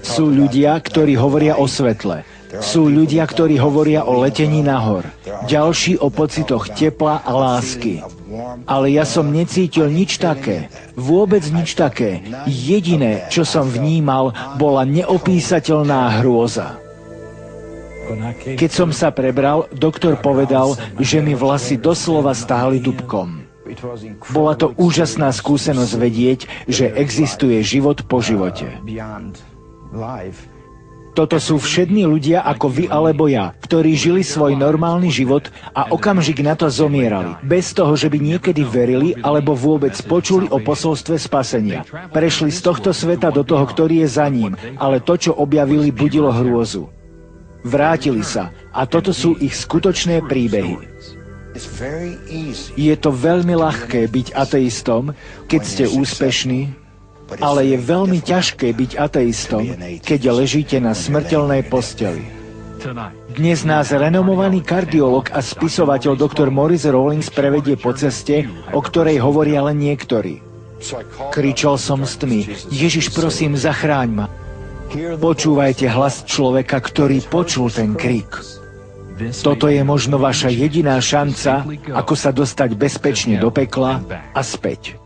Sú ľudia, ktorí hovoria o svetle. Sú ľudia, ktorí hovoria o letení nahor. Ďalší o pocitoch tepla a lásky. Ale ja som necítil nič také. Vôbec nič také. Jediné, čo som vnímal, bola neopísateľná hrôza. Keď som sa prebral, doktor povedal, že mi vlasy doslova stáli dúbkom. Bola to úžasná skúsenosť vedieť, že existuje život po živote. Toto sú všetní ľudia ako vy alebo ja, ktorí žili svoj normálny život a okamžik na to zomierali, bez toho, že by niekedy verili alebo vôbec počuli o posolstve spasenia. Prešli z tohto sveta do toho, ktorý je za ním, ale to, čo objavili, budilo hrôzu. Vrátili sa a toto sú ich skutočné príbehy. Je to veľmi ľahké byť ateistom, keď ste úspešní, ale je veľmi ťažké byť ateistom, keď ležíte na smrteľnej posteli. Dnes nás renomovaný kardiolog a spisovateľ dr. Maurice Rawlings prevedie po ceste, o ktorej hovoria len niektorí. Kričal som s tmy: Ježiš, prosím, zachráň ma. Počúvajte hlas človeka, ktorý počul ten krik. Toto je možno vaša jediná šanca, ako sa dostať bezpečne do pekla a späť.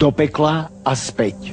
Do pekla a späť.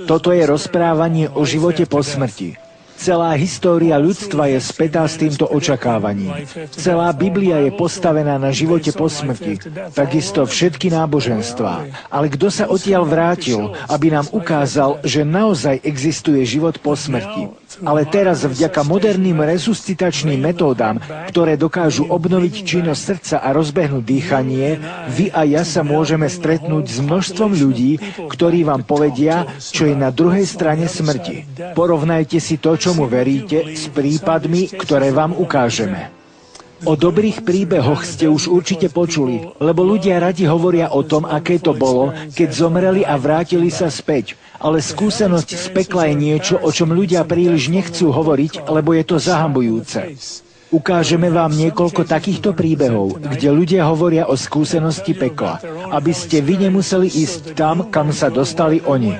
Toto je rozprávanie o živote po smrti. Celá história ľudstva je spätá s týmto očakávaním. Celá Biblia je postavená na živote po smrti, takisto všetky náboženstvá. Ale kto sa odtiaľ vrátil, aby nám ukázal, že naozaj existuje život po smrti? Ale teraz vďaka moderným resuscitačným metódam, ktoré dokážu obnoviť činnosť srdca a rozbehnúť dýchanie, vy a ja sa môžeme stretnúť s množstvom ľudí, ktorí vám povedia, čo je na druhej strane smrti. Porovnajte si to, čomu veríte, s prípadmi, ktoré vám ukážeme. O dobrých príbehoch ste už určite počuli, lebo ľudia radi hovoria o tom, aké to bolo, keď zomreli a vrátili sa späť. Ale skúsenosť z pekla je niečo, o čom ľudia príliš nechcú hovoriť, lebo je to zahambujúce. Ukážeme vám niekoľko takýchto príbehov, kde ľudia hovoria o skúsenosti pekla, aby ste vy nemuseli ísť tam, kam sa dostali oni.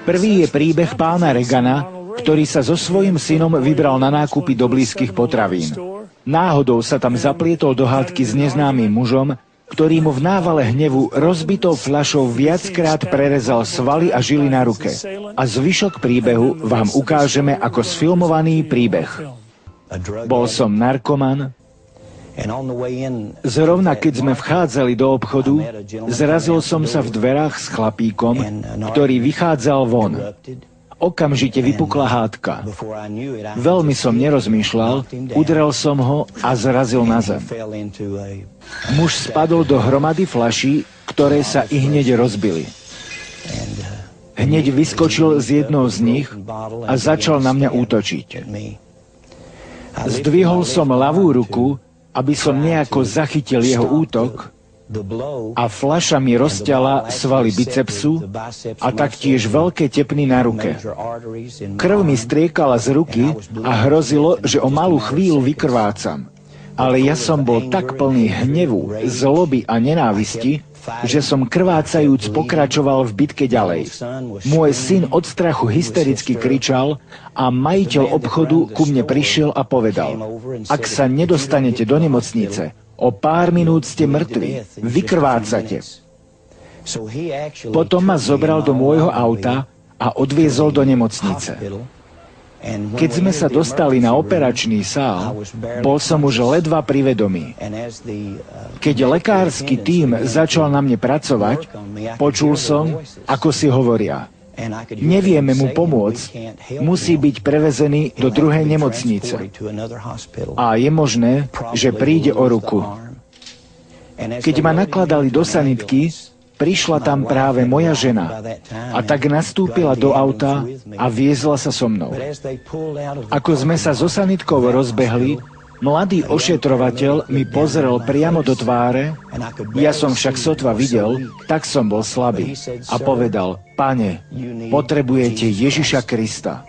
Prvý je príbeh pána Reagana, ktorý sa so svojím synom vybral na nákupy do blízkych potravín. Náhodou sa tam zaplietol do hádky s neznámym mužom, ktorý mu v návale hnevu rozbitou fľašou viackrát prerezal svaly a žily na ruke. A zvyšok príbehu vám ukážeme ako sfilmovaný príbeh. Bol som narkoman. Zrovna keď sme vchádzali do obchodu, zrazil som sa v dverách s chlapíkom, ktorý vychádzal von. Okamžite vypukla hádka. Veľmi som nerozmýšľal, udrel som ho a zrazil na zem. Muž spadol do hromady fľaší, ktoré sa ihneď rozbili. Hneď vyskočil z jednou z nich a začal na mňa útočiť. Zdvihol som ľavú ruku, aby som nejako zachytil jeho útok, a fľaša mi rozťala svaly bicepsu a taktiež veľké tepny na ruke. Krv mi striekala z ruky a hrozilo, že o malú chvíľu vykrvácam. Ale ja som bol tak plný hnevu, zloby a nenávisti, že som krvácajúc pokračoval v bitke ďalej. Môj syn od strachu hystericky kričal a majiteľ obchodu ku mne prišiel a povedal: ak sa nedostanete do nemocnice, o pár minút ste mŕtvi, vykrvácate. Potom ma zobral do môjho auta a odviezol do nemocnice. Keď sme sa dostali na operačný sál, bol som už ledva pri vedomí. Keď lekársky tím začal na mne pracovať, počul som, ako si hovoria: Nevieme mu pomôcť, musí byť prevezený do druhej nemocnice. A je možné, že príde o ruku. Keď ma nakladali do sanitky, prišla tam práve moja žena a tak nastúpila do auta a viezla sa so mnou. Ako sme sa so sanitkou rozbehli, mladý ošetrovateľ mi pozrel priamo do tváre, ja som však sotva videl, tak som bol slabý a povedal: Pane, potrebujete Ježiša Krista.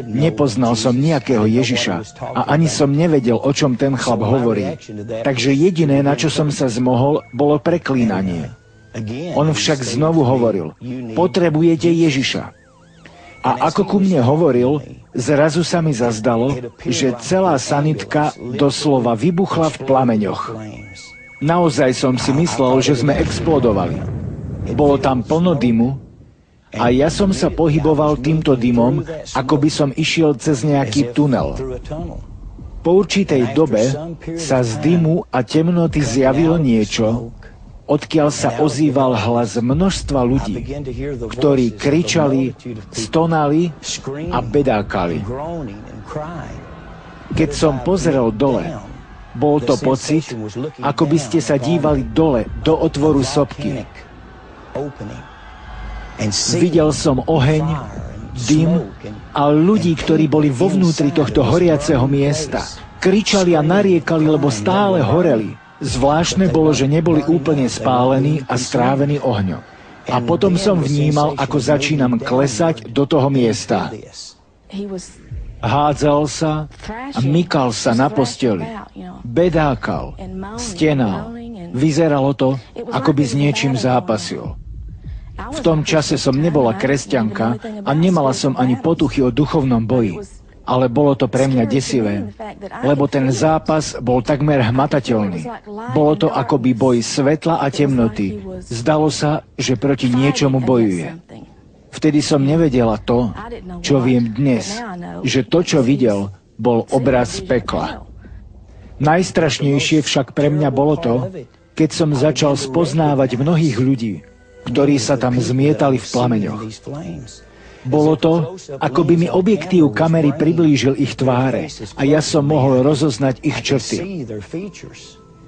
Nepoznal som nejakého Ježiša a ani som nevedel, o čom ten chlap hovorí. Takže jediné, na čo som sa zmohol, bolo preklínanie. On však znovu hovoril: potrebujete Ježiša. A ako ku mne hovoril, zrazu sa mi zazdalo, že celá sanitka doslova vybuchla v plameňoch. Naozaj som si myslel, že sme explodovali. Bolo tam plno dymu a ja som sa pohyboval týmto dymom, ako by som išiel cez nejaký tunel. Po určitej dobe sa z dymu a temnoty zjavilo niečo, odkiaľ sa ozýval hlas množstva ľudí, ktorí kričali, stonali a bedákali. Keď som pozrel dole, bol to pocit, ako by ste sa dívali dole do otvoru sopky. Videl som oheň, dym a ľudí, ktorí boli vo vnútri tohto horiaceho miesta. Kričali a nariekali, lebo stále horeli. Zvláštne bolo, že neboli úplne spálení a strávení ohňom. A potom som vnímal, ako začínam klesať do toho miesta. Hádzal sa a mykal sa na posteli. Bedákal, stenal. Vyzeralo to, ako by s niečím zápasil. V tom čase som nebola kresťanka a nemala som ani potuchy o duchovnom boji. Ale bolo to pre mňa desivé, lebo ten zápas bol takmer hmatateľný. Bolo to akoby boj svetla a temnoty. Zdalo sa, že proti niečomu bojuje. Vtedy som nevedela to, čo viem dnes, že to, čo videl, bol obraz pekla. Najstrašnejšie však pre mňa bolo to, keď som začal spoznávať mnohých ľudí, ktorí sa tam zmietali v plameňoch. Bolo to, ako by mi objektív kamery priblížil ich tváre a ja som mohol rozoznať ich črty.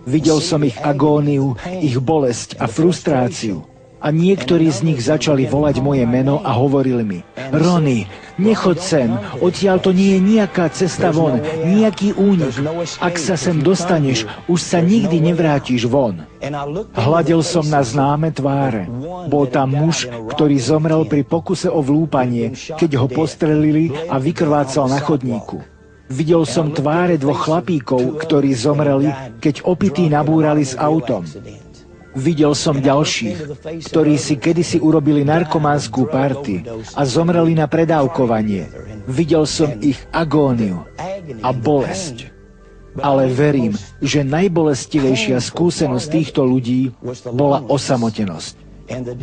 Videl som ich agóniu, ich bolesť a frustráciu. A niektorí z nich začali volať moje meno a hovorili mi: Ronny, nechoď sem, odtiaľ to nie je nejaká cesta von, nejaký únik. Ak sa sem dostaneš, už sa nikdy nevrátiš von. Hľadel som na známe tváre. Bol tam muž, ktorý zomrel pri pokuse o vlúpanie, keď ho postrelili a vykrvácal na chodníku. Videl som tváre dvoch chlapíkov, ktorí zomreli, keď opití nabúrali s autom. Videl som ďalších, ktorí si kedysi urobili narkománsku party a zomreli na predávkovanie. Videl som ich agóniu a bolesť. Ale verím, že najbolestivejšia skúsenosť týchto ľudí bola osamotenosť.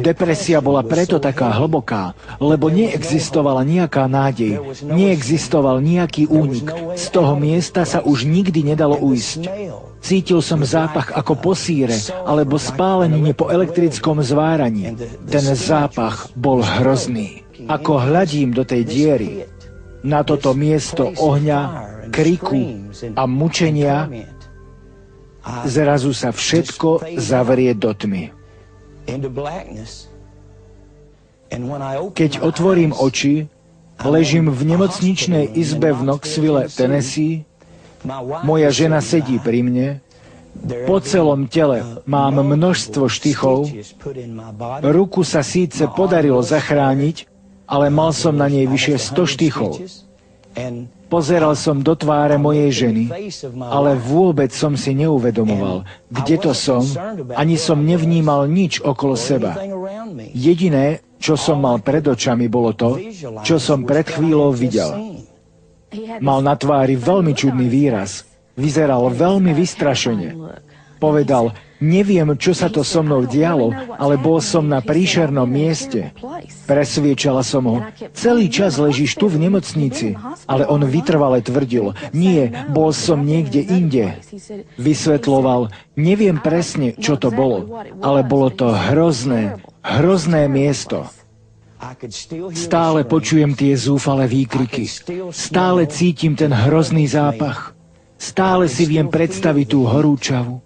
Depresia bola preto taká hlboká, lebo neexistovala nejaká nádej, neexistoval nejaký únik. Z toho miesta sa už nikdy nedalo ujsť. Cítil som zápach ako po síre, alebo spálenine po elektrickom zváraní. Ten zápach bol hrozný. Ako hľadím do tej diery, na toto miesto ohňa, kriku a mučenia, zrazu sa všetko zavrie do tmy. Keď otvorím oči, ležím v nemocničnej izbe v Knoxville, Tennessee. Moja žena sedí pri mne. Po celom tele mám množstvo štychov. Ruku sa síce podarilo zachrániť, ale mal som na nej vyše 100 štychov. Pozeral som do tváre mojej ženy, ale vôbec som si neuvedomoval, kde to som, ani som nevnímal nič okolo seba. Jediné, čo som mal pred očami, bolo to, čo som pred chvíľou videl. Mal na tvári veľmi čudný výraz. Vyzeral veľmi vystrašene. Povedal: neviem, čo sa to so mnou dialo, ale bol som na príšernom mieste. Presviečala som ho: celý čas ležíš tu v nemocnici. Ale on vytrvale tvrdil: nie, bol som niekde inde. Vysvetloval: neviem presne, čo to bolo, ale bolo to hrozné miesto. Stále počujem tie zúfalé výkriky. Stále cítim ten hrozný zápach. Stále si viem predstaviť tú horúčavu.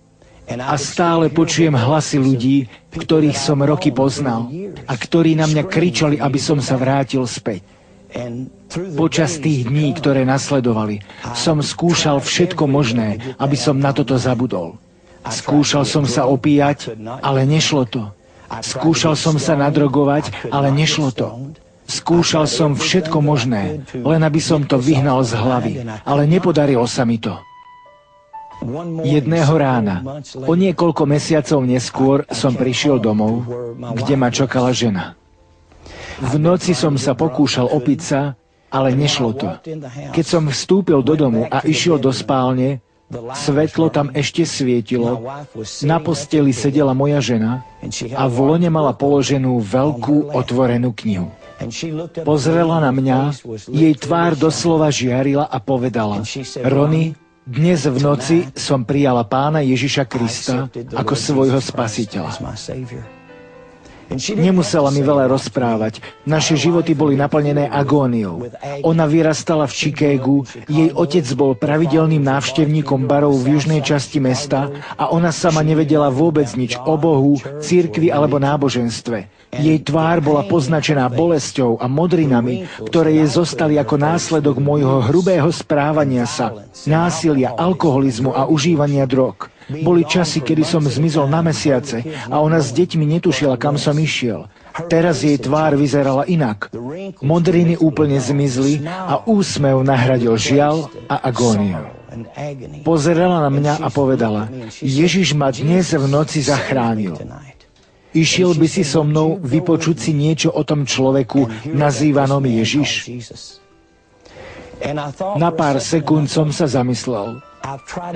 A stále počujem hlasy ľudí, ktorých som roky poznal a ktorí na mňa kričali, aby som sa vrátil späť. Počas tých dní, ktoré nasledovali, som skúšal všetko možné, aby som na toto zabudol. Skúšal som sa opíjať, ale nešlo to. Skúšal som sa nadrogovať, ale nešlo to. Skúšal som všetko možné, len aby som to vyhnal z hlavy, ale nepodarilo sa mi to. Jedného rána, o niekoľko mesiacov neskôr, som prišiel domov, kde ma čakala žena. V noci som sa pokúšal opiť sa, ale nešlo to. Keď som vstúpil do domu a išiel do spálne, svetlo tam ešte svietilo, na posteli sedela moja žena a v lone mala položenú veľkú otvorenú knihu. Pozrela na mňa, jej tvár doslova žiarila a povedala: Ronny, dnes v noci som prijala Pána Ježiša Krista ako svojho spasiteľa. Nemusela mi veľa rozprávať. Naše životy boli naplnené agóniou. Ona vyrastala v Chicagu, jej otec bol pravidelným návštevníkom barov v južnej časti mesta a ona sama nevedela vôbec nič o Bohu, cirkvi alebo náboženstve. Jej tvár bola poznačená bolesťou a modrinami, ktoré jej zostali ako následok môjho hrubého správania sa, násilia, alkoholizmu a užívania drog. Boli časy, kedy som zmizol na mesiace a ona s deťmi netušila, kam som išiel. Teraz jej tvár vyzerala inak. Modriny úplne zmizli a úsmev nahradil žiaľ a agóniu. Pozerala na mňa a povedala: Ježiš ma dnes v noci zachránil. Išiel by si so mnou vypočuť si niečo o tom človeku nazývanom Ježiš? Na pár sekúnd som sa zamyslel.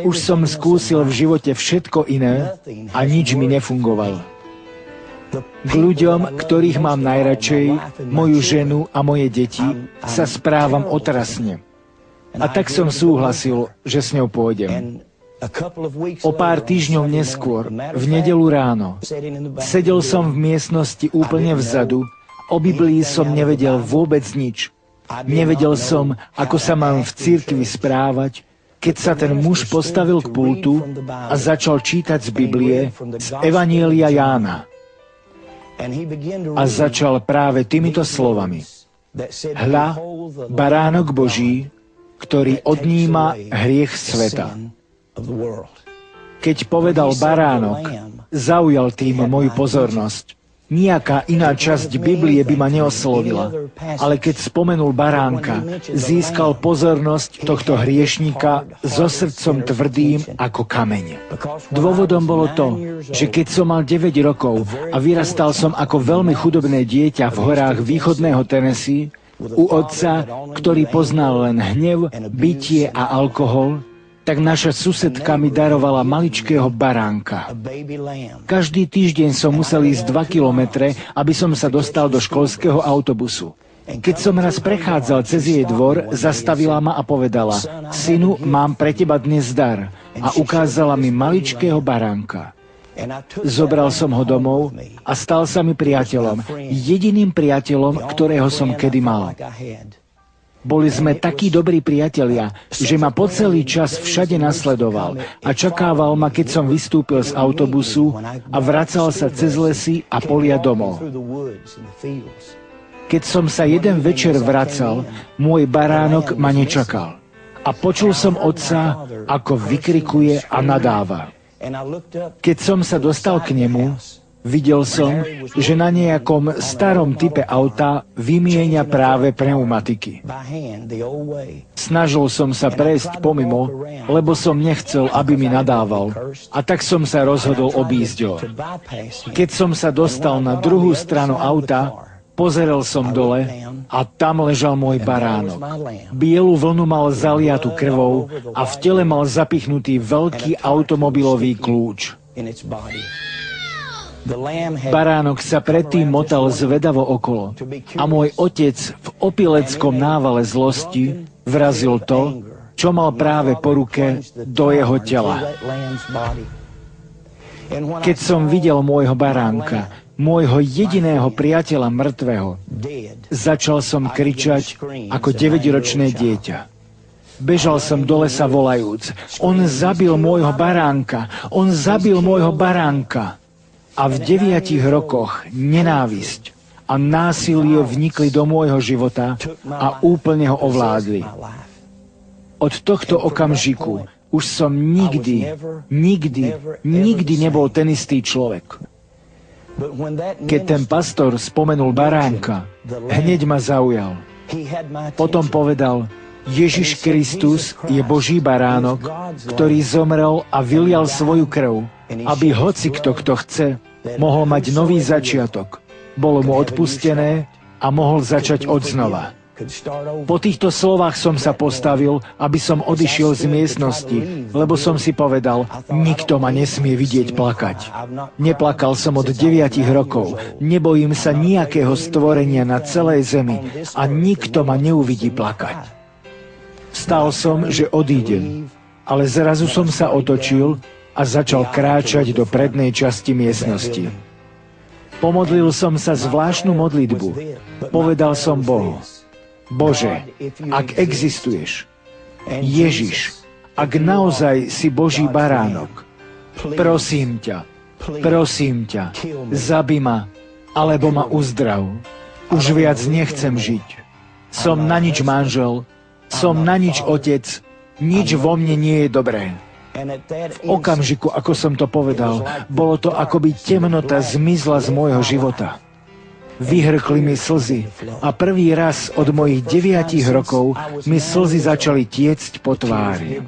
Už som skúsil v živote všetko iné a nič mi nefungovalo. K ľuďom, ktorých mám najradšej, moju ženu a moje deti, sa správam otrasne. A tak som súhlasil, že s ňou pôjdem. O pár týždňov neskôr, v nedeľu ráno, sedel som v miestnosti úplne vzadu, o Biblii som nevedel vôbec nič. Nevedel som, ako sa mám v cirkvi správať, keď sa ten muž postavil k pultu a začal čítať z Biblie, z Evanielia Jána. A začal práve týmito slovami: Hľa, baránok Boží, ktorý odníma hriech sveta. Keď povedal baránok, zaujal tým moju pozornosť. Nijaká iná časť Biblie by ma neoslovila, ale keď spomenul baránka, získal pozornosť tohto hriešníka so srdcom tvrdým ako kameň. Dôvodom bolo to, že keď som mal 9 rokov a vyrastal som ako veľmi chudobné dieťa v horách východného Tennessee, u otca, ktorý poznal len hnev, bitie a alkohol, tak naša susedka mi darovala maličkého baránka. Každý týždeň som musel ísť 2 kilometre, aby som sa dostal do školského autobusu. Keď som raz prechádzal cez jej dvor, zastavila ma a povedala: Synu, mám pre teba dnes dar. A ukázala mi maličkého baránka. Zobral som ho domov a stal sa mi priateľom. Jediným priateľom, ktorého som kedy mal. Boli sme takí dobrí priatelia, že ma po celý čas všade nasledoval a čakával ma, keď som vystúpil z autobusu a vracal sa cez lesy a polia domov. Keď som sa jeden večer vracal, môj baránok ma nečakal. A počul som otca, ako vykrikuje a nadáva. Keď som sa dostal k nemu, videl som, že na nejakom starom type auta vymieňa práve pneumatiky. Snažil som sa prejsť pomimo, lebo som nechcel, aby mi nadával, a tak som sa rozhodol obísť ho. Keď som sa dostal na druhú stranu auta, pozrel som dole a tam ležal môj baránok. Bielu vlnu mal zaliatu krvou a v tele mal zapichnutý veľký automobilový kľúč. Baránok sa predtým motal zvedavo okolo a môj otec v opileckom návale zlosti vrazil to, čo mal práve po ruke, do jeho tela. Keď som videl môjho baránka, môjho jediného priateľa mŕtvého. Začal som kričať ako 9-ročné dieťa. Bežal som do lesa volajúc: on zabil môjho baránka, on zabil môjho baránka. A v 9 rokoch nenávisť a násilie vnikli do môjho života a úplne ho ovládli. Od tohto okamžiku už som nikdy nebol ten istý človek. Keď ten pastor spomenul baránka, hneď ma zaujal. Potom povedal: Ježiš Kristus je Boží baránok, ktorý zomrel a vylial svoju krv, aby hoci kto chce, mohol mať nový začiatok. Bolo mu odpustené a mohol začať odznova. Po týchto slovách som sa postavil, aby som odišiel z miestnosti, lebo som si povedal: nikto ma nesmie vidieť plakať. Neplakal som od 9 rokov, nebojím sa nejakého stvorenia na celej zemi a nikto ma neuvidí plakať. Vstal som, že odídem, ale zrazu som sa otočil a začal kráčať do prednej časti miestnosti. Pomodlil som sa zvláštnu modlitbu. Povedal som Bohu: Bože, ak existuješ, Ježiš, ak naozaj si Boží baránok, prosím ťa, zabi ma, alebo ma uzdrav. Už viac nechcem žiť. Som na nič manžel, som na nič otec, nič vo mne nie je dobré. V okamžiku, ako som to povedal, bolo to, ako by temnota zmizla z môjho života. Vyhrkli mi slzy a prvý raz od mojich 9 rokov mi slzy začali tiecť po tvári.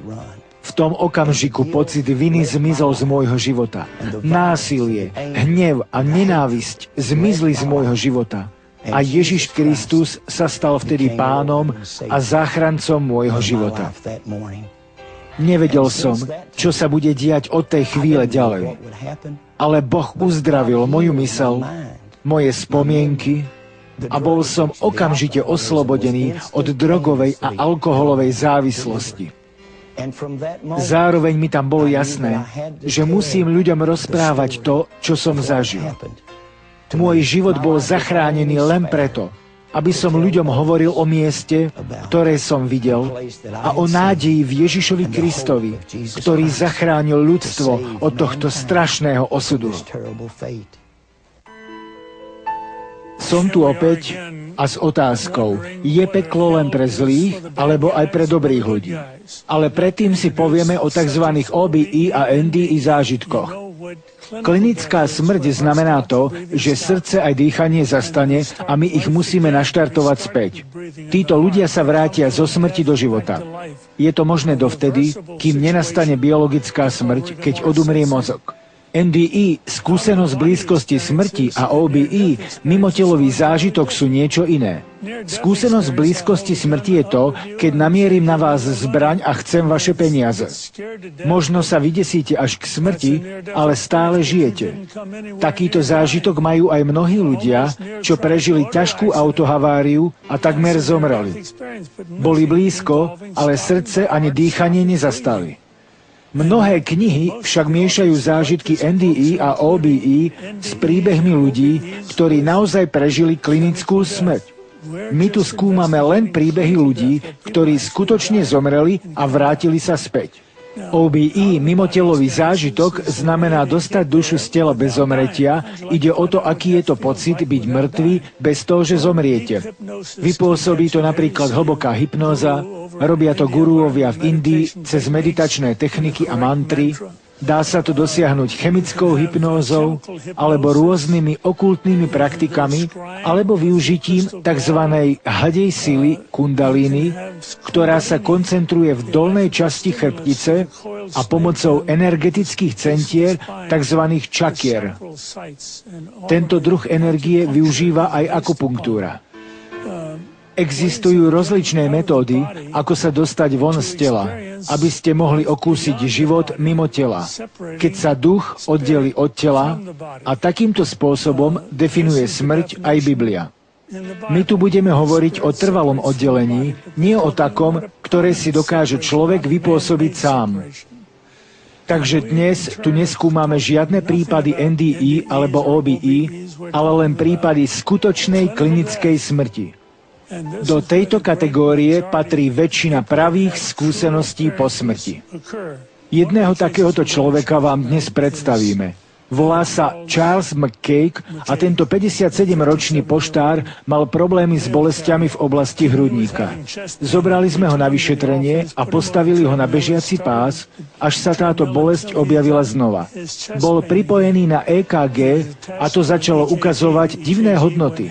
V tom okamžiku pocit viny zmizol z môjho života. Násilie, hnev a nenávisť zmizli z môjho života. A Ježiš Kristus sa stal vtedy pánom a záchrancom môjho života. Nevedel som, čo sa bude diať od tej chvíle ďalej. Ale Boh uzdravil moju myseľ, moje spomienky a bol som okamžite oslobodený od drogovej a alkoholovej závislosti. Zároveň mi tam bolo jasné, že musím ľuďom rozprávať to, čo som zažil. Môj život bol zachránený len preto, aby som ľuďom hovoril o mieste, ktoré som videl, a o nádeji v Ježišovi Kristovi, ktorý zachránil ľudstvo od tohto strašného osudu. Som tu opäť a s otázkou: je peklo len pre zlých, alebo aj pre dobrých ľudí? Ale predtým si povieme o tzv. OBE a NDE zážitkoch. Klinická smrť znamená to, že srdce aj dýchanie zastane a my ich musíme naštartovať späť. Títo ľudia sa vrátia zo smrti do života. Je to možné dovtedy, kým nenastane biologická smrť, keď odumrie mozog. NDE, skúsenosť blízkosti smrti, a OBE, mimotelový zážitok, sú niečo iné. Skúsenosť blízkosti smrti je to, keď namierim na vás zbraň a chcem vaše peniaze. Možno sa vydesíte až k smrti, ale stále žijete. Takýto zážitok majú aj mnohí ľudia, čo prežili ťažkú autohaváriu a takmer zomreli. Boli blízko, ale srdce ani dýchanie nezastali. Mnohé knihy však miešajú zážitky NDE a OBE s príbehmi ľudí, ktorí naozaj prežili klinickú smrť. My tu skúmame len príbehy ľudí, ktorí skutočne zomreli a vrátili sa späť. OBE, mimotelový zážitok, znamená dostať dušu z tela bez zomretia. Ide o to, aký je to pocit byť mŕtvý bez toho, že zomriete. Vypôsobí to napríklad hlboká hypnóza, robia to guruovia v Indii cez meditačné techniky a mantry. Dá sa to dosiahnuť chemickou hypnózou alebo rôznymi okultnými praktikami alebo využitím tzv. Hadej sily kundalíny, ktorá sa koncentruje v dolnej časti chrbtice a pomocou energetických centier tzv. Čakier. Tento druh energie využíva aj akupunktúra. Existujú rozličné metódy, ako sa dostať von z tela, aby ste mohli okúsiť život mimo tela, keď sa duch oddeli od tela, a takýmto spôsobom definuje smrť aj Biblia. My tu budeme hovoriť o trvalom oddelení, nie o takom, ktoré si dokáže človek vypôsobiť sám. Takže dnes tu neskúmame žiadne prípady NDE alebo OBE, ale len prípady skutočnej klinickej smrti. Do tejto kategórie patrí väčšina pravých skúseností po smrti. Jedného takéhoto človeka vám dnes predstavíme. Volá sa Charles McCaig a tento 57-ročný poštár mal problémy s bolestiami v oblasti hrudníka. Zobrali sme ho na vyšetrenie a postavili ho na bežiaci pás, až sa táto bolesť objavila znova. Bol pripojený na EKG a to začalo ukazovať divné hodnoty.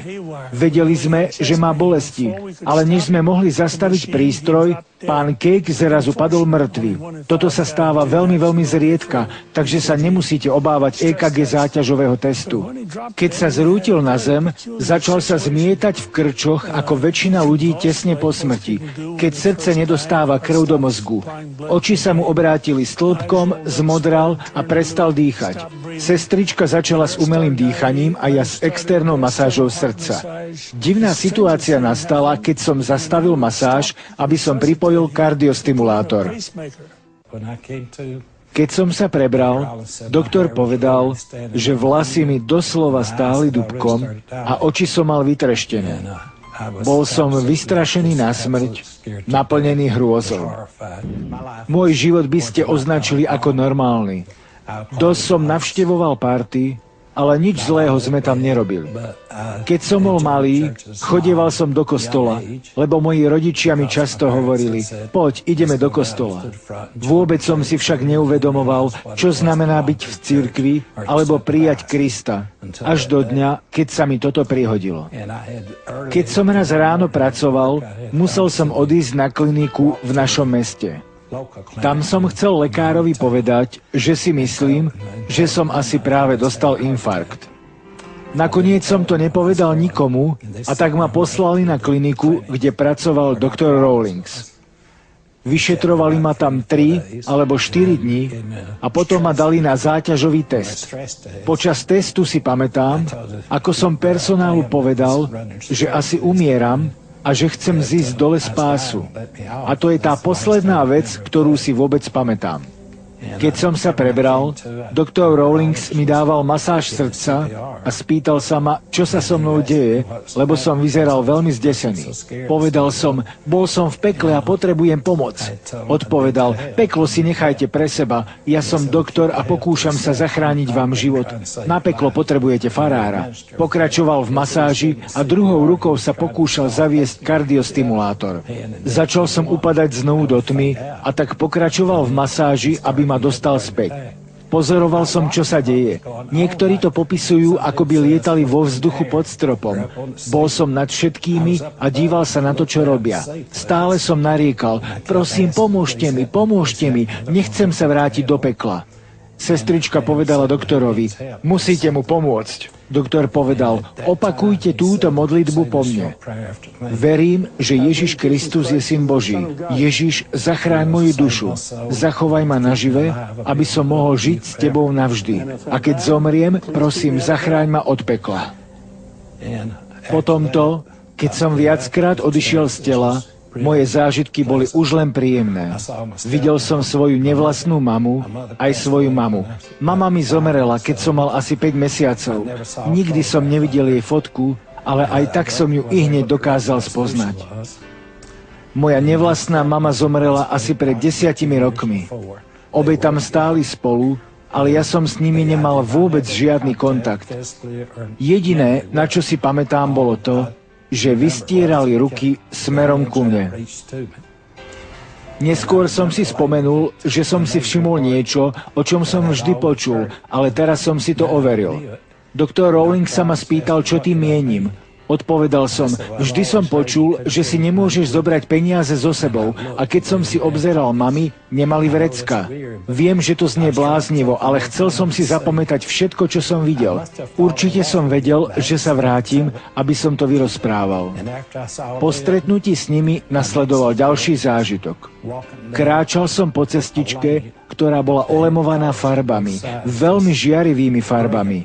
Vedeli sme, že má bolesti, ale než sme mohli zastaviť prístroj, pán Cake zrazu padol mŕtvy. Toto sa stáva veľmi, veľmi zriedka, takže sa nemusíte obávať EKG záťažového testu. Keď sa zrútil na zem, začal sa zmietať v krčoch ako väčšina ľudí tesne po smrti, keď srdce nedostáva krv do mozgu. Oči sa mu obrátili stĺpkom, zmodral a prestal dýchať. Sestrička začala s umelým dýchaním a ja s externou masážou srdca. Divná situácia nastala, keď som zastavil masáž, aby som pripojil kardiostimulátor. Keď som sa prebral, doktor povedal, že vlasy mi doslova stáli dúbkom a oči som mal vytreštené. Bol som vystrašený na smrť, naplnený hrôzou. Môj život by ste označili ako normálny. Dosť som navštevoval party, ale nič zlého sme tam nerobili. Keď som bol malý, chodieval som do kostola, lebo moji rodičia mi často hovorili, poď, ideme do kostola. Vôbec som si však neuvedomoval, čo znamená byť v cirkvi alebo prijať Krista, až do dňa, keď sa mi toto prihodilo. Keď som raz ráno pracoval, musel som odísť na kliniku v našom meste. Tam som chcel lekárovi povedať, že si myslím, že som asi práve dostal infarkt. Nakoniec som to nepovedal nikomu a tak ma poslali na kliniku, kde pracoval doktor Rawlings. Vyšetrovali ma tam 3 alebo 4 dní a potom ma dali na záťažový test. Počas testu si pamätám, ako som personálu povedal, že asi umieram, a že chcem zísť dole z pásu. A to je tá posledná vec, ktorú si vôbec pamätám. Keď som sa prebral, doktor Rawlings mi dával masáž srdca a spýtal sa ma, čo sa so mnou deje, lebo som vyzeral veľmi zdesený. Povedal som, bol som v pekle a potrebujem pomoc. Odpovedal, peklo si nechajte pre seba, ja som doktor a pokúšam sa zachrániť vám život. Na peklo potrebujete farára. Pokračoval v masáži a druhou rukou sa pokúšal zaviesť kardiostimulátor. Začal som upadať znovu do tmy a tak pokračoval v masáži, aby ma dostal späť. Pozoroval som, čo sa deje. Niektorí to popisujú, ako by lietali vo vzduchu pod stropom. Bol som nad všetkými a díval sa na to, čo robia. Stále som nariekal, prosím, pomôžte mi, nechcem sa vrátiť do pekla. Sestrička povedala doktorovi, musíte mu pomôcť. Doktor povedal, opakujte túto modlitbu po mne. Verím, že Ježiš Kristus je Syn Boží. Ježiš, zachráň moju dušu. Zachovaj ma nažive, aby som mohol žiť s tebou navždy. A keď zomriem, prosím, zachráň ma od pekla. Po tomto, keď som viackrát odišiel z tela, moje zážitky boli už len príjemné. Videl som svoju nevlastnú mamu, aj svoju mamu. Mama mi zomrela, keď som mal asi 5 mesiacov. Nikdy som nevidel jej fotku, ale aj tak som ju ihneď dokázal spoznať. Moja nevlastná mama zomrela asi pred 10 rokmi. Obe tam stáli spolu, ale ja som s nimi nemal vôbec žiadny kontakt. Jediné, na čo si pamätám, bolo to, že vystierali ruky smerom ku mne. Neskôr som si spomenul, že som si všimol niečo, o čom som vždy počul, ale teraz som si to overil. Doktor Rawlings sa ma spýtal, čo tým mienim. Odpovedal som, vždy som počul, že si nemôžeš zobrať peniaze so sebou a keď som si obzeral mami, nemali vrecka. Viem, že to znie bláznivo, ale chcel som si zapamätať všetko, čo som videl. Určite som vedel, že sa vrátim, aby som to vyrozprával. Po stretnutí s nimi nasledoval ďalší zážitok. Kráčal som po cestičke, ktorá bola olemovaná farbami, veľmi žiarivými farbami.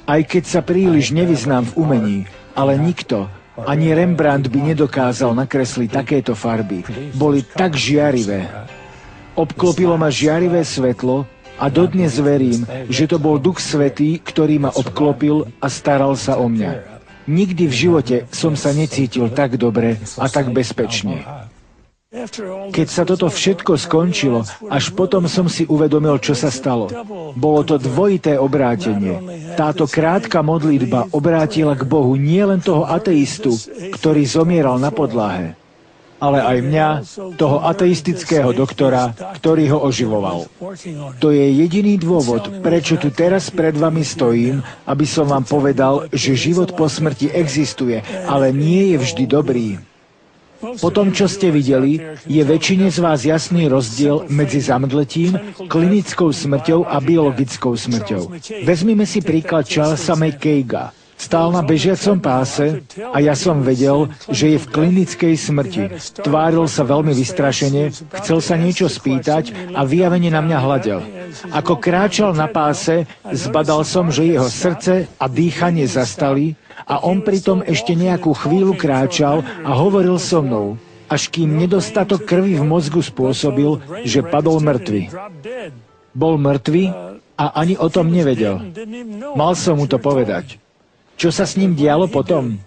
Aj keď sa príliš nevyznám v umení, ale nikto, ani Rembrandt by nedokázal nakresliť takéto farby. Boli tak žiarivé. Obklopilo ma žiarivé svetlo A dodnes verím, že to bol Duch Svätý, ktorý ma obklopil a staral sa o mňa. Nikdy v živote som sa necítil tak dobre a tak bezpečne. Keď sa toto všetko skončilo, až potom som si uvedomil, čo sa stalo. Bolo to dvojité obrátenie. Táto krátka modlitba obrátila k Bohu nielen toho ateistu, ktorý zomieral na podlahe, ale aj mňa, toho ateistického doktora, ktorý ho oživoval. To je jediný dôvod, prečo tu teraz pred vami stojím, aby som vám povedal, že život po smrti existuje, ale nie je vždy dobrý. Po tom, čo ste videli, je väčšine z vás jasný rozdiel medzi zamdletím, klinickou smrťou a biologickou smrťou. Vezmime si príklad Charlesa McCaiga. Stál na bežiacom páse a ja som vedel, že je v klinickej smrti. Tváril sa veľmi vystrašene, chcel sa niečo spýtať a vyjavene na mňa hľadel. Ako kráčal na páse, zbadal som, že jeho srdce a dýchanie zastali a on pritom ešte nejakú chvíľu kráčal a hovoril so mnou, až kým nedostatok krvi v mozgu spôsobil, že padol mŕtvy. Bol mŕtvy a ani o tom nevedel. Mal som mu to povedať. Čo sa s ním dialo potom?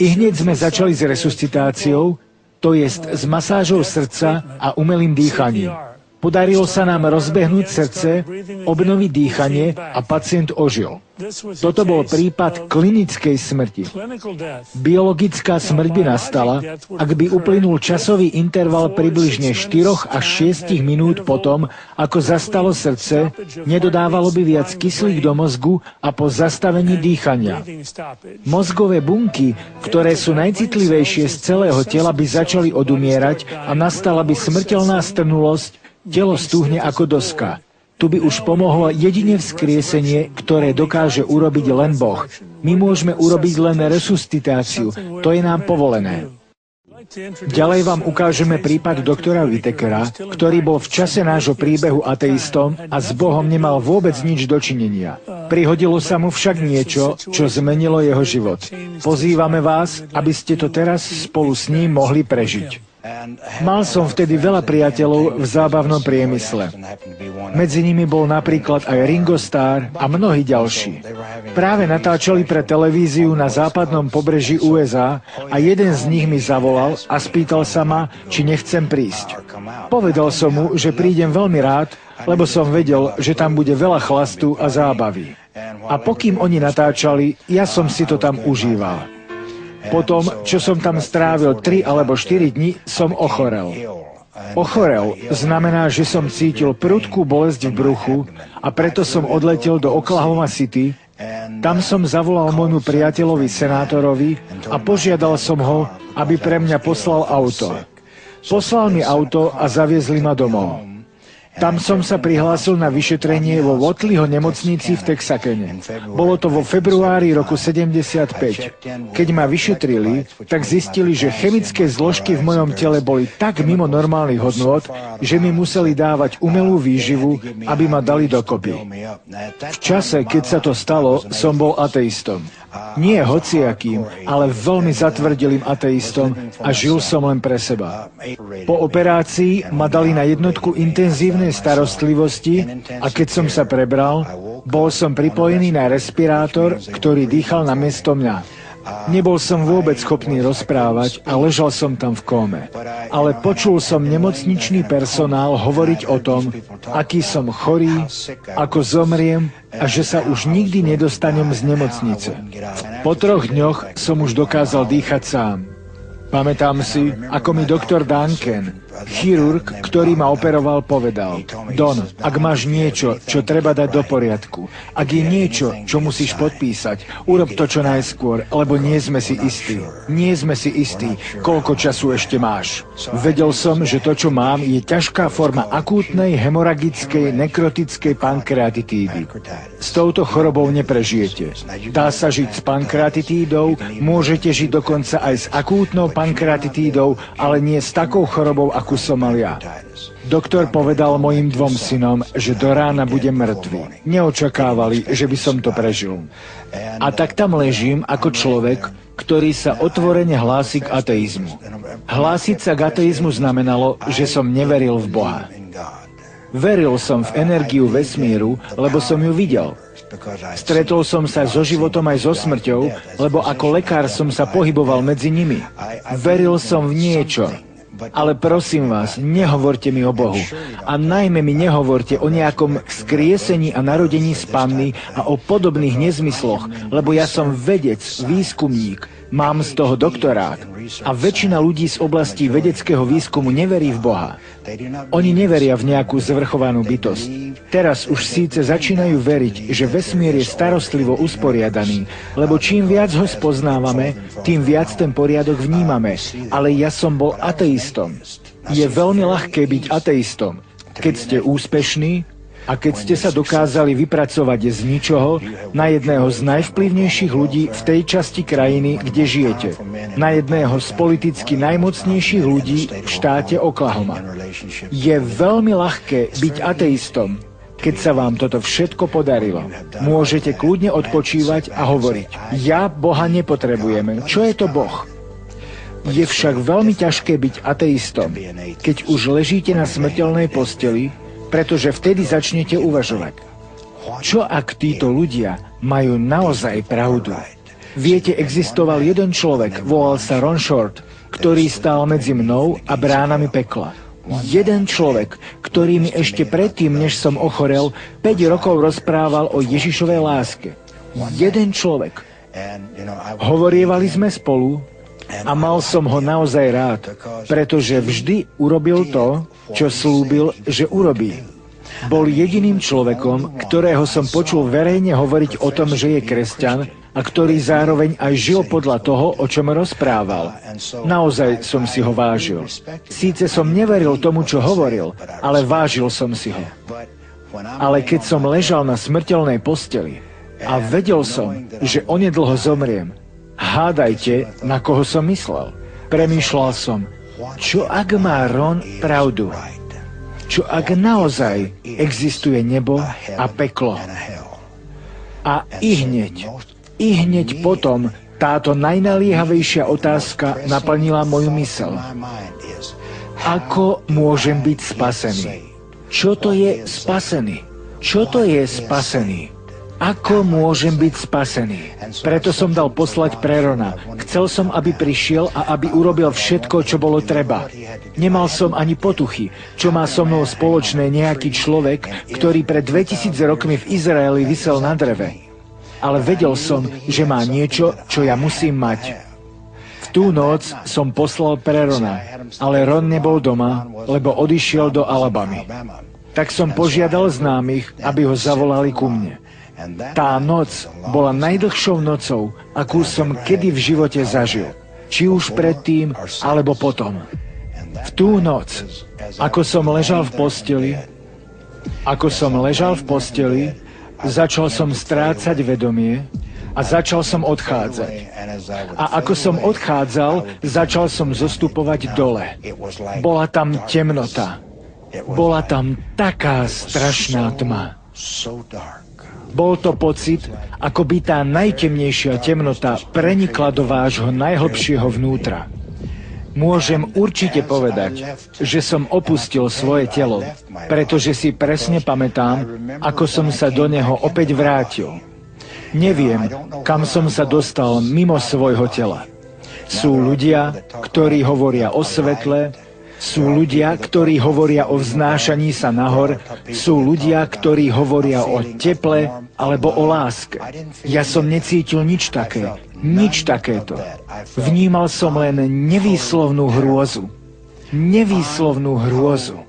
I hneď sme začali s resuscitáciou, to jest s masážou srdca a umelým dýchaním. Podarilo sa nám rozbehnúť srdce, obnoviť dýchanie a pacient ožil. Toto bol prípad klinickej smrti. Biologická smrť by nastala, ak by uplynul časový interval približne 4 až 6 minút potom, ako zastalo srdce, nedodávalo by viac kyslík do mozgu a po zastavení dýchania. Mozgové bunky, ktoré sú najcitlivejšie z celého tela, by začali odumierať a nastala by smrteľná strnulosť, telo stúhne ako doska. Tu by už pomohlo jedine vzkriesenie, ktoré dokáže urobiť len Boh. My môžeme urobiť len resuscitáciu. To je nám povolené. Ďalej vám ukážeme prípad doktora Whitakera, ktorý bol v čase nášho príbehu ateistom a s Bohom nemal vôbec nič dočinenia. Prihodilo sa mu však niečo, čo zmenilo jeho život. Pozývame vás, aby ste to teraz spolu s ním mohli prežiť. Mal som vtedy veľa priateľov v zábavnom priemysle. Medzi nimi bol napríklad aj Ringo Starr a mnohí ďalší. Práve natáčali pre televíziu na západnom pobreží USA a jeden z nich mi zavolal a spýtal sa ma, či nechcem prísť. Povedal som mu, že prídem veľmi rád, lebo som vedel, že tam bude veľa chlastu a zábavy. A pokým oni natáčali, ja som si to tam užíval. Potom, čo som tam strávil 3 alebo 4 dni, som ochorel. Ochorel znamená, že som cítil prudkú bolesť v bruchu a preto som odletel do Oklahoma City. Tam som zavolal môjmu priateľovi senátorovi a požiadal som ho, aby pre mňa poslal auto. Poslal mi auto a zaviezli ma domov. Tam som sa prihlásil na vyšetrenie vo Watleyho nemocnici v Texakene. Bolo to vo februári roku 75. Keď ma vyšetrili, tak zistili, že chemické zložky v mojom tele boli tak mimo normálnych hodnôt, že mi museli dávať umelú výživu, aby ma dali dokopy. V čase, keď sa to stalo, som bol ateistom. Nie hociakým, ale veľmi zatvrdilým ateistom a žil som len pre seba. Po operácii ma dali na jednotku intenzívnej starostlivosti a keď som sa prebral, bol som pripojený na respirátor, ktorý dýchal namiesto mňa. Nebol som vôbec schopný rozprávať a ležal som tam v kóme. Ale počul som nemocničný personál hovoriť o tom, aký som chorý, ako zomriem a že sa už nikdy nedostanem z nemocnice. Po 3 dňoch som už dokázal dýchať sám. Pamätám si, ako mi doktor Duncan, chirurg, ktorý ma operoval, povedal: Don, ak máš niečo, čo treba dať do poriadku, ak je niečo, čo musíš podpísať, urob to čo najskôr, lebo nie sme si istí. Nie sme si istí, koľko času ešte máš. Vedel som, že to, čo mám, je ťažká forma akútnej hemoragickej nekrotickej pankreatitídy. S touto chorobou neprežijete. Dá sa žiť s pankreatitídou, môžete žiť dokonca aj s akútnou pankreatitídou, ale nie s takou chorobou, akú som mal ja. Doktor povedal mojim 2 synom, že do rána budem mŕtvy. Neočakávali, že by som to prežil. A tak tam ležím ako človek, ktorý sa otvorene hlási k ateizmu. Hlásiť sa k ateizmu znamenalo, že som neveril v Boha. Veril som v energiu vesmíru, lebo som ju videl. Stretol som sa so životom aj so smrťou, lebo ako lekár som sa pohyboval medzi nimi. Veril som v niečo. Ale prosím vás, nehovorte mi o Bohu. A najmä mi nehovorte o nejakom vzkriesení a narodení z panny a o podobných nezmysloch, lebo ja som vedec, výskumník, mám z toho doktorát. A väčšina ľudí z oblasti vedeckého výskumu neverí v Boha. Oni neveria v nejakú zvrchovanú bytosť. Teraz už síce začínajú veriť, že vesmír je starostlivo usporiadaný, lebo čím viac ho spoznávame, tým viac ten poriadok vnímame. Ale ja som bol ateistom. Je veľmi ľahké byť ateistom. Keď ste úspešní a keď ste sa dokázali vypracovať z ničoho na jedného z najvplyvnejších ľudí v tej časti krajiny, kde žijete. Na jedného z politicky najmocnejších ľudí v štáte Oklahoma. Je veľmi ľahké byť ateistom, keď sa vám toto všetko podarilo. Môžete kľudne odpočívať a hovoriť: ja Boha nepotrebujem. Čo je to Boh? Je však veľmi ťažké byť ateistom, keď už ležíte na smrteľnej posteli, pretože vtedy začnete uvažovať. Čo ak títo ľudia majú naozaj pravdu? Viete, existoval jeden človek, volal sa Ron Short, ktorý stál medzi mnou a bránami pekla. Jeden človek, ktorý mi ešte predtým, než som ochorel, 5 rokov rozprával o Ježišovej láske. Jeden človek. Hovorievali sme spolu a mal som ho naozaj rád, pretože vždy urobil to, čo slúbil, že urobí. Bol jediným človekom, ktorého som počul verejne hovoriť o tom, že je kresťan a ktorý zároveň aj žil podľa toho, o čom rozprával. Naozaj som si ho vážil. Síce som neveril tomu, čo hovoril, ale vážil som si ho. Ale keď som ležal na smrteľnej posteli a vedel som, že onedlho zomriem, hádajte, na koho som myslel. Premýšľal som, čo ak má Ron pravdu? Čo ak naozaj existuje nebo a peklo? A ihneď potom táto najnaliehavejšia otázka naplnila moju myseľ. Ako môžem byť spasený? Čo to je spasený? Čo to je spasený? Ako môžem byť spasený? Preto som dal poslať pre Rona. Chcel som, aby prišiel a aby urobil všetko, čo bolo treba. Nemal som ani potuchy, čo má so mnou spoločné nejaký človek, ktorý pred 2000 rokmi v Izraeli visel na dreve. Ale vedel som, že má niečo, čo ja musím mať. V tú noc som poslal pre Rona, ale Ron nebol doma, lebo odišiel do Alabamy. Tak som požiadal známych, aby ho zavolali ku mne. Tá noc bola najdlhšou nocou, akú som kedy v živote zažil. Či už predtým, alebo potom. V tú noc, ako som ležal v posteli, začal som strácať vedomie a začal som odchádzať. A ako som odchádzal, začal som zostupovať dole. Bola tam temnota. Bola tam taká strašná tma. Bol to pocit, ako by tá najtemnejšia temnota prenikla do vášho najhlbšieho vnútra. Môžem určite povedať, že som opustil svoje telo, pretože si presne pamätám, ako som sa do neho opäť vrátil. Neviem, kam som sa dostal mimo svojho tela. Sú ľudia, ktorí hovoria o svetle, sú ľudia, ktorí hovoria o vznášaní sa nahor, sú ľudia, ktorí hovoria o teple alebo o láske. Ja som necítil nič také, nič takéto. Vnímal som len nevýslovnú hrôzu. Nevýslovnú hrôzu.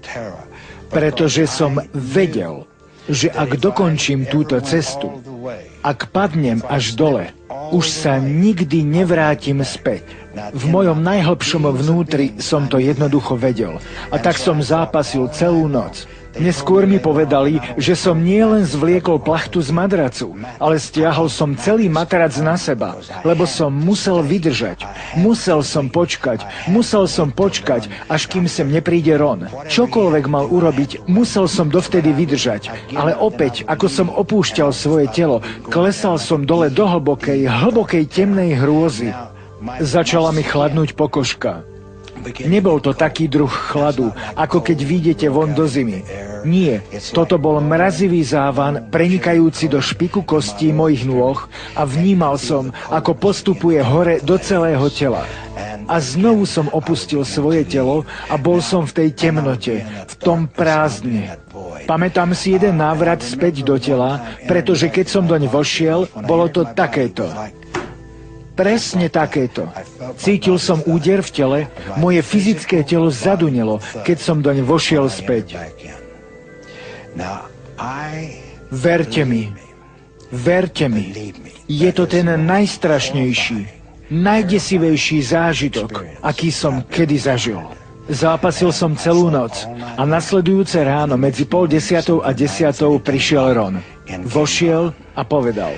Pretože som vedel, že ak dokončím túto cestu, ak padnem až dole, už sa nikdy nevrátim späť. V mojom najhlbšom vnútri som to jednoducho vedel. A tak som zápasil celú noc. Neskôr mi povedali, že som nielen zvliekol plachtu z madracu, ale stiahol som celý matrac na seba, lebo som musel vydržať. Musel som počkať, až kým sem nepríde Ron. Čokoľvek mal urobiť, musel som dovtedy vydržať. Ale opäť, ako som opúšťal svoje telo, klesal som dole do hlbokej temnej hrôzy. Začala mi chladnúť pokožka. Nebol to taký druh chladu, ako keď vyjdete von do zimy. Nie, toto bol mrazivý závan, prenikajúci do špiku kostí mojich nôh a vnímal som, ako postupuje hore do celého tela. A znovu som opustil svoje telo a bol som v tej temnote, v tom prázdne. Pamätám si jeden návrat späť do tela, pretože keď som doň vošiel, bolo to takéto. Presne takéto. Cítil som úder v tele, moje fyzické telo zadunelo, keď som doň vošiel späť. Verte mi, je to ten najstrašnejší, najdesivejší zážitok, aký som kedy zažil. Zápasil som celú noc a nasledujúce ráno medzi 9:30 a 10:00 prišiel Ron. Vošiel a povedal: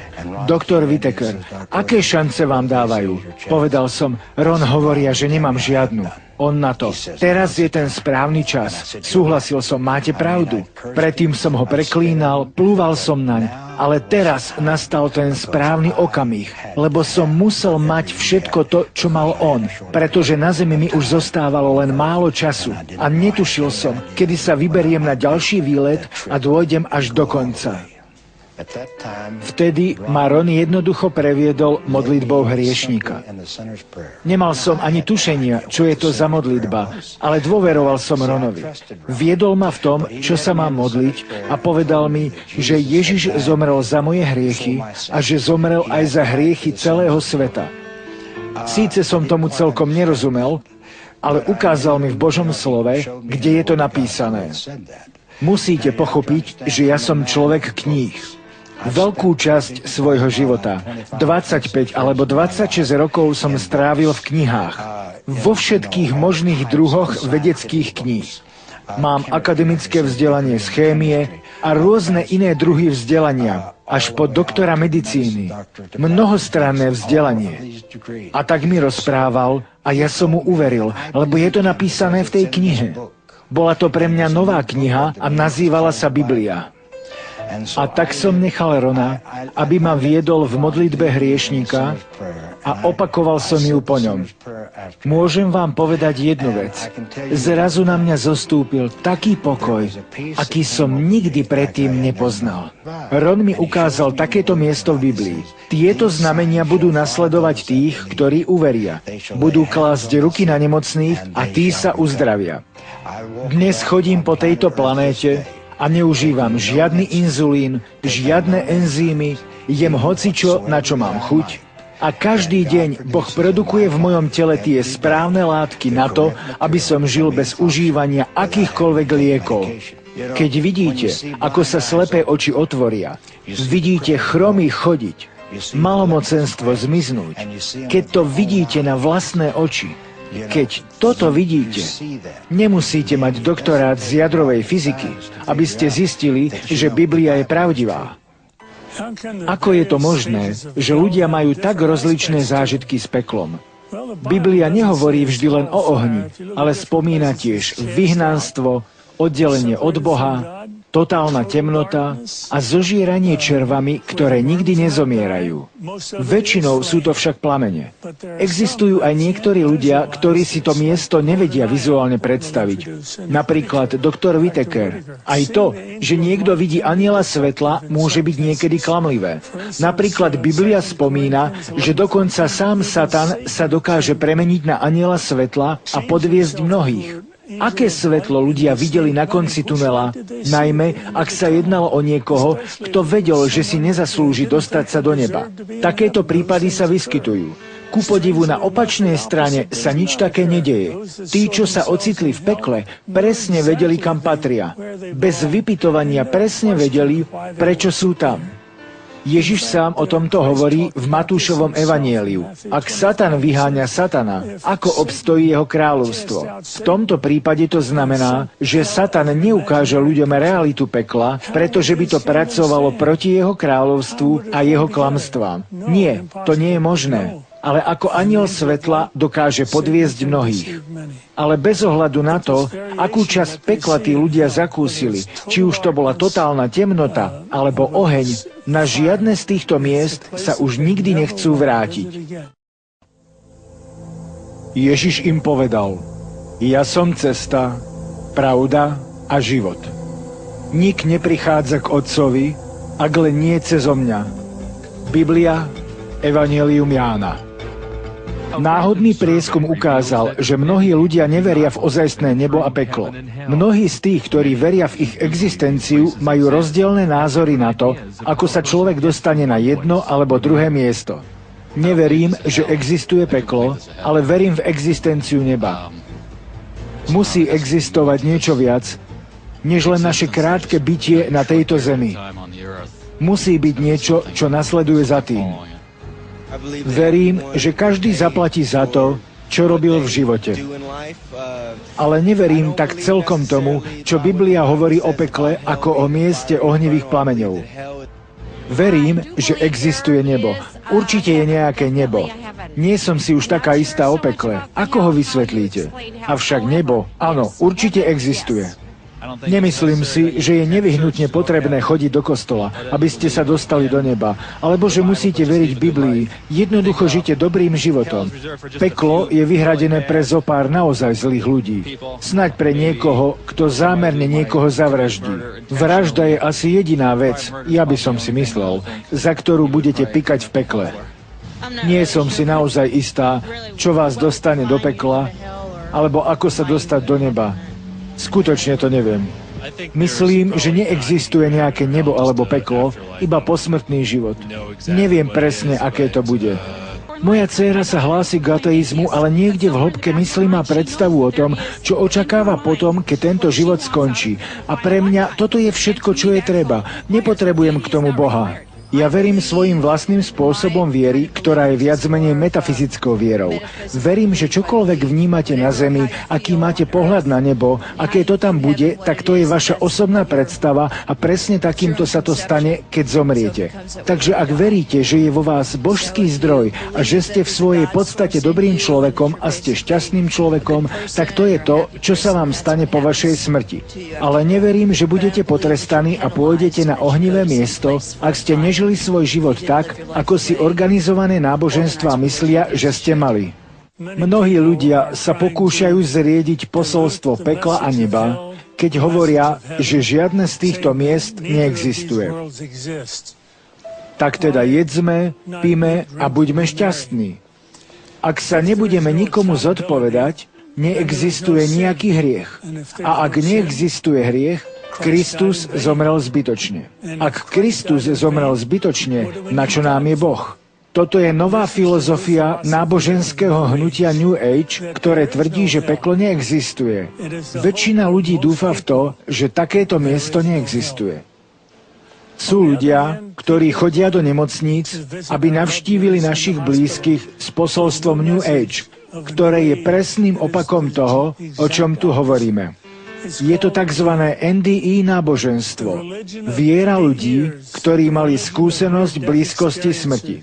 Doktor Whittaker, aké šance vám dávajú? Povedal som: Ron, hovoria, že nemám žiadnu. On na to: teraz je ten správny čas. Súhlasil som, máte pravdu. Predtým som ho preklínal, plúval som naň, ale teraz nastal ten správny okamih, lebo som musel mať všetko to, čo mal on, pretože na zemi mi už zostávalo len málo času a netušil som, kedy sa vyberiem na ďalší výlet a dôjdem až do konca. Vtedy ma Ron jednoducho previedol modlitbou hriešníka. Nemal som ani tušenia, čo je to za modlitba, ale dôveroval som Ronovi. Viedol ma v tom, čo sa mám modliť a povedal mi, že Ježiš zomrel za moje hriechy a že zomrel aj za hriechy celého sveta. Síce som tomu celkom nerozumel, ale ukázal mi v Božom slove, kde je to napísané. Musíte pochopiť, že ja som človek kníh. Veľkú časť svojho života, 25 alebo 26 rokov som strávil v knihách. Vo všetkých možných druhoch vedeckých kníh. Mám akademické vzdelanie z chémie a rôzne iné druhy vzdelania, až po doktora medicíny. Mnohostranné vzdelanie. A tak mi rozprával a ja som mu uveril, lebo je to napísané v tej knihe. Bola to pre mňa nová kniha a nazývala sa Biblia. A tak som nechal Rona, aby ma viedol v modlitbe hriešníka a opakoval som ju po ňom. Môžem vám povedať jednu vec. Zrazu na mňa zostúpil taký pokoj, aký som nikdy predtým nepoznal. Ron mi ukázal takéto miesto v Biblii. Tieto znamenia budú nasledovať tých, ktorí uveria. Budú klásť ruky na nemocných a tí sa uzdravia. Dnes chodím po tejto planéte a neužívam žiadny inzulín, žiadne enzymy, jem hocičo, na čo mám chuť. A každý deň Boh produkuje v mojom tele tie správne látky na to, aby som žil bez užívania akýchkoľvek liekov. Keď vidíte, ako sa slepé oči otvoria, vidíte chromých chodiť, malomocenstvo zmiznúť, keď to vidíte na vlastné oči, keď toto vidíte, nemusíte mať doktorát z jadrovej fyziky, aby ste zistili, že Biblia je pravdivá. Ako je to možné, že ľudia majú tak rozličné zážitky s peklom? Biblia nehovorí vždy len o ohni, ale spomína tiež vyhnanstvo, oddelenie od Boha, totálna temnota a zožieranie červami, ktoré nikdy nezomierajú. Väčšinou sú to však plamene. Existujú aj niektorí ľudia, ktorí si to miesto nevedia vizuálne predstaviť. Napríklad doktor Whittaker. Aj to, že niekto vidí anjela svetla, môže byť niekedy klamlivé. Napríklad Biblia spomína, že dokonca sám Satan sa dokáže premeniť na anjela svetla a podviesť mnohých. Aké svetlo ľudia videli na konci tunela, najmä ak sa jednalo o niekoho, kto vedel, že si nezaslúži dostať sa do neba. Takéto prípady sa vyskytujú. Ku podivu na opačnej strane sa nič také nedeje. Tí, čo sa ocitli v pekle, presne vedeli, kam patria. Bez vypytovania presne vedeli, prečo sú tam. Ježiš sám o tomto hovorí v Matúšovom evanjeliu. Ak Satan vyháňa Satana, ako obstojí jeho kráľovstvo? V tomto prípade to znamená, že Satan neukáže ľuďom realitu pekla, pretože by to pracovalo proti jeho kráľovstvu a jeho klamstvám. Nie, to nie je možné. Ale ako anjel svetla dokáže podviesť mnohých. Ale bez ohľadu na to, akú časť pekla tí ľudia zakúsili, či už to bola totálna temnota alebo oheň, na žiadne z týchto miest sa už nikdy nechcú vrátiť. Ježiš im povedal: Ja som cesta, pravda a život. Nik neprichádza k Otcovi, ak len nie cezo mňa. Biblia, Evangelium Jána. Náhodný prieskum ukázal, že mnohí ľudia neveria v ozajstné nebo a peklo. Mnohí z tých, ktorí veria v ich existenciu, majú rozdielne názory na to, ako sa človek dostane na jedno alebo druhé miesto. Neverím, že existuje peklo, ale verím v existenciu neba. Musí existovať niečo viac, než len naše krátke bytie na tejto zemi. Musí byť niečo, čo nasleduje za tým. Verím, že každý zaplatí za to, čo robil v živote. Ale neverím tak celkom tomu, čo Biblia hovorí o pekle ako o mieste ohnivých plameňov. Verím, že existuje nebo. Určite je nejaké nebo. Nie som si už taká istá o pekle. Ako ho vysvetlíte? Avšak nebo, áno, určite existuje. Nemyslím si, že je nevyhnutne potrebné chodiť do kostola, aby ste sa dostali do neba, alebo že musíte veriť Biblii. Jednoducho žite dobrým životom. Peklo je vyhradené pre zopár naozaj zlých ľudí. Snaď pre niekoho, kto zámerne niekoho zavraždí. Vražda je asi jediná vec, ja by som si myslel, za ktorú budete pikať v pekle. Nie som si naozaj istá, čo vás dostane do pekla, alebo ako sa dostať do neba. Skutočne to neviem. Myslím, že neexistuje nejaké nebo alebo peklo, iba posmrtný život. Neviem presne, aké to bude. Moja dcéra sa hlási k ateizmu, ale niekde v hĺbke myslí má predstavu o tom, čo očakáva potom, keď tento život skončí. A pre mňa toto je všetko, čo je treba. Nepotrebujem k tomu Boha. Ja verím svojim vlastným spôsobom viery, ktorá je viac menej metafyzickou vierou. Verím, že čokoľvek vnímate na zemi, aký máte pohľad na nebo, aké to tam bude, tak to je vaša osobná predstava a presne takýmto sa to stane, keď zomriete. Takže ak veríte, že je vo vás božský zdroj a že ste v svojej podstate dobrým človekom a ste šťastným človekom, tak to je to, čo sa vám stane po vašej smrti. Ale neverím, že budete potrestaní a pôjdete na ohnivé miesto, ak ste nežili svoj život tak, ako si organizované náboženstvá myslia, že ste mali. Mnohí ľudia sa pokúšajú zriediť posolstvo pekla a neba, keď hovoria, že žiadne z týchto miest neexistuje. Tak teda jedzme, píme a buďme šťastní. Ak sa nebudeme nikomu zodpovedať, neexistuje nejaký hriech. A ak neexistuje hriech, Kristus zomrel zbytočne. Ak Kristus zomrel zbytočne, na čo nám je Boh? Toto je nová filozofia náboženského hnutia New Age, ktoré tvrdí, že peklo neexistuje. Väčšina ľudí dúfa v to, že takéto miesto neexistuje. Sú ľudia, ktorí chodia do nemocníc, aby navštívili našich blízkych s posolstvom New Age, ktoré je presným opakom toho, o čom tu hovoríme. Je to tzv. NDE náboženstvo. Viera ľudí, ktorí mali skúsenosť blízkosti smrti.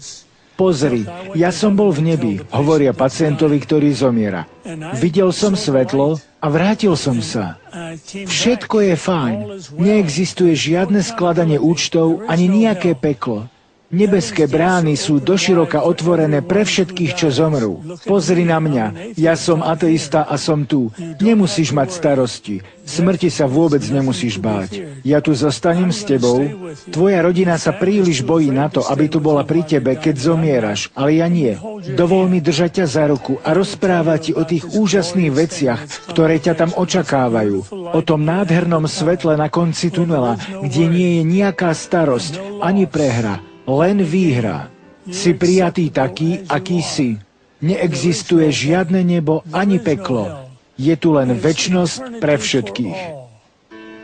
Pozri, ja som bol v nebi, hovoria pacientovi, ktorý zomiera. Videl som svetlo a vrátil som sa. Všetko je fajn. Neexistuje žiadne skladanie účtov ani nejaké peklo. Nebeské brány sú doširoka otvorené pre všetkých, čo zomrú. Pozri na mňa, ja som ateista a som tu. Nemusíš mať starosti. Smrti sa vôbec nemusíš báť. Ja tu zostanem s tebou. Tvoja rodina sa príliš bojí na to, aby tu bola pri tebe, keď zomieraš, ale ja nie. Dovol mi držať ťa za ruku a rozprávať ti o tých úžasných veciach, ktoré ťa tam očakávajú. O tom nádhernom svetle na konci tunela, kde nie je nejaká starosť, ani prehra. Len výhra. Si prijatý taký, aký si. Neexistuje žiadne nebo ani peklo. Je tu len večnosť pre všetkých.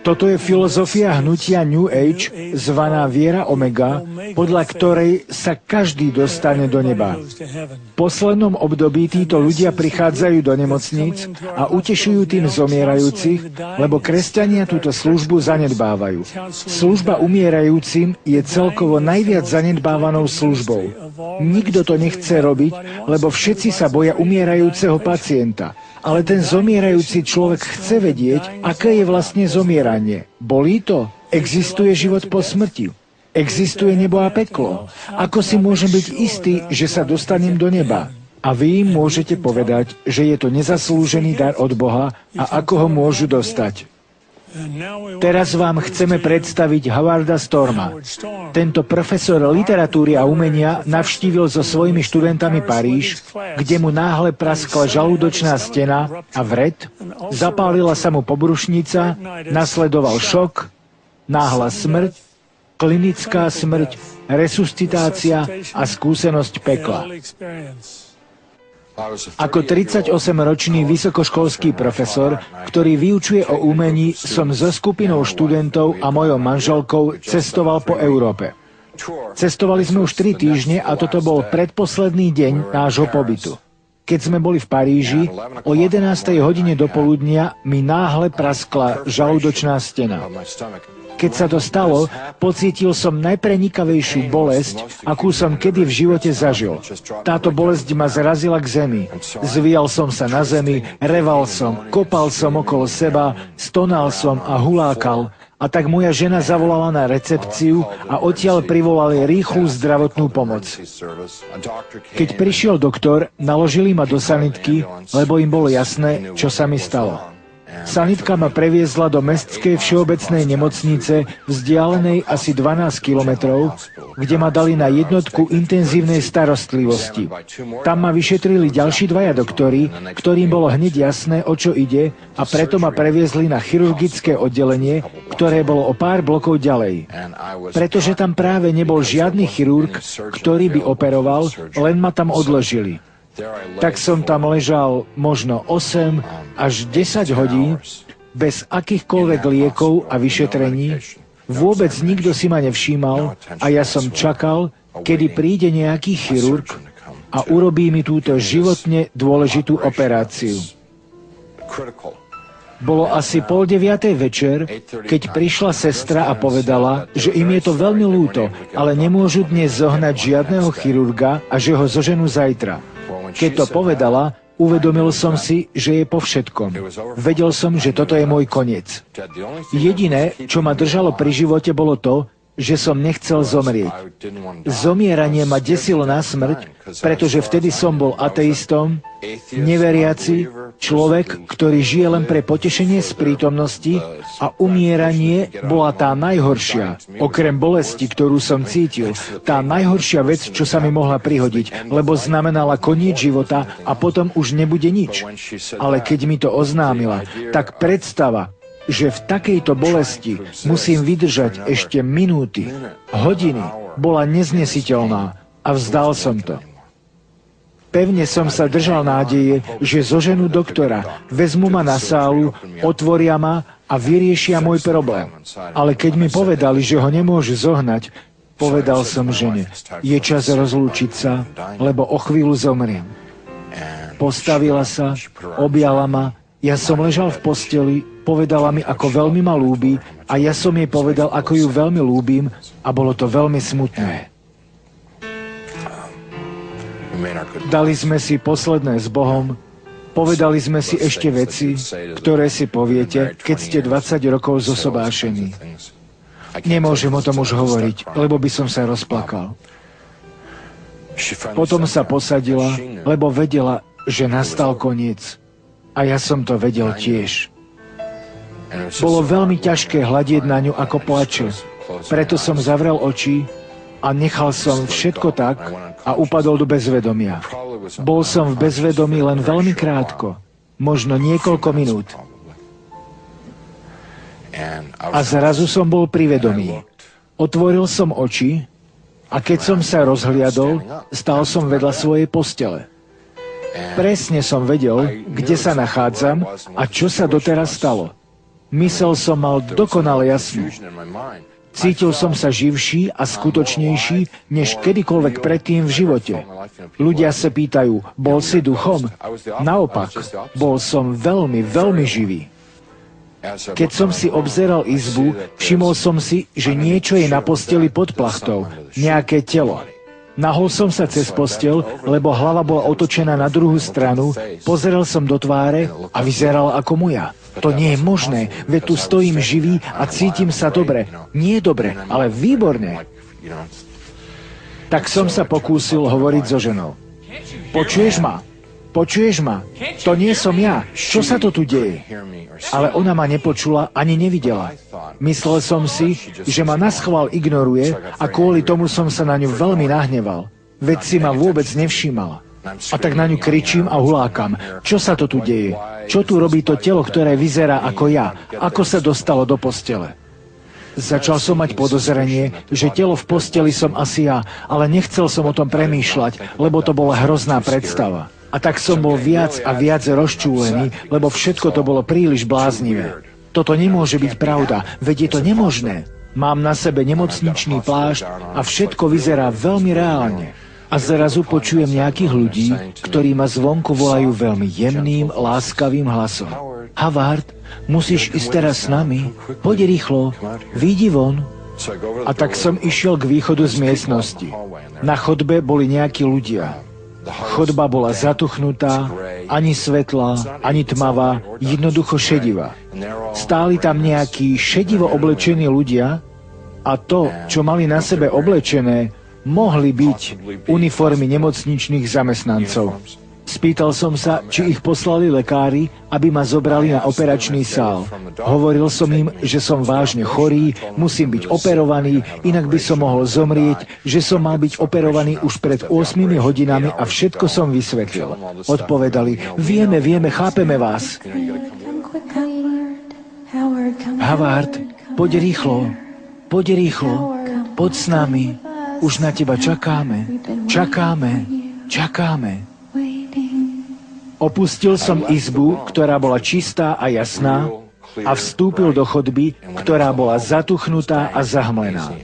Toto je filozofia hnutia New Age, zvaná Viera Omega, podľa ktorej sa každý dostane do neba. V poslednom období títo ľudia prichádzajú do nemocníc a utešujú tým zomierajúcich, lebo kresťania túto službu zanedbávajú. Služba umierajúcim je celkovo najviac zanedbávanou službou. Nikto to nechce robiť, lebo všetci sa boja umierajúceho pacienta. Ale ten zomierajúci človek chce vedieť, aké je vlastne zomieranie. Bolí to? Existuje život po smrti? Existuje nebo a peklo? Ako si môžem byť istý, že sa dostanem do neba? A vy im môžete povedať, že je to nezaslúžený dar od Boha a ako ho môžu dostať. Teraz vám chceme predstaviť Howarda Storma. Tento profesor literatúry a umenia navštívil so svojimi študentami Paríž, kde mu náhle praskla žalúdočná stena a vred, zapálila sa mu pobrušnica, nasledoval šok, náhla smrť, klinická smrť, resuscitácia a skúsenosť pekla. Ako 38-ročný vysokoškolský profesor, ktorý vyučuje o umení, som so skupinou študentov a mojou manželkou cestoval po Európe. Cestovali sme už 3 týždne a toto bol predposledný deň nášho pobytu. Keď sme boli v Paríži, o 11. hodine dopoludnia mi náhle praskla žalúdočná stena. Keď sa to stalo, pocítil som najprenikavejšiu bolesť, akú som kedy v živote zažil. Táto bolesť ma zrazila k zemi. Zvíjal som sa na zemi, reval som, kopal som okolo seba, stonal som a hulákal. A tak moja žena zavolala na recepciu a odtiaľ privolali rýchlu zdravotnú pomoc. Keď prišiel doktor, naložili ma do sanitky, lebo im bolo jasné, čo sa mi stalo. Sanitka ma previezla do mestskej všeobecnej nemocnice vzdialenej asi 12 kilometrov, kde ma dali na jednotku intenzívnej starostlivosti. Tam ma vyšetrili ďalší 2 doktori, ktorým bolo hneď jasné, o čo ide, a preto ma previezli na chirurgické oddelenie, ktoré bolo o pár blokov ďalej. Pretože tam práve nebol žiadny chirurg, ktorý by operoval, len ma tam odložili. Tak som tam ležal možno 8 až 10 hodín bez akýchkoľvek liekov a vyšetrení. Vôbec nikto si ma nevšímal a ja som čakal, kedy príde nejaký chirurg a urobí mi túto životne dôležitú operáciu. Bolo asi 8:30 večer, keď prišla sestra a povedala, že im je to veľmi ľúto, ale nemôžu dnes zohnať žiadneho chirurga a že ho zoženú zajtra. Keď to povedala, uvedomil som si, že je po všetkom. Vedel som, že toto je môj koniec. Jediné, čo ma držalo pri živote, bolo to, že som nechcel zomrieť. Zomieranie ma desilo na smrť, pretože vtedy som bol ateistom, neveriaci, človek, ktorý žije len pre potešenie z prítomnosti, a umieranie bola tá najhoršia, okrem bolesti, ktorú som cítil, tá najhoršia vec, čo sa mi mohla prihodiť, lebo znamenala koniec života a potom už nebude nič. Ale keď mi to oznámila, tak predstava, že v takejto bolesti musím vydržať ešte minúty, hodiny, bola neznesiteľná a vzdal som to. Pevne som sa držal nádeje, že zoženú doktora, vezmu ma na sálu, otvoria ma a vyriešia môj problém. Ale keď mi povedali, že ho nemôžu zohnať, povedal som žene, je čas rozlúčiť sa, lebo o chvíľu zomriem. Postavila sa, objala ma, ja som ležal v posteli, povedala mi, ako veľmi ma ľúbi, a ja som jej povedal, ako ju veľmi ľúbim, a bolo to veľmi smutné. Dali sme si posledné s Bohom, povedali sme si ešte veci, ktoré si poviete, keď ste 20 rokov zosobášení. Nemôžem o tom už hovoriť, lebo by som sa rozplakal. Potom sa posadila, lebo vedela, že nastal koniec. A ja som to vedel tiež. Bolo veľmi ťažké hľadieť na ňu, ako plače. Preto som zavrel oči a nechal som všetko tak a upadol do bezvedomia. Bol som v bezvedomí len veľmi krátko, možno niekoľko minút. A zrazu som bol pri vedomí. Otvoril som oči a keď som sa rozhliadol, stál som vedľa svojej postele. Presne som vedel, kde sa nachádzam a čo sa doteraz stalo. Mysel som mal dokonale jasnú. Cítil som sa živší a skutočnejší, než kedykoľvek predtým v živote. Ľudia sa pýtajú, bol si duchom? Naopak, bol som veľmi, veľmi živý. Keď som si obzeral izbu, všimol som si, že niečo je na posteli pod plachtou, nejaké telo. Nahol som sa cez posteľ, lebo hlava bola otočená na druhú stranu, pozrel som do tváre a vyzeral ako moja. To nie je možné, veď tu stojím živý a cítim sa dobre. Nie dobre, ale výborne. Tak som sa pokúsil hovoriť so ženou. Počuješ ma? počuješ ma? To nie som ja. Čo sa to tu deje? Ale ona ma nepočula ani nevidela. Myslel som si, že ma naschvál ignoruje a kvôli tomu som sa na ňu veľmi nahneval. Veď si ma vôbec nevšímala. A tak na ňu kričím a hulákam. Čo sa to tu deje? Čo tu robí to telo, ktoré vyzerá ako ja? Ako sa dostalo do postele? Začal som mať podozrenie, že telo v posteli som asi ja, ale nechcel som o tom premýšľať, lebo to bola hrozná predstava. A tak som bol viac a viac rozčúlený, lebo všetko to bolo príliš bláznivé. Toto nemôže byť pravda, veď je to nemožné. Mám na sebe nemocničný plášť a všetko vyzerá veľmi reálne. A zrazu počujem nejakých ľudí, ktorí ma zvonku volajú veľmi jemným, láskavým hlasom. Havard, musíš ísť teraz s nami? Poď rýchlo, vyjdi von. A tak som išiel k východu z miestnosti. Na chodbe boli nejakí ľudia. Chodba bola zatuchnutá, ani svetlá, ani tmavá, jednoducho šedivá. Stáli tam nejakí šedivo oblečení ľudia a to, čo mali na sebe oblečené, mohli byť uniformy nemocničných zamestnancov. Spýtal som sa, či ich poslali lekári, aby ma zobrali na operačný sál. Hovoril som im, že som vážne chorý, musím byť operovaný, inak by som mohol zomrieť, že som mal byť operovaný už pred 8 hodinami a všetko som vysvetlil. Odpovedali, vieme, chápeme vás. Havard, poď rýchlo, poď s nami. Už na teba čakáme. Opustil som izbu, ktorá bola čistá a jasná, a vstúpil do chodby, ktorá bola zatuchnutá a zahmlená.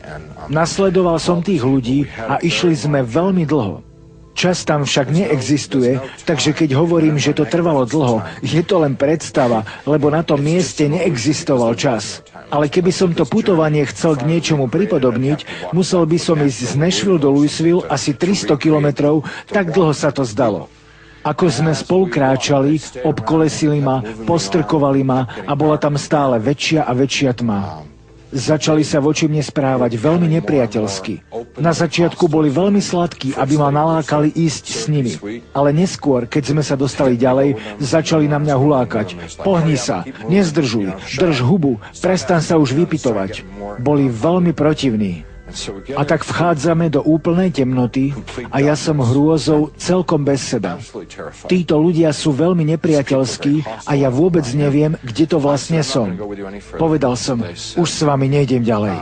Nasledoval som tých ľudí a išli sme veľmi dlho. Čas tam však neexistuje, takže keď hovorím, že to trvalo dlho, je to len predstava, lebo na tom mieste neexistoval čas. Ale keby som to putovanie chcel k niečomu pripodobniť, musel by som ísť z Nashville do Louisville asi 300 kilometrov, tak dlho sa to zdalo. Ako sme spolu kráčali, obkolesili ma, postrkovali ma a bola tam stále väčšia a väčšia tma. Začali sa voči mne správať veľmi nepriateľsky. Na začiatku boli veľmi sladkí, aby ma nalákali ísť s nimi. Ale neskôr, keď sme sa dostali ďalej, začali na mňa hulákať. Pohni sa, nezdržuj, drž hubu, prestan sa už vypytovať. Boli veľmi protivní. A tak vchádzame do úplnej temnoty a ja som hrôzou celkom bez seba. Títo ľudia sú veľmi nepriateľskí a ja vôbec neviem, kde to vlastne som. Povedal som, už s vami nejdem ďalej.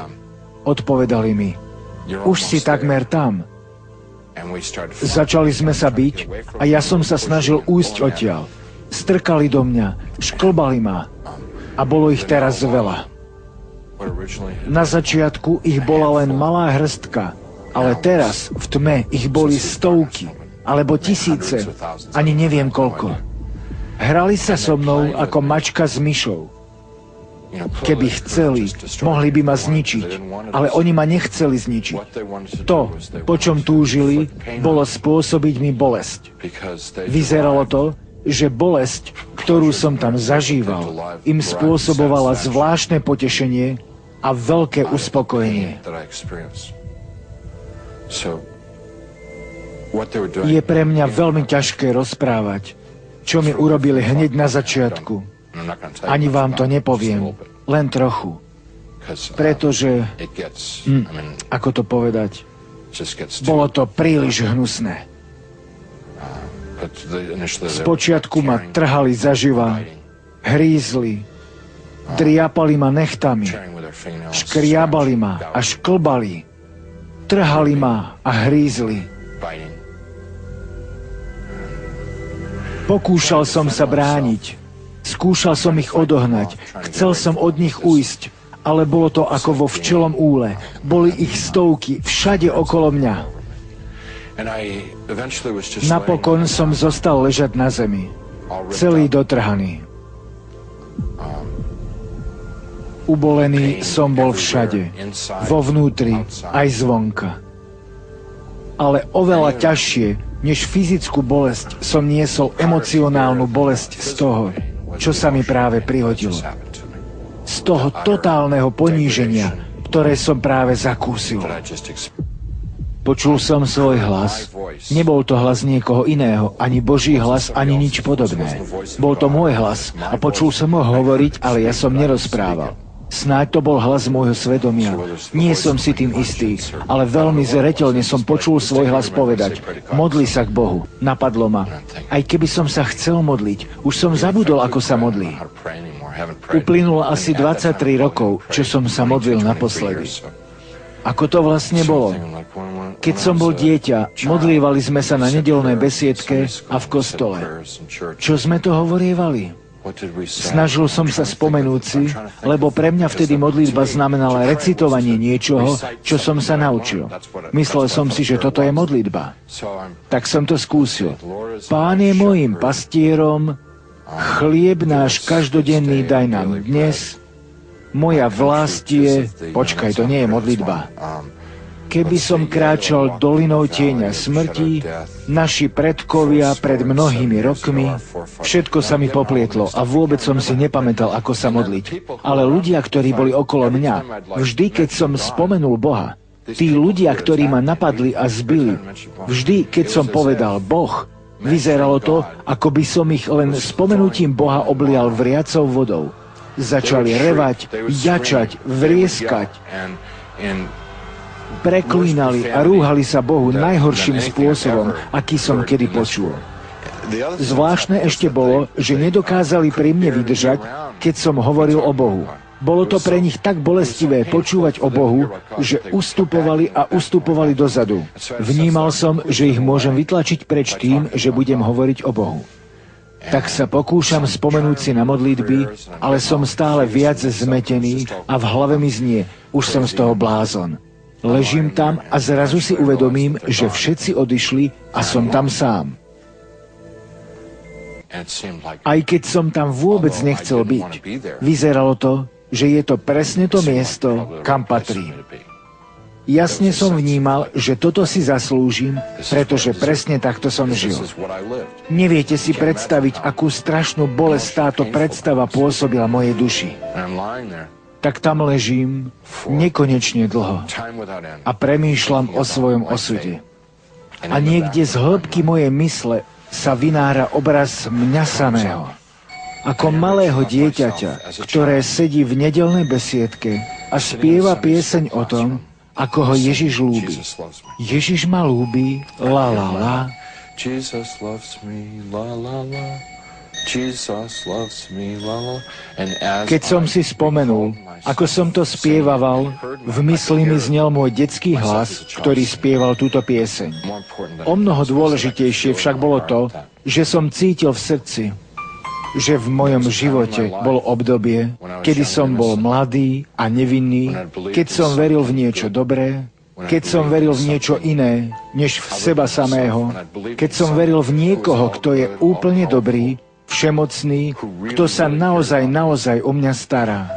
Odpovedali mi, už si takmer tam. Začali sme sa biť a ja som sa snažil újsť odtiaľ. Strkali do mňa, šklbali ma a bolo ich teraz veľa. Na začiatku ich bola len malá hrstka, ale teraz v tme ich boli stovky, alebo tisíce, ani neviem koľko. Hrali sa so mnou ako mačka s myšou. Keby chceli, mohli by ma zničiť, ale oni ma nechceli zničiť. To, po čom túžili, bolo spôsobiť mi bolesť. Vyzeralo to, že bolesť, ktorú som tam zažíval, im spôsobovala zvláštne potešenie a veľké uspokojenie. Je pre mňa veľmi ťažké rozprávať, čo mi urobili hneď na začiatku. Ani vám to nepoviem, len trochu. Pretože, ako to povedať, bolo to príliš hnusné. Spočiatku ma trhali zaživa, hrízli, driapali ma nechtami, škriabali ma a šklbali, trhali ma a hrízli. Pokúšal som sa brániť, skúšal som ich odohnať, chcel som od nich ujsť, ale bolo to ako vo včelom úle. Boli ich stovky všade okolo mňa. Napokon som zostal ležať na zemi, celý dotrhaný. Ubolený som bol všade, vo vnútri aj zvonka. Ale oveľa ťažšie, než fyzickú bolesť, som niesol emocionálnu bolesť z toho, čo sa mi práve prihodilo. Z toho totálneho poníženia, ktoré som práve zakúsil. Počul som svoj hlas. Nebol to hlas niekoho iného, ani Boží hlas, ani nič podobné. Bol to môj hlas a počul som ho hovoriť, ale ja som nerozprával. Snáď to bol hlas môjho svedomia. Nie som si tým istý, ale veľmi zreteľne som počul svoj hlas povedať: modli sa k Bohu. Napadlo ma. Aj keby som sa chcel modliť, už som zabudol, ako sa modlí. Uplynulo asi 23 rokov, čo som sa modlil naposledy. Ako to vlastne bolo? Keď som bol dieťa, modlívali sme sa na nedeľnej besiedke a v kostole. Čo sme to hovorievali? Snažil som sa spomenúť si, lebo pre mňa vtedy modlitba znamenala recitovanie niečoho, čo som sa naučil. Myslel som si, že toto je modlitba. Tak som to skúsil. Pán je mojím pastierom, chlieb náš každodenný daj nám dnes, moja vlast je... Počkaj, to nie je modlitba. Keby som kráčal dolinou tieňa smrti, naši predkovia pred mnohými rokmi, všetko sa mi poplietlo a vôbec som si nepamätal, ako sa modliť. Ale ľudia, ktorí boli okolo mňa, vždy, keď som spomenul Boha, tí ľudia, ktorí ma napadli a zbili, vždy, keď som povedal Boh, vyzeralo to, ako by som ich len spomenutím Boha oblial vriacou vodou. Začali revať, jačať, vrieskať, preklínali a rúhali sa Bohu najhorším spôsobom, aký som kedy počul. Zvláštne ešte bolo, že nedokázali pri mne vydržať, keď som hovoril o Bohu. Bolo to pre nich tak bolestivé počúvať o Bohu, že ustupovali a ustupovali dozadu. Vnímal som, že ich môžem vytlačiť preč tým, že budem hovoriť o Bohu. Tak sa pokúšam spomenúť si na modlitby, ale som stále viac zmetený a v hlave mi znie: už som z toho blázon. Ležím tam a zrazu si uvedomím, že všetci odišli a som tam sám. Aj keď som tam vôbec nechcel byť, vyzeralo to, že je to presne to miesto, kam patrím. Jasne som vnímal, že toto si zaslúžim, pretože presne takto som žil. Neviete si predstaviť, akú strašnú bolesť táto predstava pôsobila mojej duši. Tak tam ležím nekonečne dlho a premýšľam o svojom osude. A niekde z hĺbky mojej mysle sa vynára obraz mňa samého. Ako malého dieťaťa, ktoré sedí v nedeľnej besiedke a spieva pieseň o tom, ako ho Ježiš ľúbi. Ježiš ma ľúbi, la la la. Jesus loves me, la la la. Keď som si spomenul, ako som to spievaval, v mysli mi znel môj detský hlas, ktorý spieval túto pieseň. O mnoho dôležitejšie však bolo to, že som cítil v srdci, že v mojom živote bolo obdobie, kedy som bol mladý a nevinný, keď som veril v niečo dobré, keď som veril v niečo iné, než v seba samého, keď som veril v niekoho, kto je úplne dobrý, všemocný, kto sa naozaj o mňa stará.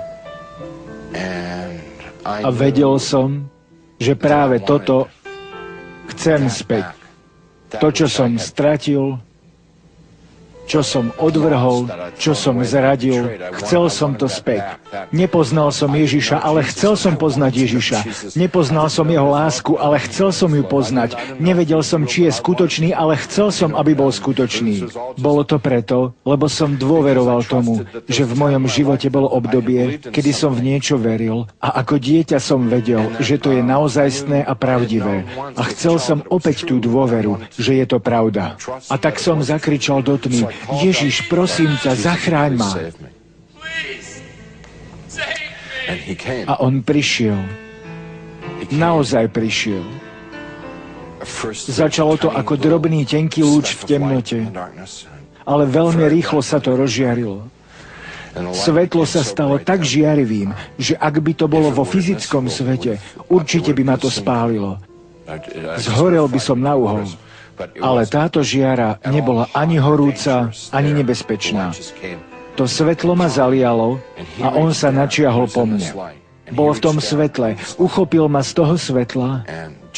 A vedel som, že práve toto chcem späť. To, čo som stratil, čo som odvrhol, čo som zradil, chcel som to späť. Nepoznal som Ježiša, ale chcel som poznať Ježiša. Nepoznal som jeho lásku, ale chcel som ju poznať. Nevedel som, či je skutočný, ale chcel som, aby bol skutočný. Bolo to preto, lebo som dôveroval tomu, že v mojom živote bolo obdobie, kedy som v niečo veril a ako dieťa som vedel, že to je naozajstné a pravdivé. A chcel som opäť tú dôveru, že je to pravda. A tak som zakričal do tmy: Ježiš, prosím ťa, zachráň ma. A on prišiel. Naozaj prišiel. Začalo to ako drobný, tenký lúč v temnote, ale veľmi rýchlo sa to rozžiarilo. Svetlo sa stalo tak žiarivým, že ak by to bolo vo fyzickom svete, určite by ma to spálilo. Zhorel by som na uhol. Ale táto žiara nebola ani horúca, ani nebezpečná. To svetlo ma zalialo a on sa načiahol po mne. Bol v tom svetle, uchopil ma z toho svetla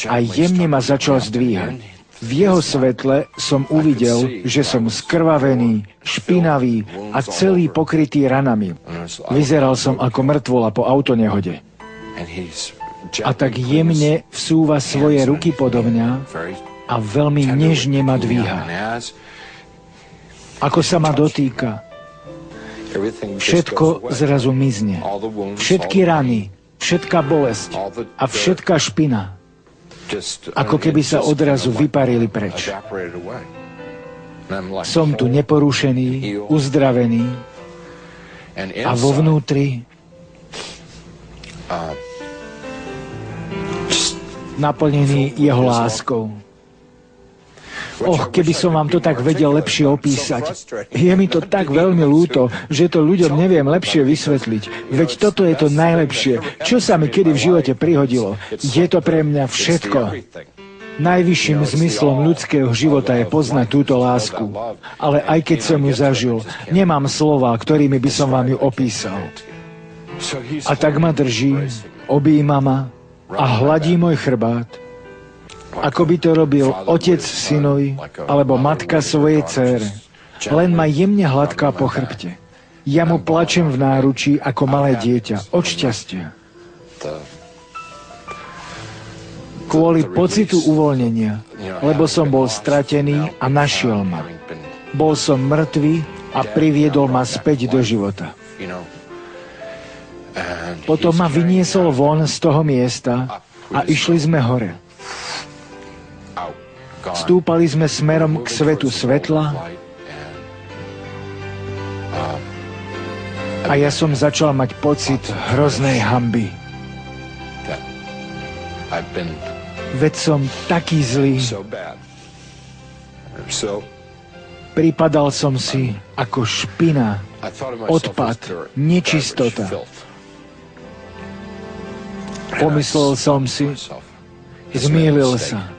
a jemne ma začal zdvíhať. V jeho svetle som uvidel, že som skrvavený, špinavý a celý pokrytý ranami. Vyzeral som ako mŕtvola po autonehode. a tak jemne vsúva svoje ruky podo mňa a veľmi nežne ma dvíha. Ako sa ma dotýka, všetko zrazu mizne. Všetky rany, všetká bolesť a všetká špina, ako keby sa odrazu vyparili preč. Som tu neporušený, uzdravený a vo vnútri naplnený jeho láskou. Keby som vám to tak vedel lepšie opísať. Je mi to tak veľmi ľúto, že to ľuďom neviem lepšie vysvetliť. Veď toto je to najlepšie, čo sa mi kedy v živote prihodilo. Je to pre mňa všetko. Najvyšším zmyslom ľudského života je poznať túto lásku. Ale aj keď som ju zažil, nemám slova, ktorými by som vám ju opísal. A tak ma drží, objíma ma a hladí môj chrbát, ako by to robil otec synovi alebo matka svojej dcére. Len ma jemne hladká po chrbte. Ja mu plačem v náručí ako malé dieťa od šťastia. Kvôli pocitu uvoľnenia, lebo som bol stratený a našiel ma. Bol som mŕtvý a priviedol ma späť do života. Potom ma vyniesol von z toho miesta a išli sme hore. Stúpali sme smerom k svetu svetla a ja som začal mať pocit hroznej hanby. Veď som taký zlý. Pripadal som si ako špina, odpad, nečistota. Pomyslel som si, zmýlil sa.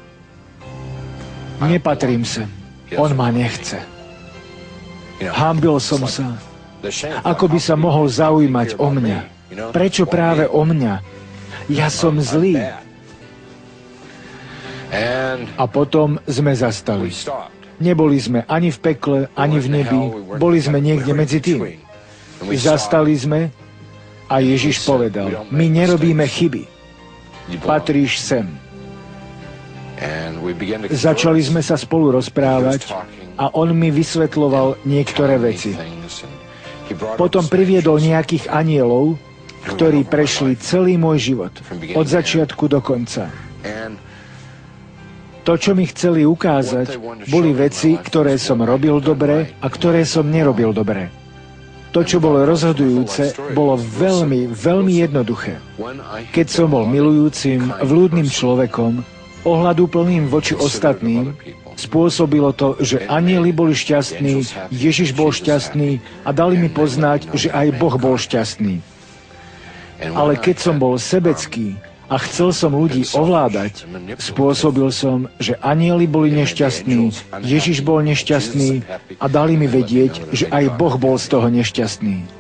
Nepatrím sem, on ma nechce. Hanbil som sa, ako by sa mohol zaujímať o mňa. Prečo práve o mňa? Ja som zlý. A potom sme zastali. Neboli sme ani v pekle, ani v nebi, boli sme niekde medzi tým. Zastali sme a Ježiš povedal, my nerobíme chyby. Patríš sem. Začali sme sa spolu rozprávať a on mi vysvetľoval niektoré veci. Potom priviedol nejakých anielov, ktorí prešli celý môj život, od začiatku do konca. To, čo mi chceli ukázať, boli veci, ktoré som robil dobre a ktoré som nerobil dobre. To, čo bolo rozhodujúce, bolo veľmi, veľmi jednoduché. Keď som bol milujúcim, vľúdnym človekom, ohľaduplným voči ostatným, spôsobilo to, že anjeli boli šťastní, Ježiš bol šťastný a dali mi poznať, že aj Boh bol šťastný. Ale keď som bol sebecký a chcel som ľudí ovládať, spôsobil som, že anjeli boli nešťastní, Ježiš bol nešťastný a dali mi vedieť, že aj Boh bol z toho nešťastný.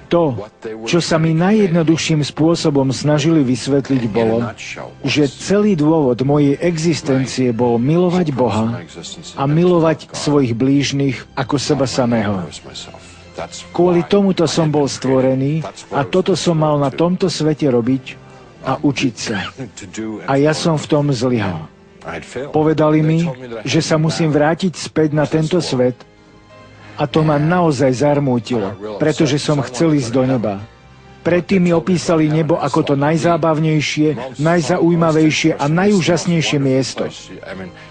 To, čo sa mi najjednoduchším spôsobom snažili vysvetliť, bolo, že celý dôvod mojej existencie bol milovať Boha a milovať svojich blížnych ako seba samého. Kvôli tomuto som bol stvorený a toto som mal na tomto svete robiť a učiť sa. A ja som v tom zlyhal. Povedali mi, že sa musím vrátiť späť na tento svet a to ma naozaj zarmútilo, pretože som chcel ísť do neba. Predtým mi opísali nebo ako to najzábavnejšie, najzaujímavejšie a najúžasnejšie miesto.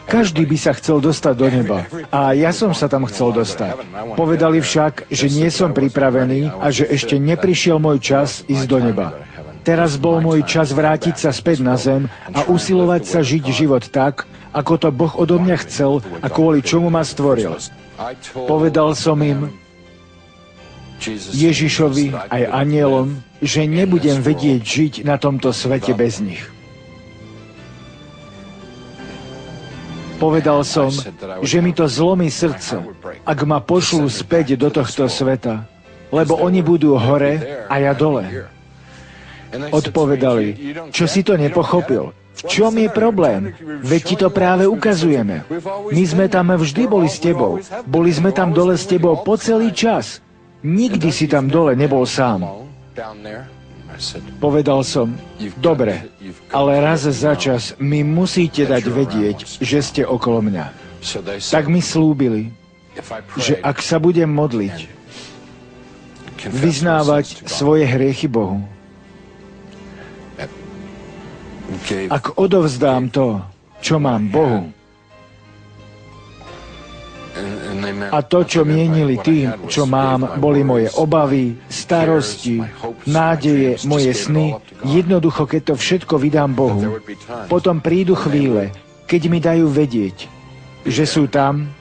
Každý by sa chcel dostať do neba a ja som sa tam chcel dostať. Povedali však, že nie som pripravený a že ešte neprišiel môj čas ísť do neba. Teraz bol môj čas vrátiť sa späť na zem a usilovať sa žiť život tak, ako to Boh odo mňa chcel a kvôli čomu ma stvoril. Povedal som im, Ježišovi aj anjelom, že nebudem vedieť žiť na tomto svete bez nich. Povedal som, že mi to zlomí srdce, ak ma pošlú späť do tohto sveta, lebo oni budú hore a ja dole. Odpovedali, čo si to nepochopil? V čom je problém? Veď ti to práve ukazujeme. My sme tam vždy boli s tebou. Boli sme tam dole s tebou po celý čas. Nikdy si tam dole nebol sám. Povedal som, dobre, ale raz za čas mi musíte dať vedieť, že ste okolo mňa. Tak mi slúbili, že ak sa budem modliť, vyznávať svoje hriechy Bohu, ak odovzdám to, čo mám Bohu, a to, čo mienili tým, čo mám, boli moje obavy, starosti, nádeje, moje sny. Jednoducho, keď to všetko vydám Bohu, potom prídu chvíle, keď mi dajú vedieť, že sú tam,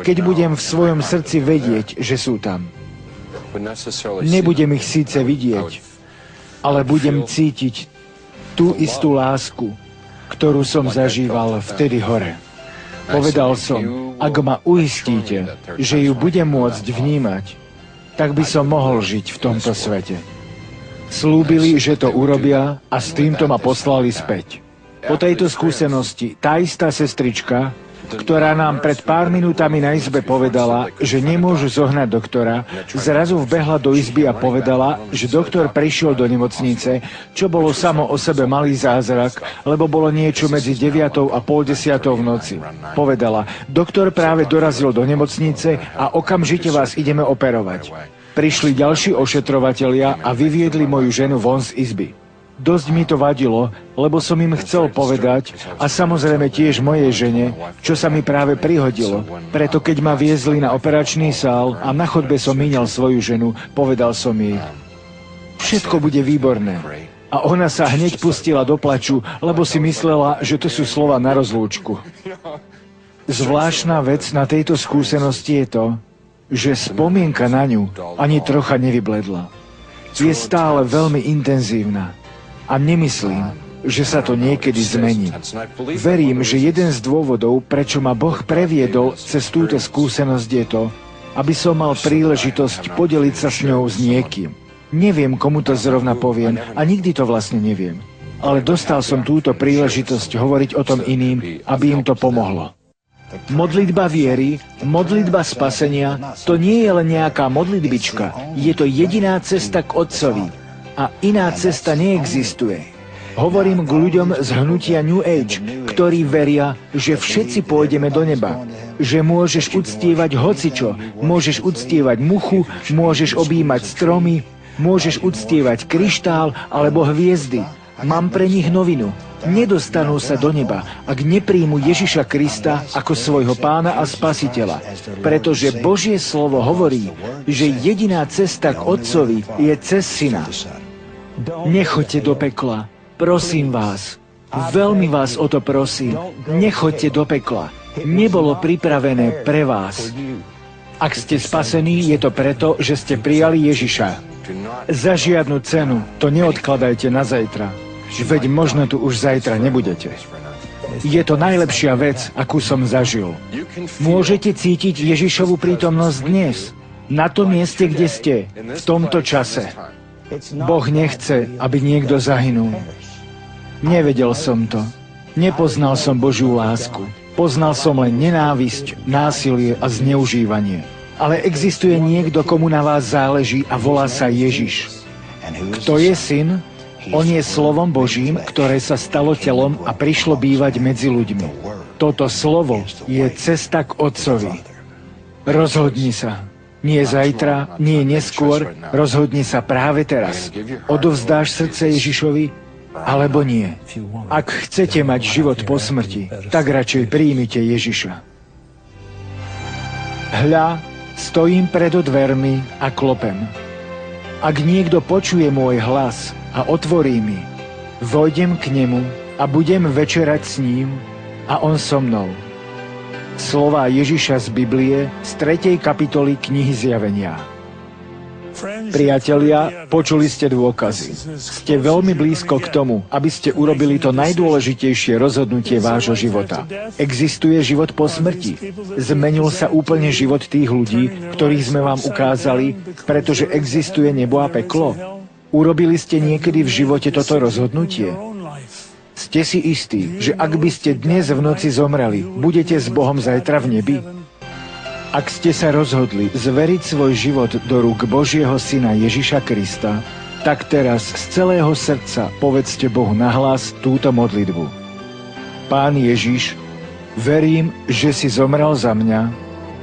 keď budem v svojom srdci vedieť, že sú tam. Nebudem ich síce vidieť, ale budem cítiť tú istú lásku, ktorú som zažíval vtedy hore. Povedal som, ak ma uistíte, že ju budem môcť vnímať, tak by som mohol žiť v tomto svete. Slúbili, že to urobia a s týmto ma poslali späť. Po tejto skúsenosti tá istá sestrička, ktorá nám pred pár minútami na izbe povedala, že nemôžu zohnať doktora, zrazu vbehla do izby a povedala, že doktor prišiel do nemocnice, čo bolo samo o sebe malý zázrak, lebo bolo niečo medzi 9:30 a 9:30 v noci. Povedala, doktor práve dorazil do nemocnice a okamžite vás ideme operovať. Prišli ďalší ošetrovatelia a vyviedli moju ženu von z izby. Dosť mi to vadilo, lebo som im chcel povedať, a samozrejme tiež mojej žene, čo sa mi práve prihodilo. Preto keď ma viezli na operačný sál a na chodbe som míňal svoju ženu, povedal som jej, všetko bude výborné. A ona sa hneď pustila do plaču, lebo si myslela, že to sú slova na rozlúčku. Zvláštna vec na tejto skúsenosti je to, že spomienka na ňu ani trocha nevybledla. Je stále veľmi intenzívna. A nemyslím, že sa to niekedy zmení. Verím, že jeden z dôvodov, prečo ma Boh previedol cez túto skúsenosť je to, aby som mal príležitosť podeliť sa s ňou s niekým. Neviem, komu to zrovna poviem a nikdy to vlastne neviem. Ale dostal som túto príležitosť hovoriť o tom iným, aby im to pomohlo. Modlitba viery, modlitba spasenia, to nie je len nejaká modlitbička. Je to jediná cesta k Otcovi. A iná cesta neexistuje. Hovorím k ľuďom z hnutia New Age, ktorí veria, že všetci pôjdeme do neba. Že môžeš uctievať hocičo, môžeš uctievať muchu, môžeš objímať stromy, môžeš uctievať kryštál alebo hviezdy. Mám pre nich novinu. Nedostanú sa do neba, ak nepríjmu Ježiša Krista ako svojho pána a spasiteľa. Pretože Božie slovo hovorí, že jediná cesta k Otcovi je cez Syna. Nechoďte do pekla, prosím vás. Veľmi vás o to prosím. Nechoďte do pekla. Nebolo pripravené pre vás. Ak ste spasení, je to preto, že ste prijali Ježiša. Za žiadnu cenu to neodkladajte na zajtra. Veď možno tu už zajtra nebudete. Je to najlepšia vec, akú som zažil. Môžete cítiť Ježišovu prítomnosť dnes, na tom mieste, kde ste, v tomto čase. Boh nechce, aby niekto zahynul. Nevedel som to. Nepoznal som Božiu lásku. Poznal som len nenávisť, násilie a zneužívanie. Ale existuje niekto, komu na vás záleží a volá sa Ježiš. Kto je Syn? On je slovom Božím, ktoré sa stalo telom a prišlo bývať medzi ľuďmi. Toto slovo je cesta k Otcovi. Rozhodni sa. Nie zajtra, nie neskôr, rozhodni sa práve teraz. Odovzdáš srdce Ježišovi, alebo nie. Ak chcete mať život po smrti, tak radšej príjmite Ježiša. Hľa, stojím pred dvermi a klopem. Ak niekto počuje môj hlas a otvorí mi, vojdem k nemu a budem večerať s ním a on so mnou. Slová Ježiša z Biblie z 3. kapitoly knihy Zjavenia. Priatelia, počuli ste dôkazy. Ste veľmi blízko k tomu, aby ste urobili to najdôležitejšie rozhodnutie vášho života. Existuje život po smrti. Zmenil sa úplne život tých ľudí, ktorých sme vám ukázali, pretože existuje nebo a peklo. Urobili ste niekedy v živote toto rozhodnutie? Ste si istí, že ak by ste dnes v noci zomreli, budete s Bohom zajtra v nebi? Ak ste sa rozhodli zveriť svoj život do rúk Božieho Syna Ježiša Krista, Tak teraz z celého srdca povedzte Bohu nahlas túto modlitbu. Pán Ježiš, verím, že si zomrel za mňa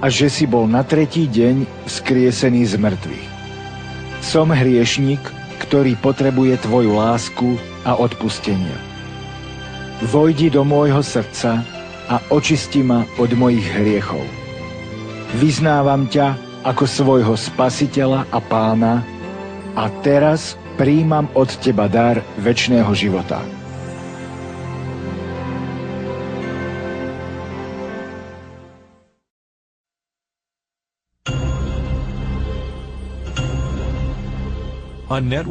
a že si bol na tretí deň vzkriesený z mŕtvych. Som hriešnik, ktorý potrebuje Tvoju lásku a odpustenie. Vojdi do môjho srdca a očisti ma od mojich hriechov. Vyznávam ťa ako svojho spasiteľa a pána a teraz prijímam od Teba dar večného života.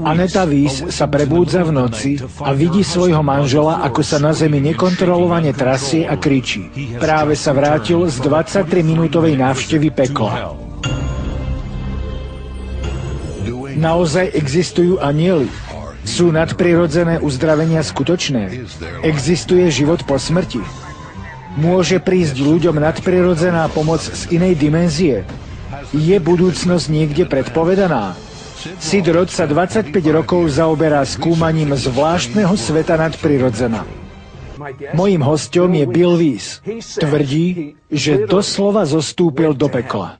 Aneta Weiss sa prebúdza v noci a vidí svojho manžela, ako sa na zemi nekontrolovane trasie a kričí. Práve sa vrátil z 23-minútovej návštevy pekla. Naozaj existujú anjeli? Sú nadprirodzené uzdravenia skutočné? Existuje život po smrti? Môže prísť ľuďom nadprirodzená pomoc z inej dimenzie? Je budúcnosť niekde predpovedaná? Sid Roth sa 25 rokov zaoberá skúmaním zvláštneho sveta nadprirodzena. Mojím hosťom je Bill Wiese. Tvrdí, že doslova zostúpil do pekla.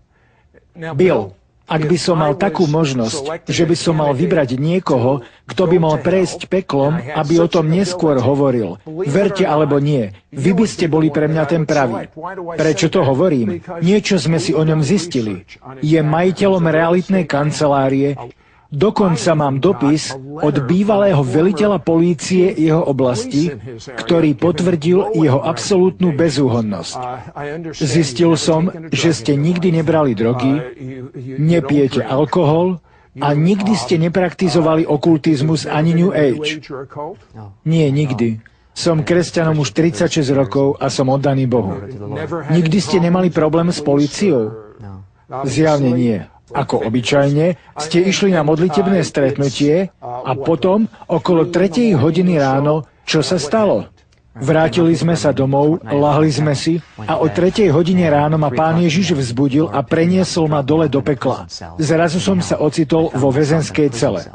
Bill, ak by som mal takú možnosť, že by som mal vybrať niekoho, kto by mal prejsť peklom, aby o tom neskôr hovoril, verte alebo nie, vy by ste boli pre mňa ten pravý. Prečo to hovorím? Niečo sme si o ňom zistili. Je majiteľom realitnej kancelárie, dokonca mám dopis od bývalého veliteľa polície jeho oblasti, ktorý potvrdil jeho absolútnu bezúhonnosť. Zistil som, že ste nikdy nebrali drogy, nepijete alkohol a nikdy ste nepraktizovali okultizmus ani New Age. Nie, nikdy. Som kresťanom už 36 rokov a som oddaný Bohu. Nikdy ste nemali problém s políciou? Zjavne nie. Ako obyčajne, ste išli na modlitebné stretnutie a potom, okolo 3. hodiny ráno, čo sa stalo? Vrátili sme sa domov, lahli sme si a o 3. hodine ráno ma Pán Ježiš vzbudil a preniesol ma dole do pekla. Zrazu som sa ocitol vo väzenskej cele.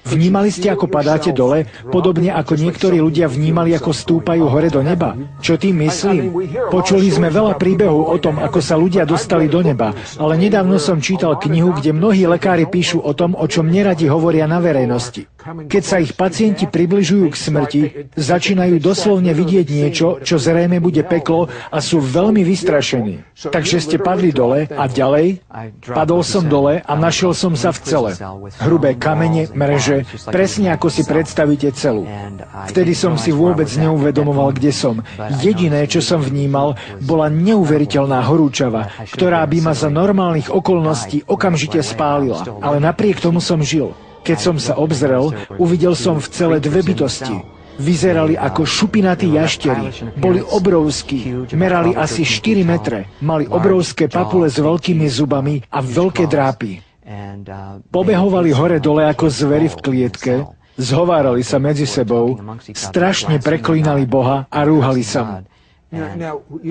Vnímali ste, ako padáte dole, podobne ako niektorí ľudia vnímali, ako stúpajú hore do neba? Čo tým myslím? Počuli sme veľa príbehov o tom, ako sa ľudia dostali do neba, ale nedávno som čítal knihu, kde mnohí lekári píšu o tom, o čom neradi hovoria na verejnosti. Keď sa ich pacienti približujú k smrti, začínajú doslovne vidieť niečo, čo zrejme bude peklo a sú veľmi vystrašení. Takže ste padli dole a ďalej? Padol som dole a našiel som sa v cele. Hrubé kamene, mreže, presne ako si predstavíte celu. Vtedy som si vôbec neuvedomoval, kde som. Jediné, čo som vnímal, bola neuveriteľná horúčava, ktorá by ma za normálnych okolností okamžite spálila. Ale napriek tomu som žil. Keď som sa obzrel, uvidel som v cele dve bytosti. Vyzerali ako šupinatí jašteri. Boli obrovskí, merali asi 4 metre. Mali obrovské papule s veľkými zubami a veľké drápy. Pobehovali hore-dole ako zveri v klietke, zhovárali sa medzi sebou, strašne preklínali Boha a rúhali sa mu.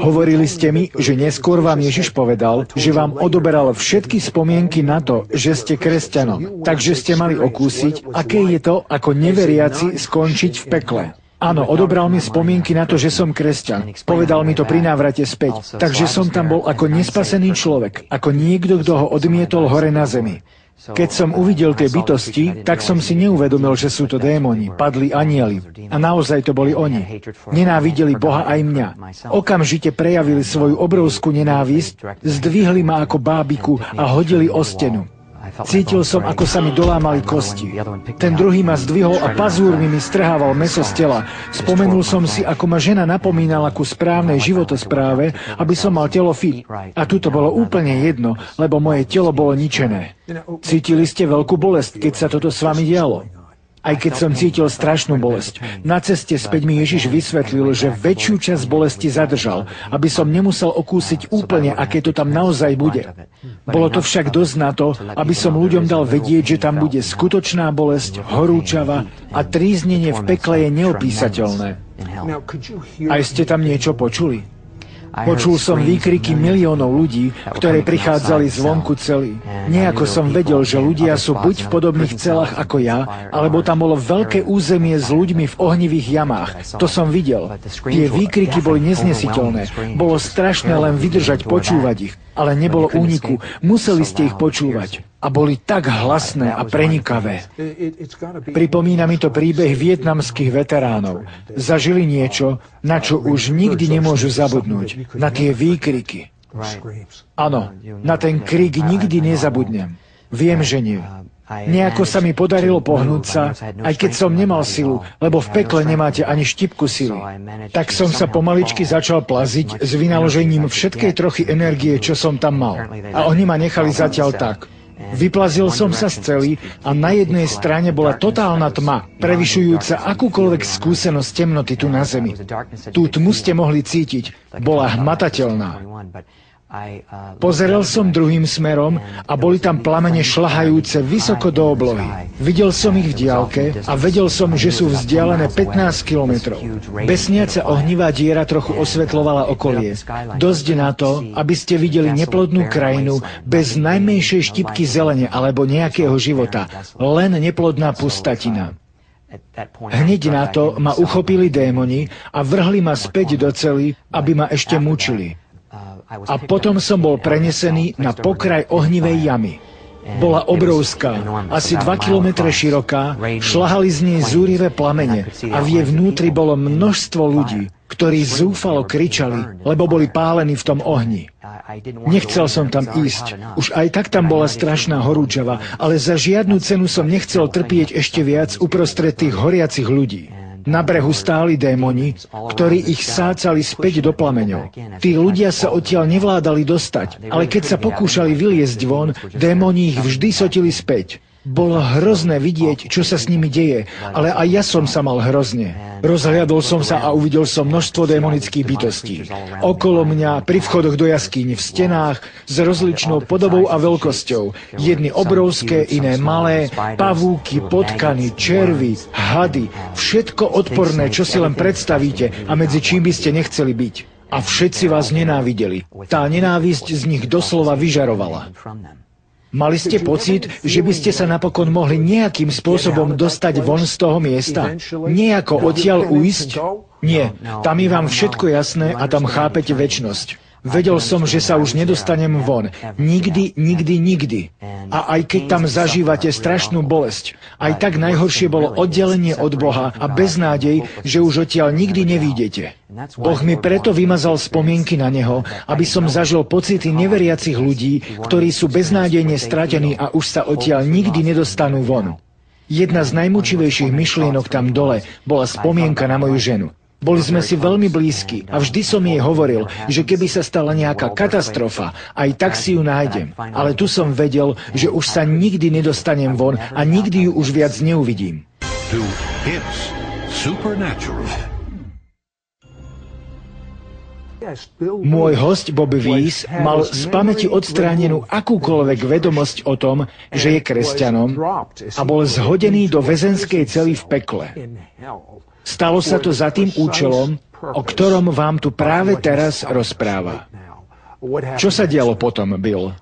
Hovorili ste mi, že neskôr vám Ježiš povedal, že vám odoberal všetky spomienky na to, že ste kresťanom. Takže ste mali okúsiť, aké je to ako neveriaci skončiť v pekle. Áno, odobral mi spomienky na to, že som kresťan. Povedal mi to pri návrate späť. Takže som tam bol ako nespasený človek, ako niekto, kto ho odmietol hore na zemi. Keď som uvidel tie bytosti, tak som si neuvedomil, že sú to démoni, padli anjeli. A naozaj to boli oni. Nenávideli Boha aj mňa. Okamžite prejavili svoju obrovskú nenávisť, zdvihli ma ako bábiku a hodili o stenu. Cítil som, ako sa mi dolámali kosti. Ten druhý ma zdvihol a pazúrmi mi strhával mäso z tela. Spomenul som si, ako ma žena napomínala ku správnej životospráve, aby som mal telo fit. A tu to bolo úplne jedno, lebo moje telo bolo ničené. Cítili ste veľkú bolesť, keď sa toto s vami dialo? Aj keď som cítil strašnú bolesť. Na ceste späť mi Ježiš vysvetlil, že väčšiu časť bolesti zadržal, aby som nemusel okúsiť úplne, aké to tam naozaj bude. Bolo to však dosť na to, aby som ľuďom dal vedieť, že tam bude skutočná bolesť, horúčava a tríznenie v pekle je neopísateľné. Aj ste tam niečo počuli? Počul som výkriky miliónov ľudí, ktoré prichádzali zvonku celí. Nejako som vedel, že ľudia sú buď v podobných celách ako ja, alebo tam bolo veľké územie s ľuďmi v ohnivých jamách. To som videl. Tie výkriky boli neznesiteľné. Bolo strašné len vydržať počúvať ich, ale nebolo úniku. Museli ste ich počúvať. A boli tak hlasné a prenikavé. Pripomína mi to príbeh vietnamských veteránov. Zažili niečo, na čo už nikdy nemôžu zabudnúť. Na tie výkriky. Áno, na ten krik nikdy nezabudnem. Viem, že nie. Nejako sa mi podarilo pohnúť sa, aj keď som nemal silu, lebo v pekle nemáte ani štipku sily. Tak som sa pomaličky začal plaziť s vynaložením všetkej trochy energie, čo som tam mal. A oni ma nechali zatiaľ tak. Vyplazil som sa z cely a na jednej strane bola totálna tma, prevyšujúca akúkoľvek skúsenosť temnoty tu na zemi. Tú tmu ste mohli cítiť, bola hmatateľná. Pozerel som druhým smerom a boli tam plamene šľahajúce vysoko do oblohy. Videl som ich v diaľke a vedel som, že sú vzdialené 15 kilometrov. Besniaca ohnivá diera trochu osvetľovala okolie. Dosť na to, aby ste videli neplodnú krajinu bez najmenšej štipky zelene alebo nejakého života, len neplodná pustatina. Hneď na to ma uchopili démoni a vrhli ma späť do cely, aby ma ešte mučili. A potom som bol prenesený na pokraj ohnivej jamy. Bola obrovská, asi 2 kilometre široká, šľahali z nej zúrivé plamene a v jej vnútri bolo množstvo ľudí, ktorí zúfalo kričali, lebo boli pálení v tom ohni. Nechcel som tam ísť. Už aj tak tam bola strašná horúčava, ale za žiadnu cenu som nechcel trpieť ešte viac uprostred tých horiacich ľudí. Na brehu stáli démoni, ktorí ich sácali späť do plameňov. Tí ľudia sa odtiaľ nevládali dostať, ale keď sa pokúšali vyliezť von, démoni ich vždy sotili späť. Bolo hrozné vidieť, čo sa s nimi deje, ale aj ja som sa mal hrozne. Rozhliadol som sa a uvidel som množstvo démonických bytostí. Okolo mňa, pri vchodoch do jaskýň, v stenách, s rozličnou podobou a veľkosťou. Jedny obrovské, iné malé, pavúky, potkany, červy, hady, všetko odporné, čo si len predstavíte a medzi čím by ste nechceli byť. A všetci vás nenávideli. Tá nenávisť z nich doslova vyžarovala. Mali ste pocit, že by ste sa napokon mohli nejakým spôsobom dostať von z toho miesta? Nejako odtiaľ uísť? Nie, tam je vám všetko jasné a tam chápete večnosť. Vedel som, že sa už nedostanem von. Nikdy, nikdy, nikdy. A aj keď tam zažívate strašnú bolesť, aj tak najhoršie bolo oddelenie od Boha a beznádej, že už odtiaľ nikdy nevídete. Boh mi preto vymazal spomienky na Neho, aby som zažil pocity neveriacich ľudí, ktorí sú beznádejne stratení a už sa odtiaľ nikdy nedostanú von. Jedna z najmučivejších myšlienok tam dole bola spomienka na moju ženu. Boli sme si veľmi blízki a vždy som jej hovoril, že keby sa stala nejaká katastrofa, aj tak si ju nájdem. Ale tu som vedel, že už sa nikdy nedostanem von a nikdy ju už viac neuvidím. Môj hosť Bob Weiss mal z pamäti odstránenú akúkoľvek vedomosť o tom, že je kresťanom a bol zhodený do väzenskej cely v pekle. Stalo sa to za tým účelom, o ktorom vám tu práve teraz rozpráva. Čo sa dialo potom, Bill?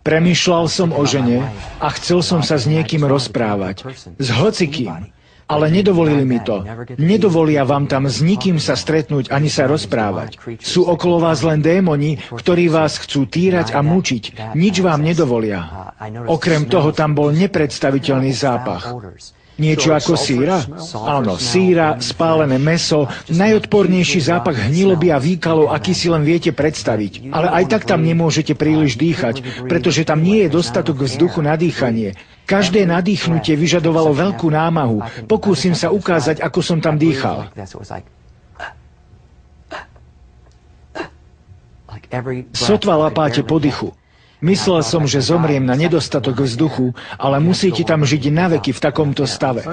Premýšľal som o žene a chcel som sa s niekým rozprávať. S hocikým. Ale nedovolili mi to. Nedovolia vám tam s nikým sa stretnúť ani sa rozprávať. Sú okolo vás len démoni, ktorí vás chcú týrať a mučiť. Nič vám nedovolia. Okrem toho tam bol nepredstaviteľný zápach. Niečo ako síra? Áno, síra, spálené mäso, najodpornejší zápach hniloby a výkalov, aký si len viete predstaviť. Ale aj tak tam nemôžete príliš dýchať, pretože tam nie je dostatok vzduchu na dýchanie. Každé nadýchnutie vyžadovalo veľkú námahu. Pokúsim sa ukázať, ako som tam dýchal. Sotva lapáte po dychu. Myslel som, že zomriem na nedostatok vzduchu, ale musíte tam žiť naveky v takomto stave.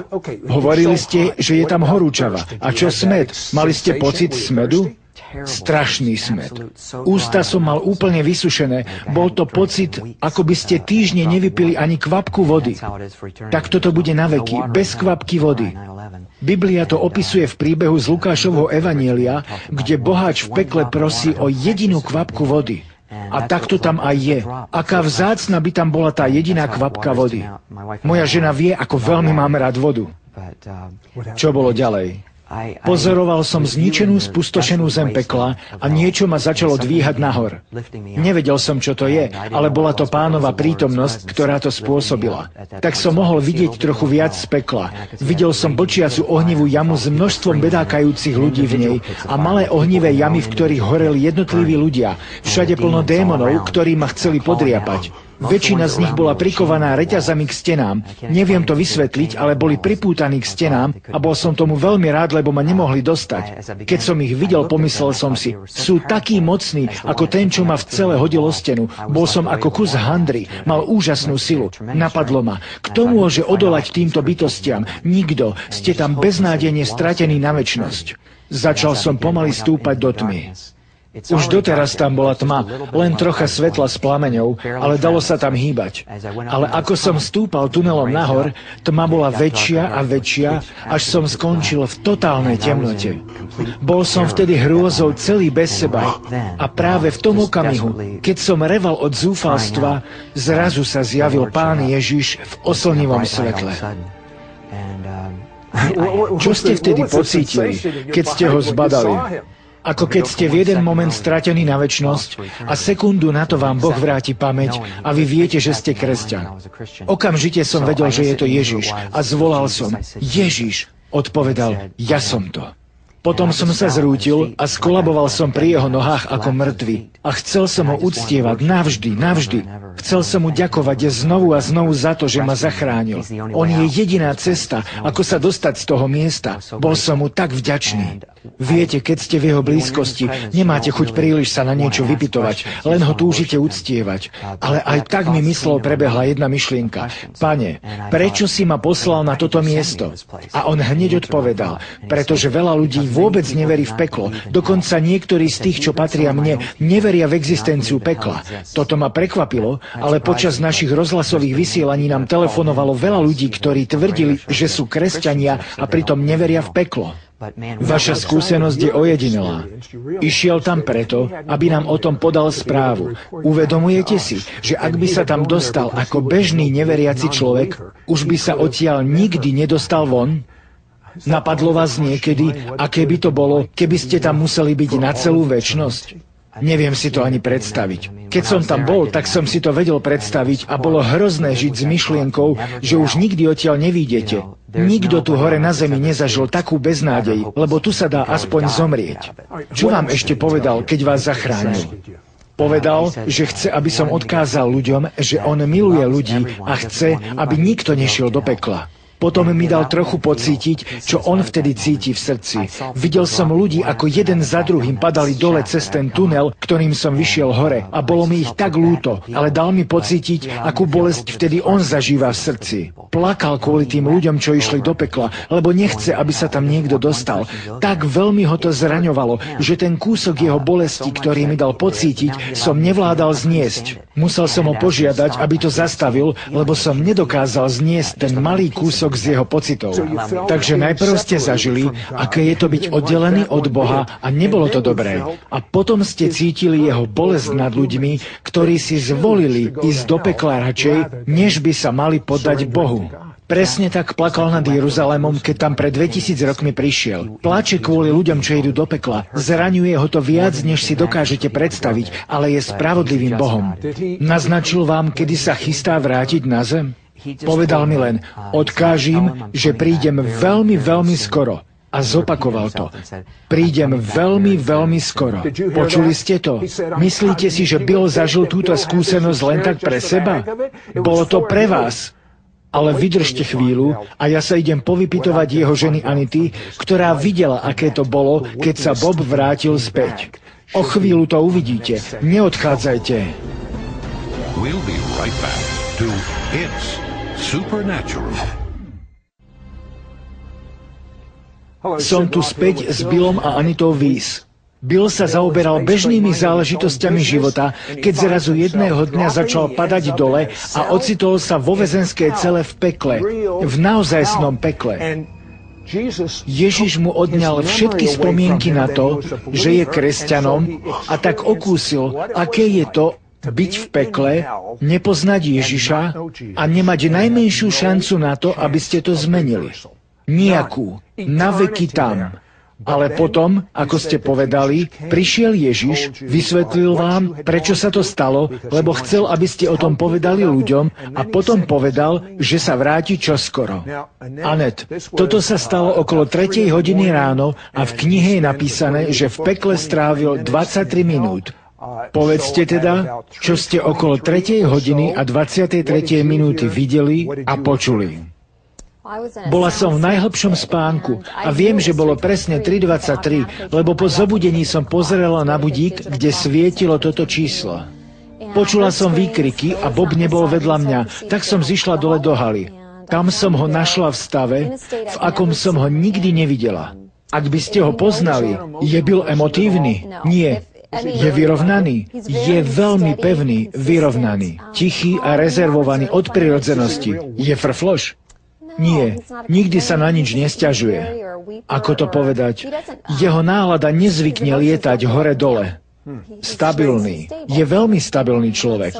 Hovorili ste, že je tam horúčava. A čo smäd? Mali ste pocit smädu? Strašný smäd. Ústa som mal úplne vysušené. Bol to pocit, ako by ste týždne nevypili ani kvapku vody. Tak toto bude naveky, bez kvapky vody. Biblia to opisuje v príbehu z Lukášovho evanielia, kde boháč v pekle prosí o jedinú kvapku vody. A takto tam aj je. Aká vzácna by tam bola tá jediná kvapka vody. Moja žena vie, ako veľmi mám rád vodu. Čo bolo ďalej? Pozoroval som zničenú, spustošenú zem pekla a niečo ma začalo dvíhať nahor. Nevedel som, čo to je, ale bola to Pánova prítomnosť, ktorá to spôsobila. Tak som mohol vidieť trochu viac z pekla. Videl som blčiacu ohnivú jamu s množstvom bedákajúcich ľudí v nej a malé ohnivé jamy, v ktorých horeli jednotliví ľudia. Všade plno démonov, ktorí ma chceli podriapať. Väčšina z nich bola prikovaná reťazami k stenám. Neviem to vysvetliť, ale boli pripútaní k stenám a bol som tomu veľmi rád, lebo ma nemohli dostať. Keď som ich videl, pomyslel som si, sú takí mocní, ako ten, čo ma v cele hodil o stenu. Bol som ako kus handry, mal úžasnú silu. Napadlo ma, kto môže odolať týmto bytostiam? Nikto. Ste tam beznádejne stratení na večnosť. Začal som pomaly stúpať do tmy. Už doteraz tam bola tma, len trocha svetla s plameňou, ale dalo sa tam hýbať. Ale ako som stúpal tunelom nahor, tma bola väčšia a väčšia, až som skončil v totálnej temnote. Bol som vtedy hrôzou celý bez seba. A práve v tom okamihu, keď som reval od zúfalstva, zrazu sa zjavil Pán Ježiš v oslnivom svetle. Čo ste vtedy pocítili, keď ste ho zbadali? Ako keď ste v jeden moment stratení na večnosť a sekundu na to vám Boh vráti pamäť a vy viete, že ste kresťan. Okamžite som vedel, že je to Ježiš a zvolal som, Ježiš, odpovedal, ja som to. Potom som sa zrútil a skolaboval som pri jeho nohách ako mŕtvy. A chcel som ho uctievať navždy, navždy. Chcel som mu ďakovať znovu a znovu za to, že ma zachránil. On je jediná cesta, ako sa dostať z toho miesta. Bol som mu tak vďačný. Viete, keď ste v jeho blízkosti, nemáte chuť príliš sa na niečo vypytovať, len ho túžite uctievať. Ale aj tak mi myslou prebehla jedna myšlienka. Pane, prečo si ma poslal na toto miesto? A on hneď odpovedal, pretože veľa ľudí vôbec neverí v peklo. Dokonca niektorí z tých, čo patria mne, neveria v existenciu pekla. Toto ma prekvapilo, ale počas našich rozhlasových vysielaní nám telefonovalo veľa ľudí, ktorí tvrdili, že sú kresťania a pritom neveria v peklo. Vaša skúsenosť je ojedinelá. Išiel tam preto, aby nám o tom podal správu. Uvedomujete si, že ak by sa tam dostal ako bežný neveriaci človek, už by sa odtiaľ nikdy nedostal von? Napadlo vás niekedy, aké by to bolo, keby ste tam museli byť na celú večnosť? Neviem si to ani predstaviť. Keď som tam bol, tak som si to vedel predstaviť a bolo hrozné žiť s myšlienkou, že už nikdy odtiaľ nevídete. Nikto tu hore na zemi nezažil takú beznádej, lebo tu sa dá aspoň zomrieť. Čo vám ešte povedal, keď vás zachránil? Povedal, že chce, aby som odkázal ľuďom, že on miluje ľudí a chce, aby nikto nešiel do pekla. Potom mi dal trochu pocítiť, čo on vtedy cíti v srdci. Videl som ľudí, ako jeden za druhým padali dole cez ten tunel, ktorým som vyšiel hore. A bolo mi ich tak ľúto, ale dal mi pocítiť, akú bolesť vtedy on zažíva v srdci. Plakal kvôli tým ľuďom, čo išli do pekla, lebo nechce, aby sa tam niekto dostal. Tak veľmi ho to zraňovalo, že ten kúsok jeho bolesti, ktorý mi dal pocítiť, som nevládal zniesť. Musel som ho požiadať, aby to zastavil, lebo som nedokázal zniesť ten malý kúsok z jeho pocitov. Takže najprv ste zažili, aké je to byť oddelený od Boha a nebolo to dobré. A potom ste cítili jeho bolesť nad ľuďmi, ktorí si zvolili ísť do pekla radšej, než by sa mali poddať Bohu. Presne tak plakal nad Jeruzalémom, keď tam pred 2000 rokmi prišiel. Plače kvôli ľuďom, čo idú do pekla. Zraňuje ho to viac, než si dokážete predstaviť, ale je spravodlivým Bohom. Naznačil vám, kedy sa chystá vrátiť na zem? Povedal mi len, odkážim, že prídem veľmi, veľmi skoro. A zopakoval to. Prídem veľmi, veľmi skoro. Počuli ste to? Myslíte si, že Bill zažil túto skúsenosť len tak pre seba? Bolo to pre vás. Ale vydržte chvíľu a ja sa idem povypitovať jeho ženy Anity, ktorá videla, aké to bolo, keď sa Bob vrátil späť. O chvíľu to uvidíte. Neodchádzajte. We'll be right back to It's Supernatural. Som tu späť s Billom a Anitou Weiss. Bill sa zaoberal bežnými záležitosťami života, keď zrazu jedného dňa začal padať dole a ocitol sa vo väzenskej cele v pekle, v naozajstnom pekle. Ježiš mu odňal všetky spomienky na to, že je kresťanom a tak okúsil, aké je to byť v pekle, nepoznať Ježiša a nemať najmenšiu šancu na to, aby ste to zmenili. Nijakú. Na veky tam. Ale potom, ako ste povedali, prišiel Ježiš, vysvetlil vám, prečo sa to stalo, lebo chcel, aby ste o tom povedali ľuďom a potom povedal, že sa vráti čoskoro. Anet, toto sa stalo okolo 3. hodiny ráno a v knihe je napísané, že v pekle strávil 23 minút. Povedzte teda, čo ste okolo 3. hodiny a 23. minúty videli a počuli. Bola som v najhlbšom spánku a viem, že bolo presne 3:23, lebo po zobudení som pozerala na budík, kde svietilo toto číslo. Počula som výkriky a Bob nebol vedľa mňa, tak som zišla dole do haly. Tam som ho našla v stave, v akom som ho nikdy nevidela. Ak by ste ho poznali, je byl emotívny? Nie. Je vyrovnaný? Je veľmi pevný, vyrovnaný, tichý a rezervovaný od prirodzenosti. Je frfloš? Nie, nikdy sa na nič nesťažuje. Ako to povedať? Jeho nálada nezvykne lietať hore-dole. Stabilný. Je veľmi stabilný človek.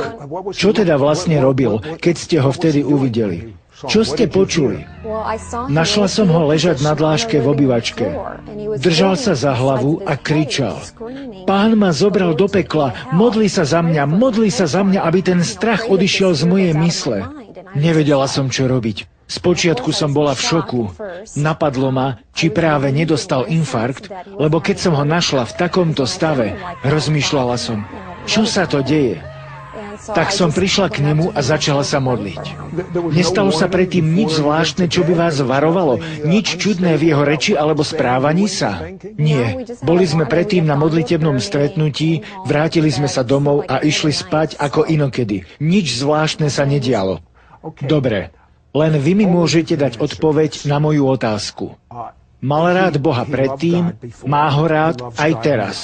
Čo teda vlastne robil, keď ste ho vtedy uvideli? Čo ste počuli? Našla som ho ležať na dláške v obývačke. Držal sa za hlavu a kričal. Pán ma zobral do pekla, modli sa za mňa, aby ten strach odišiel z mojej mysle. Nevedela som, čo robiť. Spočiatku som bola v šoku. Napadlo ma, či práve nedostal infarkt, lebo keď som ho našla v takomto stave, rozmýšľala som, čo sa to deje. Tak som prišla k nemu a začala sa modliť. Nestalo sa predtým nič zvláštne, čo by vás varovalo? Nič čudné v jeho reči alebo správaní sa? Nie. Boli sme predtým na modlitebnom stretnutí, vrátili sme sa domov a išli spať ako inokedy. Nič zvláštne sa nedialo. Dobre. Len vy mi môžete dať odpoveď na moju otázku. Mal rád Boha predtým, má ho rád aj teraz.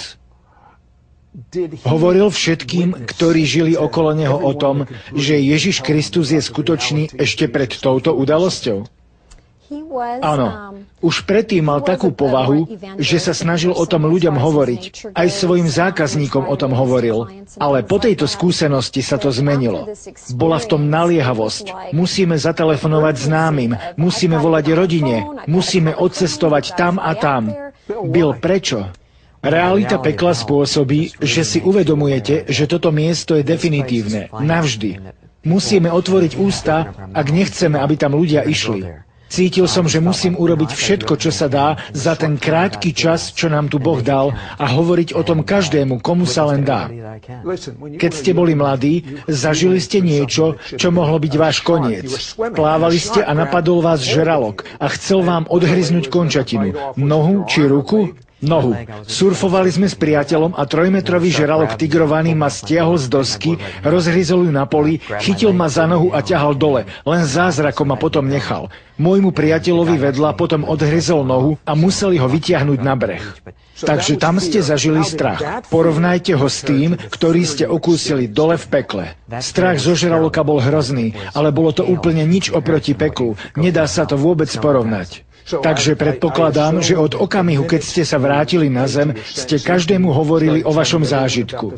Hovoril všetkým, ktorí žili okolo neho o tom, že Ježiš Kristus je skutočný ešte pred touto udalosťou? Áno, už predtým mal takú povahu, že sa snažil o tom ľuďom hovoriť. Aj svojim zákazníkom o tom hovoril. Ale po tejto skúsenosti sa to zmenilo. Bola v tom naliehavosť. Musíme zatelefonovať známym, musíme volať rodine, musíme odcestovať tam a tam. Bill, prečo? Realita pekla spôsobí, že si uvedomujete, že toto miesto je definitívne, navždy. Musíme otvoriť ústa, ak nechceme, aby tam ľudia išli. Cítil som, že musím urobiť všetko, čo sa dá za ten krátky čas, čo nám tu Boh dal a hovoriť o tom každému, komu sa len dá. Keď ste boli mladí, zažili ste niečo, čo mohlo byť váš koniec. Plávali ste a napadol vás žralok a chcel vám odhryznúť končatinu. Nohu či ruku? Nohu. Surfovali sme s priateľom a 3-metrový žralok tigrovaný ma stiahol z dosky, rozhryzol ju na poli, chytil ma za nohu a ťahal dole. Len zázrakom ma potom nechal. Môjmu priateľovi vedľa potom odhryzol nohu a museli ho vytiahnuť na breh. Takže tam ste zažili strach. Porovnajte ho s tým, ktorý ste okúsili dole v pekle. Strach zo žraloka bol hrozný, ale bolo to úplne nič oproti peklu. Nedá sa to vôbec porovnať. Takže predpokladám, že od okamihu, keď ste sa vrátili na zem, ste každému hovorili o vašom zážitku.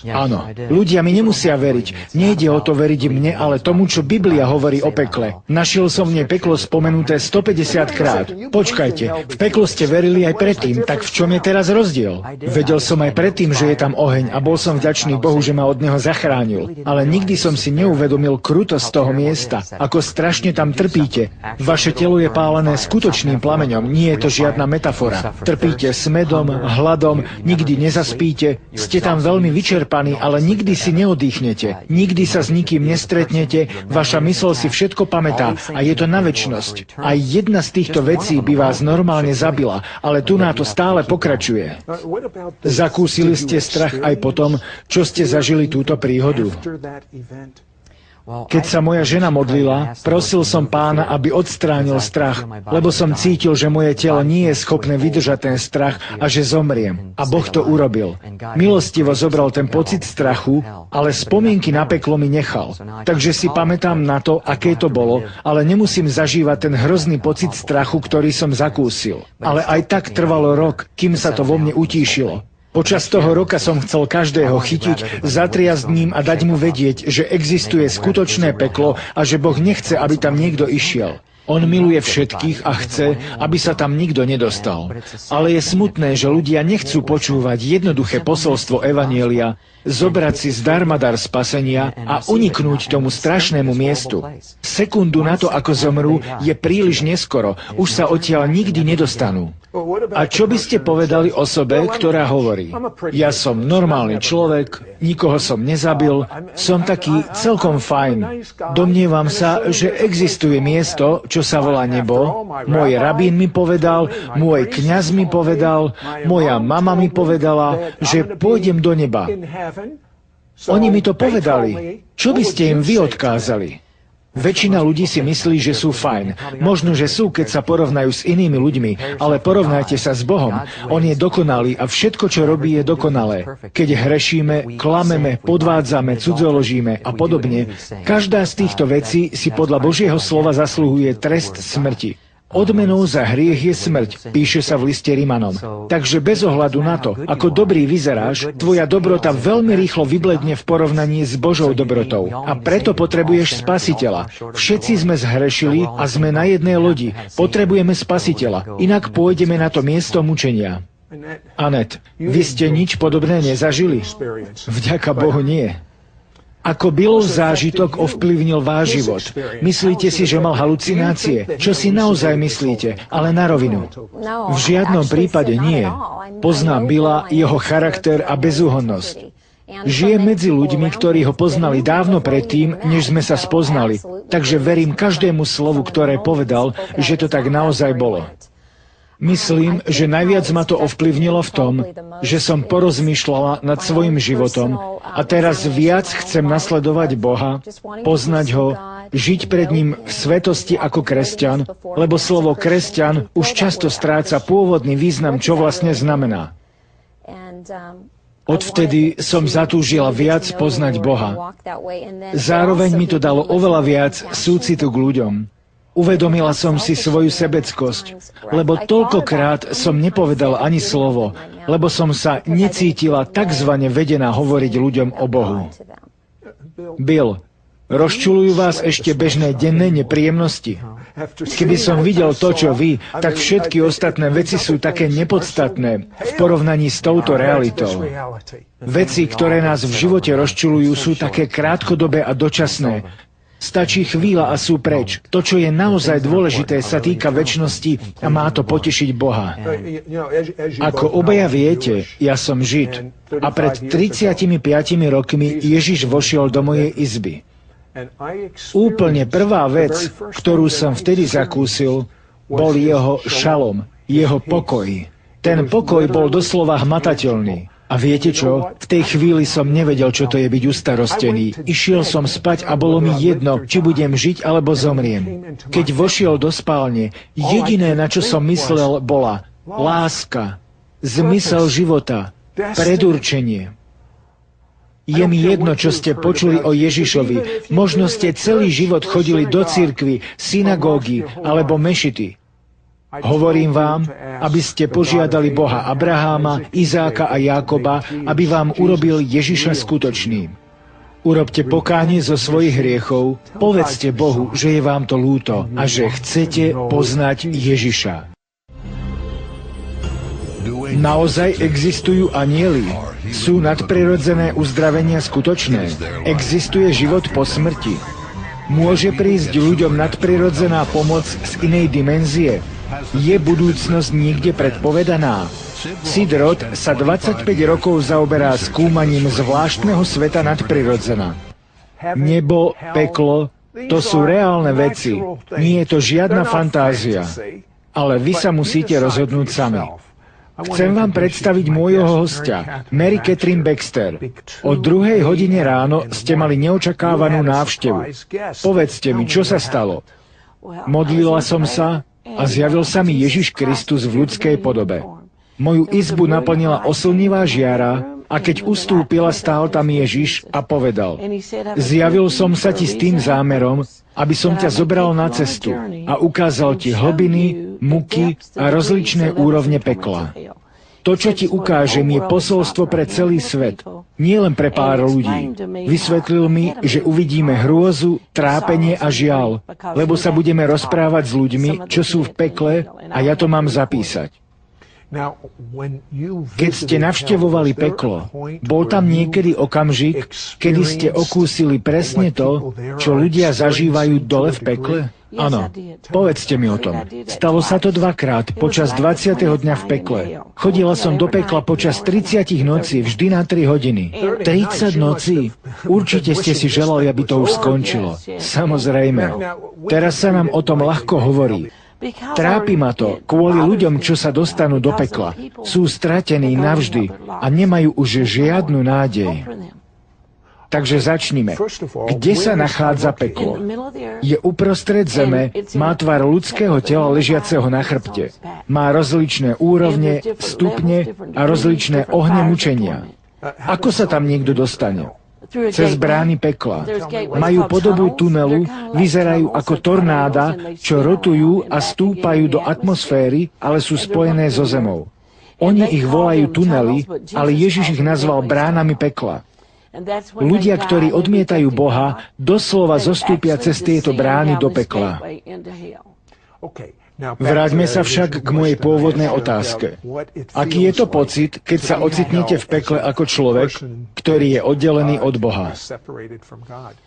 Áno, ľudia mi nemusia veriť. Nejde o to veriť mne, ale tomu, čo Biblia hovorí o pekle. Našiel som v nej peklo spomenuté 150 krát. Počkajte, v peklo ste verili aj predtým, tak v čom je teraz rozdiel? Vedel som aj predtým, že je tam oheň a bol som vďačný Bohu, že ma od neho zachránil. Ale nikdy som si neuvedomil krutosť toho miesta, ako strašne tam trpíte. Vaše telo je pálené skutočným plameňom, nie je to žiadna metafora. Trpíte smedom, hladom, nikdy nezaspíte, ste tam veľmi vyčerpaní, ale nikdy si neodýchnete, nikdy sa s nikým nestretnete, vaša mysl si všetko pamätá a je to na večnosť. Aj jedna z týchto vecí by vás normálne zabila, ale tu na to stále pokračuje. Zakúsili ste strach aj potom, čo ste zažili túto príhodu? Keď sa moja žena modlila, prosil som Pána, aby odstránil strach, lebo som cítil, že moje telo nie je schopné vydržať ten strach a že zomriem. A Boh to urobil. Milostivo zobral ten pocit strachu, ale spomienky na peklo mi nechal. Takže si pamätám na to, aké to bolo, ale nemusím zažívať ten hrozný pocit strachu, ktorý som zakúsil. Ale aj tak trvalo rok, kým sa to vo mne utíšilo. Počas toho roka som chcel každého chytiť, zatriasť ním a dať mu vedieť, že existuje skutočné peklo a že Boh nechce, aby tam niekto išiel. On miluje všetkých a chce, aby sa tam nikto nedostal. Ale je smutné, že ľudia nechcú počúvať jednoduché posolstvo evanjelia, zobrať si zdarma dar spasenia a uniknúť tomu strašnému miestu. Sekundu na to, ako zomrú, je príliš neskoro. Už sa odtiaľ nikdy nedostanú. A čo by ste povedali osobe, ktorá hovorí: ja som normálny človek, nikoho som nezabil, som taký celkom fajn. Domnievam sa, že existuje miesto, čo sa volá nebo. Môj rabín mi povedal, môj kňaz mi povedal, moja mama mi povedala, že pôjdem do neba. Oni mi to povedali. Čo by ste im vy odkázali? Väčšina ľudí si myslí, že sú fajn. Možno, že sú, keď sa porovnajú s inými ľuďmi, ale porovnajte sa s Bohom. On je dokonalý a všetko, čo robí, je dokonalé. Keď hrešíme, klameme, podvádzame, cudzoložíme a podobne, každá z týchto vecí si podľa Božieho slova zasluhuje trest smrti. Odmenou za hriech je smrť, píše sa v liste Rimanom. Takže bez ohľadu na to, ako dobrý vyzeráš, tvoja dobrota veľmi rýchlo vybledne v porovnaní s Božou dobrotou. A preto potrebuješ spasiteľa. Všetci sme zhrešili a sme na jednej lodi. Potrebujeme spasiteľa, inak pôjdeme na to miesto mučenia. Anet, vy ste nič podobné nezažili? Vďaka Bohu nie. Ako Billov zážitok ovplyvnil váš život? Myslíte si, že mal halucinácie? Čo si naozaj myslíte? Ale na rovinu. V žiadnom prípade nie. Poznám Billa, jeho charakter a bezúhonnosť. Žije medzi ľuďmi, ktorí ho poznali dávno predtým, než sme sa spoznali. Takže verím každému slovu, ktoré povedal, že to tak naozaj bolo. Myslím, že najviac ma to ovplyvnilo v tom, že som porozmýšľala nad svojim životom a teraz viac chcem nasledovať Boha, poznať ho, žiť pred ním v svetosti ako kresťan, lebo slovo kresťan už často stráca pôvodný význam, čo vlastne znamená. Odvtedy som zatúžila viac poznať Boha. Zároveň mi to dalo oveľa viac súcitu k ľuďom. Uvedomila som si svoju sebeckosť, lebo toľkokrát som nepovedal ani slovo, lebo som sa necítila takzvane vedená hovoriť ľuďom o Bohu. Bill, rozčuľujú vás ešte bežné denné nepríjemnosti? Keby som videl to, čo vy, tak všetky ostatné veci sú také nepodstatné v porovnaní s touto realitou. Veci, ktoré nás v živote rozčuľujú, sú také krátkodobé a dočasné. Stačí chvíľa a sú preč. To, čo je naozaj dôležité, sa týka večnosti a má to potešiť Boha. Ako obaja viete, ja som Žid a pred 35 rokmi Ježiš vošiel do mojej izby. Úplne prvá vec, ktorú som vtedy zakúsil, bol jeho šalom, jeho pokoj. Ten pokoj bol doslova hmatateľný. A viete čo? V tej chvíli som nevedel, čo to je byť ustarostený. Išiel som spať a bolo mi jedno, či budem žiť alebo zomriem. Keď vošiel do spálne, jediné, na čo som myslel, bola láska, zmysel života, predurčenie. Je mi jedno, čo ste počuli o Ježišovi. Možno ste celý život chodili do cirkvi, synagógy alebo mešity. Hovorím vám, aby ste požiadali Boha Abraháma, Izáka a Jákoba, aby vám urobil Ježiša skutočným. Urobte pokánie zo svojich hriechov, povedzte Bohu, že je vám to ľúto a že chcete poznať Ježiša. Naozaj existujú anjeli? Sú nadprirodzené uzdravenia skutočné? Existuje život po smrti? Môže prísť ľuďom nadprirodzená pomoc z inej dimenzie? Je budúcnosť niekde predpovedaná? Sid Roth sa 25 rokov zaoberá skúmaním zvláštneho sveta nadprirodzena. Nebo, peklo, to sú reálne veci. Nie je to žiadna fantázia. Ale vy sa musíte rozhodnúť sami. Chcem vám predstaviť môjho hostia, Mary Catherine Baxter. O 2:00 hodine ráno ste mali neočakávanú návštevu. Povedzte mi, čo sa stalo? Modlila som sa a zjavil sa mi Ježiš Kristus v ľudskej podobe. Moju izbu naplnila oslnivá žiara a keď ustúpila, stál tam Ježiš a povedal: Zjavil som sa ti s tým zámerom, aby som ťa zobral na cestu a ukázal ti hlbiny, muky a rozličné úrovne pekla. To, čo ti ukážem, je posolstvo pre celý svet, nie len pre pár ľudí. Vysvetlil mi, že uvidíme hrôzu, trápenie a žiaľ, lebo sa budeme rozprávať s ľuďmi, čo sú v pekle, a ja to mám zapísať. Keď ste navštevovali peklo, bol tam niekedy okamžik, kedy ste okúsili presne to, čo ľudia zažívajú dole v pekle? Áno. Povedzte mi o tom. Stalo sa to 2-krát počas 20. dňa v pekle. Chodila som do pekla počas 30 nocí, vždy na 3 hodiny. 30 nocí? Určite ste si želali, aby to už skončilo. Samozrejme. Teraz sa nám o tom ľahko hovorí. Trápi ma to kvôli ľuďom, čo sa dostanú do pekla. Sú stratení navždy a nemajú už žiadnu nádej. Takže začnime. Kde sa nachádza peklo? Je uprostred zeme, má tvar ľudského tela ležiaceho na chrbte. Má rozličné úrovne, stupne a rozličné ohne mučenia. Ako sa tam niekto dostane? Cez brány pekla. Majú podobu tunelu, vyzerajú ako tornáda, čo rotujú a stúpajú do atmosféry, ale sú spojené so zemou. Oni ich volajú tunely, ale Ježiš ich nazval bránami pekla. Ľudia, ktorí odmietajú Boha, doslova zostúpia cez tieto brány do pekla. Vráťme sa však k mojej pôvodnej otázke. Aký je to pocit, keď sa ocitnete v pekle ako človek, ktorý je oddelený od Boha?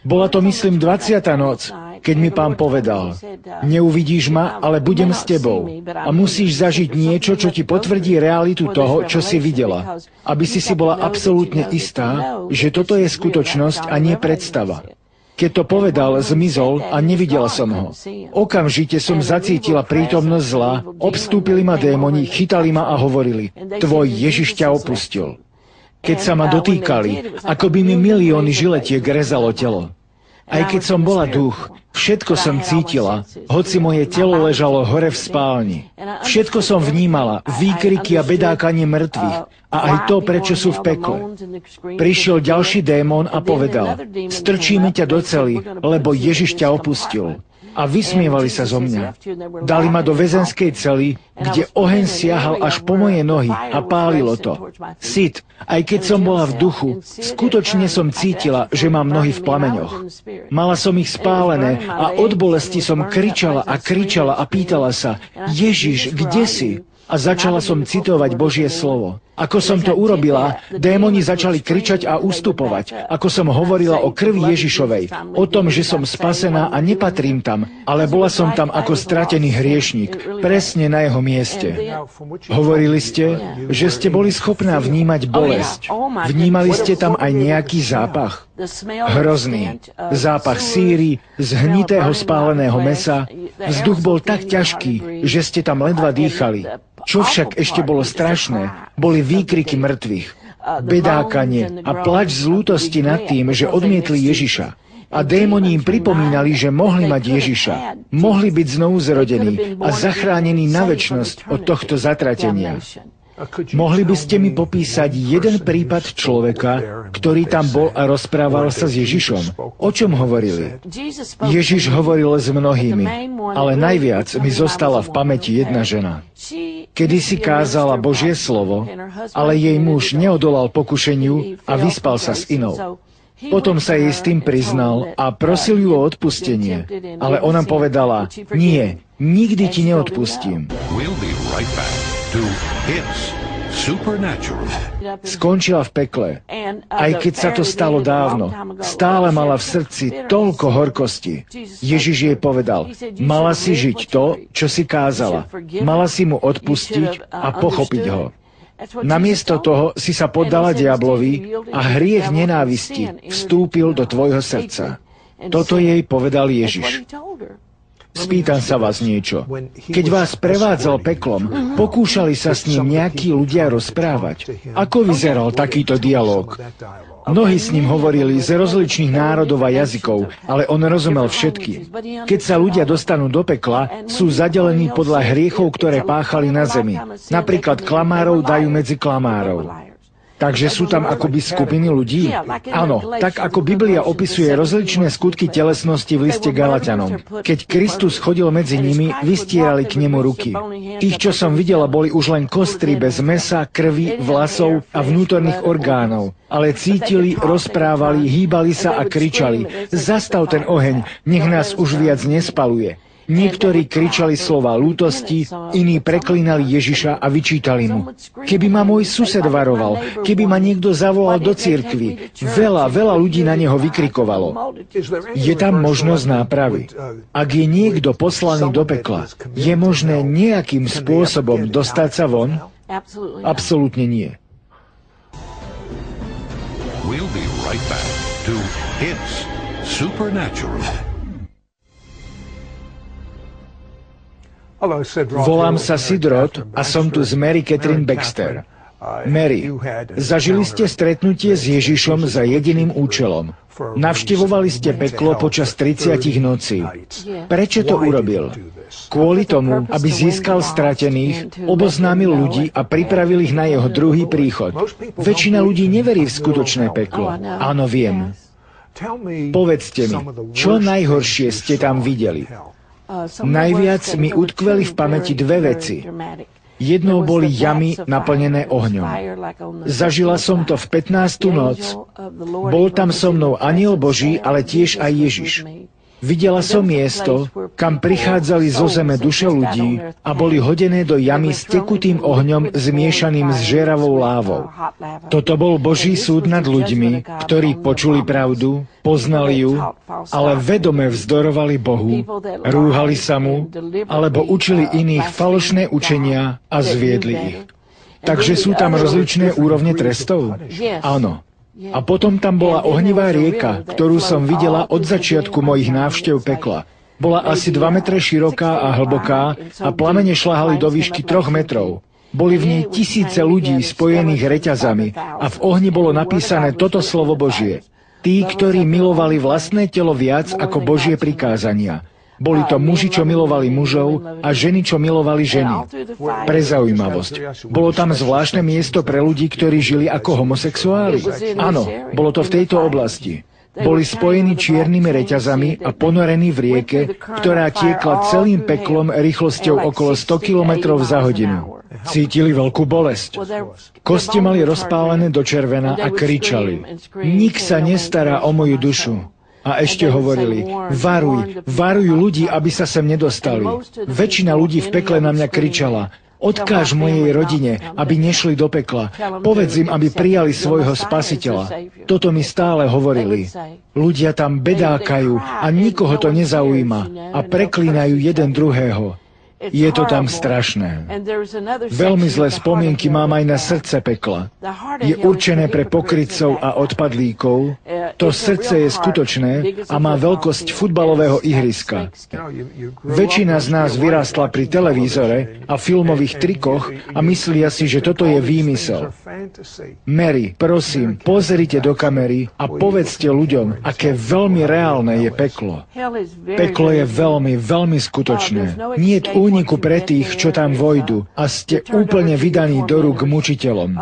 Bola to, myslím, 20. noc, keď mi Pán povedal: Neuvidíš ma, ale budem s tebou. A musíš zažiť niečo, čo ti potvrdí realitu toho, čo si videla. Aby si bola absolútne istá, že toto je skutočnosť a nie predstava. Keď to povedal, zmizol a nevidela som ho. Okamžite som zacítila prítomnosť zla, obstúpili ma démoni, chytali ma a hovorili: Tvoj Ježiš ťa opustil. Keď sa ma dotýkali, ako by mi milióny žiletiek rezalo telo. Aj keď som bola duch, všetko som cítila, hoci moje telo ležalo hore v spálni. Všetko som vnímala, výkriky a bedákanie mŕtvych, a aj to, prečo sú v pekle. Prišiel ďalší démon a povedal: Strčíme ťa do cely, lebo Ježiš ťa opustil. A vysmievali sa zo mňa. Dali ma do väzenskej cely, kde oheň siahal až po moje nohy a pálilo to. Sit, aj keď som bola v duchu, skutočne som cítila, že mám nohy v plameňoch. Mala som ich spálené a od bolesti som kričala a pýtala sa: Ježiš, kde si? A začala som citovať Božie slovo. Ako som to urobila, démoni začali kričať a ustupovať. Ako som hovorila o krvi Ježišovej, o tom, že som spasená a nepatrím tam, ale bola som tam ako stratený hriešnik, presne na jeho mieste. Hovorili ste, že ste boli schopná vnímať bolesť. Vnímali ste tam aj nejaký zápach? Hrozný. Zápach síry, zhnitého spáleného mäsa. Vzduch bol tak ťažký, že ste tam ledva dýchali. Čo však ešte bolo strašné, boli výkriky mŕtvych, bedákanie a plač z lútosti nad tým, že odmietli Ježiša. A démoni im pripomínali, že mohli mať Ježiša, mohli byť znovu zrodení a zachránení na večnosť od tohto zatratenia. Mohli by ste mi popísať jeden prípad človeka, ktorý tam bol a rozprával sa s Ježišom? O čom hovorili? Ježiš hovoril s mnohými, ale najviac mi zostala v pamäti jedna žena. Kedysi kázala Božie slovo, ale jej muž neodolal pokušeniu a vyspal sa s inou. Potom sa jej s tým priznal a prosil ju o odpustenie, ale ona povedala: Nie, nikdy ti neodpustím. Skončila v pekle. Aj keď sa to stalo dávno, stále mala v srdci toľko horkosti. Ježiš jej povedal: Mala si žiť to, čo si kázala. Mala si mu odpustiť a pochopiť ho. Namiesto toho si sa poddala diablovi a hriech nenávisti vstúpil do tvojho srdca. Toto jej povedal Ježiš. Spýtam sa vás niečo. Keď vás prevádzal peklom, pokúšali sa s ním nejakí ľudia rozprávať. Ako vyzeral takýto dialóg? Mnohí s ním hovorili z rozličných národov a jazykov, ale on rozumel všetkým. Keď sa ľudia dostanú do pekla, sú zadelení podľa hriechov, ktoré páchali na zemi. Napríklad klamárov dajú medzi klamárov. Takže sú tam akoby skupiny ľudí? Áno, tak ako Biblia opisuje rozličné skutky telesnosti v liste Galatianom. Keď Kristus chodil medzi nimi, vystierali k nemu ruky. Ich, čo som videla, boli už len kostry bez mäsa, krvi, vlasov a vnútorných orgánov. Ale cítili, rozprávali, hýbali sa a kričali: Zastav ten oheň, nech nás už viac nespaluje. Niektorí kričali slova lútosti, iní preklínali Ježiša a vyčítali mu: Keby ma môj sused varoval, keby ma niekto zavolal do cirkvi. Veľa ľudí na neho vykrikovalo. Je tam možnosť nápravy. Ak je niekto poslaný do pekla, je možné nejakým spôsobom dostať sa von? Absolútne nie. We'll be right back to It's Supernatural. Volám sa Sid Roth a som tu s Mary Catherine Baxter. Mary, zažili ste stretnutie s Ježišom za jediným účelom. Navštevovali ste peklo počas 30 nocí. Prečo to urobil? Kvôli tomu, aby získal stratených, oboznámil ľudí a pripravil ich na jeho druhý príchod. Väčšina ľudí neverí v skutočné peklo. Áno, viem. Povedzte mi, čo najhoršie ste tam videli? Najviac mi utkveli v pamäti dve veci. Jednou boli jamy naplnené ohňom. Zažila som to v 15. noc. Bol tam so mnou anjel Boží, ale tiež aj Ježiš. Videla som miesto, kam prichádzali zo zeme duše ľudí a boli hodené do jamy s tekutým ohňom zmiešaným s žeravou lávou. Toto bol Boží súd nad ľuďmi, ktorí počuli pravdu, poznali ju, ale vedome vzdorovali Bohu, rúhali sa mu, alebo učili iných falošné učenia a zviedli ich. Takže sú tam rozličné úrovne trestov? Áno. A potom tam bola ohnivá rieka, ktorú som videla od začiatku mojich návštev pekla. Bola asi 2 metre široká a hlboká a plamene šľahali do výšky 3 metrov. Boli v nej tisíce ľudí spojených reťazami a v ohni bolo napísané toto slovo Božie: Tí, ktorí milovali vlastné telo viac ako Božie prikázania. Boli to muži, čo milovali mužov a ženy, čo milovali ženy. Pre zaujímavosť. Bolo tam zvláštne miesto pre ľudí, ktorí žili ako homosexuáli? Áno, bolo to v tejto oblasti. Boli spojení čiernymi reťazami a ponorení v rieke, ktorá tiekla celým peklom rýchlosťou okolo 100 km za hodinu. Cítili veľkú bolesť. Kosti mali rozpálené do červena a kričali: Nik sa nestará o moju dušu. A ešte hovorili: varuj ľudí, aby sa sem nedostali. Väčšina ľudí v pekle na mňa kričala: Odkáž mojej rodine, aby nešli do pekla. Povedz im, aby prijali svojho spasiteľa. Toto mi stále hovorili. Ľudia tam bedákajú a nikoho to nezaujíma a preklínajú jeden druhého. Je to tam strašné. Veľmi zlé spomienky mám aj na srdce pekla. Je určené pre pokrytcov a odpadlíkov. To srdce je skutočné a má veľkosť futbalového ihriska. Väčšina z nás vyrástla pri televízore a filmových trikoch a myslia si, že toto je výmysel. Mary, prosím, pozrite do kamery a povedzte ľuďom, aké veľmi reálne je peklo. Peklo je veľmi, veľmi skutočné. Nie je úniku pre tých, čo tam vojdu a ste úplne vydaní do rúk mučiteľom.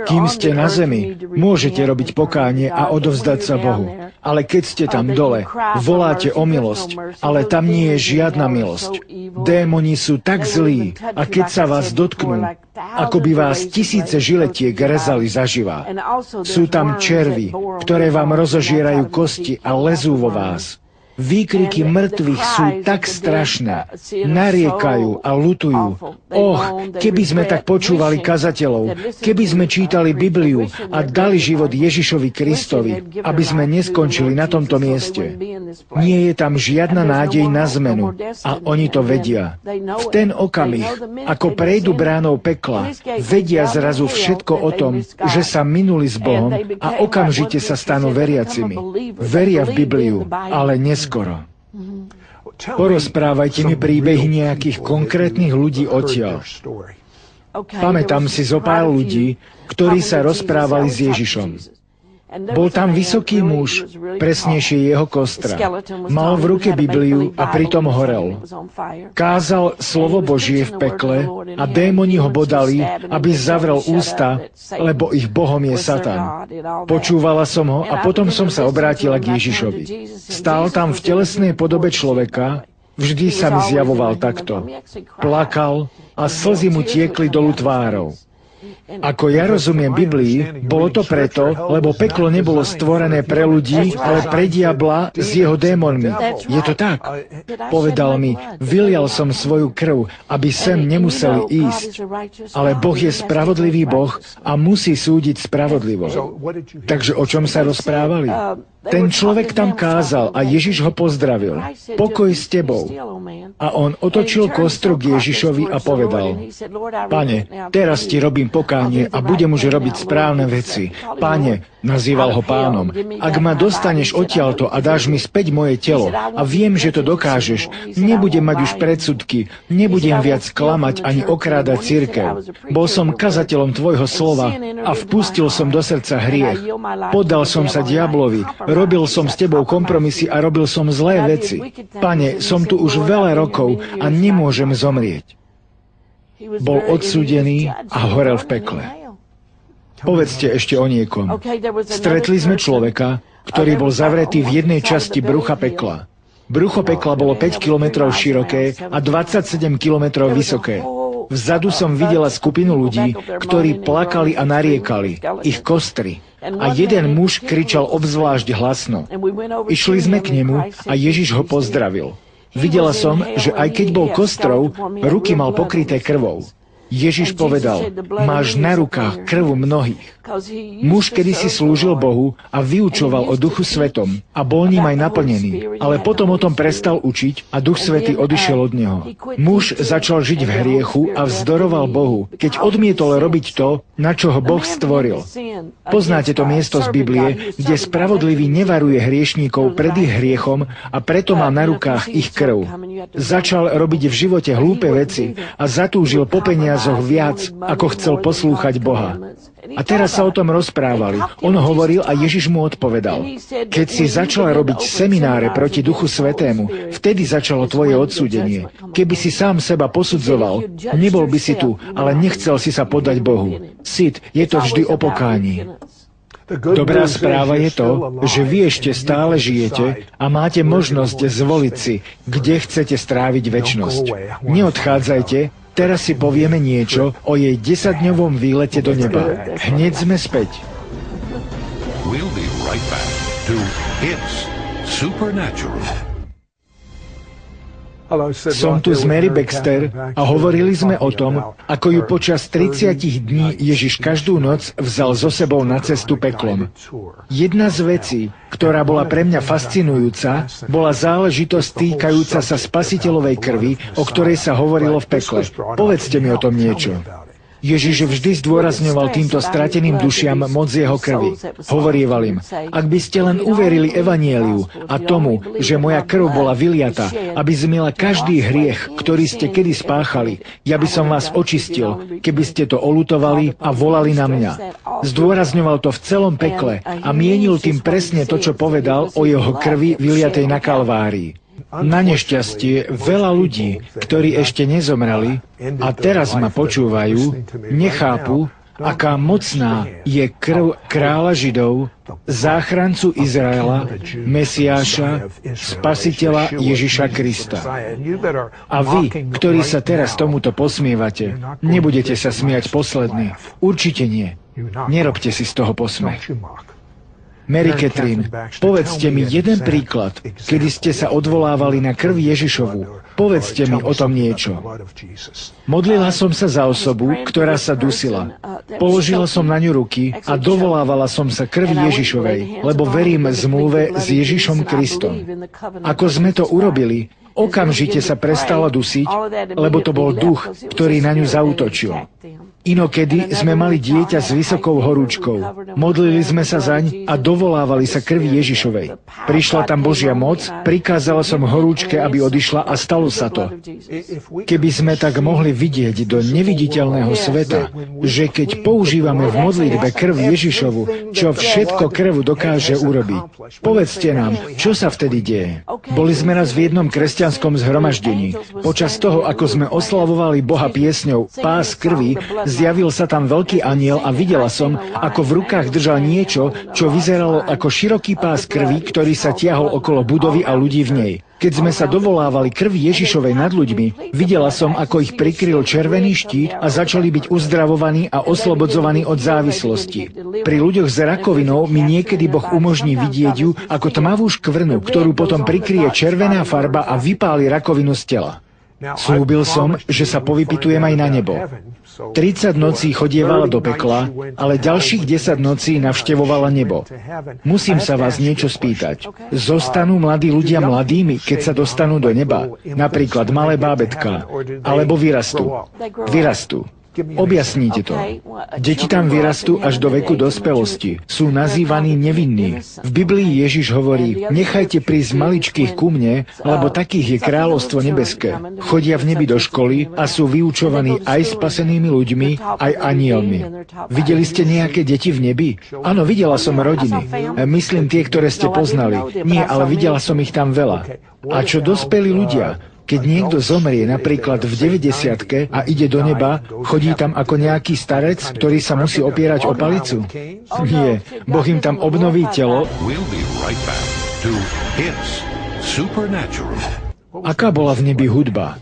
Kým ste na zemi, môžete robiť pokánie a odovzdať sa Bohu. Ale keď ste tam dole, voláte o milosť, ale tam nie je žiadna milosť. Démoni sú tak zlí a keď sa vás dotknú, ako by vás tisíce žiletiek rezali zaživá. Sú tam červy, ktoré vám rozožierajú kosti a lezú vo vás. Výkriky mŕtvych sú tak strašné. Nariekajú a lutujú. Keby sme tak počúvali kazateľov, keby sme čítali Bibliu a dali život Ježišovi Kristovi, aby sme neskončili na tomto mieste. Nie je tam žiadna nádej na zmenu a oni to vedia. V ten okamih, ako prejdu bránou pekla, vedia zrazu všetko o tom, že sa minuli s Bohom a okamžite sa stanú veriacimi. Veria v Bibliu, ale neskôr. Porozprávajte mi príbehy nejakých konkrétnych ľudí odtiaľ. Pamätám si zo pár ľudí, ktorí sa rozprávali s Ježišom. Bol tam vysoký muž, presnejšie jeho kostra. Mal v ruke Bibliu a pritom horel. Kázal slovo Božie v pekle a démoni ho bodali, aby zavrel ústa, lebo ich Bohom je Satan. Počúvala som ho a potom som sa obrátila k Ježišovi. Stál tam v telesnej podobe človeka, vždy sa mi zjavoval takto. Plakal a slzy mu tiekli dolu tvárou. Ako ja rozumiem Biblii, bolo to preto, lebo peklo nebolo stvorené pre ľudí, ale pre diabla s jeho démonmi. Je to tak? Povedal mi, vylial som svoju krv, aby sem nemuseli ísť. Ale Boh je spravodlivý Boh a musí súdiť spravodlivo. Takže o čom sa rozprávali? Ten človek tam kázal a Ježiš ho pozdravil. Pokoj s tebou. A on otočil kostru k Ježišovi a povedal, Pane, teraz ti robím pokánie a budem už robiť správne veci. Pane, nazýval ho pánom, ak ma dostaneš odtiaľto a dáš mi späť moje telo a viem, že to dokážeš, nebudem mať už predsudky, nebudem viac klamať ani okrádať cirkev. Bol som kazateľom tvojho slova a vpustil som do srdca hriech. Poddal som sa diablovi, robil som s tebou kompromisy a robil som zlé veci. Pane, som tu už veľa rokov a nemôžem zomrieť. Bol odsúdený a horel v pekle. Povedzte ešte o niekom. Stretli sme človeka, ktorý bol zavretý v jednej časti brucha pekla. Brucho pekla bolo 5 kilometrov široké a 27 kilometrov vysoké. Vzadu som videla skupinu ľudí, ktorí plakali a nariekali, ich kostry. A jeden muž kričal obzvlášť hlasno. Išli sme k nemu a Ježiš ho pozdravil. Videla som, že aj keď bol kostrou, ruky mal pokryté krvou. Ježiš povedal, máš na rukách krv mnohých. Muž kedysi slúžil Bohu a vyučoval o Duchu Svetom a bol ním aj naplnený, ale potom o tom prestal učiť a Duch Svätý odišiel od neho. Muž začal žiť v hriechu a vzdoroval Bohu, keď odmietol robiť to, na čo ho Boh stvoril. Poznáte to miesto z Biblie, kde spravodlivý nevaruje hriešníkov pred ich hriechom a preto má na rukách ich krv. Začal robiť v živote hlúpe veci a zatúžil po peniazoch viac, ako chcel poslúchať Boha. A teraz sa o tom rozprávali. On hovoril a Ježiš mu odpovedal. Keď si začal robiť semináre proti Duchu Svätému, vtedy začalo tvoje odsúdenie. Keby si sám seba posudzoval, nebol by si tu, ale nechcel si sa podať Bohu. Sid, je to vždy o pokání. Dobrá správa je to, že vy ešte stále žijete a máte možnosť zvoliť si, kde chcete stráviť večnosť. Neodchádzajte, teraz si povieme niečo o jej 10-dňovom výlete do neba. Hneď sme späť. We'll be right back to It's Supernatural. Som tu s Mary Baxter a hovorili sme o tom, ako ju počas 30 dní Ježiš každú noc vzal so sebou na cestu peklom. Jedna z vecí, ktorá bola pre mňa fascinujúca, bola záležitosť týkajúca sa spasiteľovej krvi, o ktorej sa hovorilo v pekle. Povedzte mi o tom niečo. Ježiš vždy zdôrazňoval týmto strateným dušiam moc jeho krvi. Hovorieval im, ak by ste len uverili evanjeliu a tomu, že moja krv bola vyliata, aby zmiela každý hriech, ktorý ste kedy spáchali, ja by som vás očistil, keby ste to oľutovali a volali na mňa. Zdôrazňoval to v celom pekle a mienil tým presne to, čo povedal o jeho krvi vyliatej na Kalvárii. Na nešťastie veľa ľudí, ktorí ešte nezomreli a teraz ma počúvajú, nechápu, aká mocná je krv kráľa Židov, záchrancu Izraela, Mesiáša, Spasiteľa Ježiša Krista. A vy, ktorí sa teraz tomuto posmievate, nebudete sa smiať posledný. Určite nie. Nerobte si z toho posmech. Mary Catherine, povedzte mi jeden príklad, kedy ste sa odvolávali na krv Ježišovu. Povedzte mi o tom niečo. Modlila som sa za osobu, ktorá sa dusila. Položila som na ňu ruky a dovolávala som sa krvi Ježišovej, lebo verím zmluve s Ježišom Kristom. Ako sme to urobili, Okamžite sa prestala dusiť, lebo to bol duch, ktorý na ňu zaútočil. Inokedy sme mali dieťa s vysokou horúčkou. Modlili sme sa zaň a dovolávali sa krvi Ježišovej. Prišla tam Božia moc, prikázala som horúčke, aby odišla a stalo sa to. Keby sme tak mohli vidieť do neviditeľného sveta, že keď používame v modlitbe krv Ježišovu, čo všetko krv dokáže urobiť. Povedzte nám, čo sa vtedy deje. Boli sme raz v jednom kresťanskom zhromaždení. Počas toho, ako sme oslavovali Boha piesňou Pás krvi, zjavil sa tam veľký anjel a videla som, ako v rukách držal niečo, čo vyzeralo ako široký pás krvi, ktorý sa tiahol okolo budovy a ľudí v nej. Keď sme sa dovolávali krvi Ježišovej nad ľuďmi, videla som, ako ich prikryl červený štít a začali byť uzdravovaní a oslobodzovaní od závislosti. Pri ľuďoch s rakovinou mi niekedy Boh umožní vidieť ju ako tmavú škvrnu, ktorú potom prikryje červená farba a vypáli rakovinu z tela. Slúbil som, že sa povypitujem aj na nebo. 30 nocí chodievala do pekla, ale ďalších 10 nocí navštevovala nebo. Musím sa vás niečo spýtať. Zostanú mladí ľudia mladými, keď sa dostanú do neba? Napríklad malé bábätká. Alebo vyrastú? Vyrastú. Objasnite to. Deti tam vyrastú až do veku dospelosti. Sú nazývaní nevinní. V Biblii Ježiš hovorí, nechajte prísť maličkých ku mne, lebo takých je kráľovstvo nebeské. Chodia v nebi do školy a sú vyučovaní aj spasenými ľuďmi, aj anielmi. Videli ste nejaké deti v nebi? Áno, videla som rodiny. Myslím tie, ktoré ste poznali. Nie, ale videla som ich tam veľa. A čo dospelí ľudia? Keď niekto zomrie napríklad v 90-ke a ide do neba, chodí tam ako nejaký starec, ktorý sa musí opierať o palicu? Nie, Boh im tam obnoví telo. Aká bola v nebi hudba?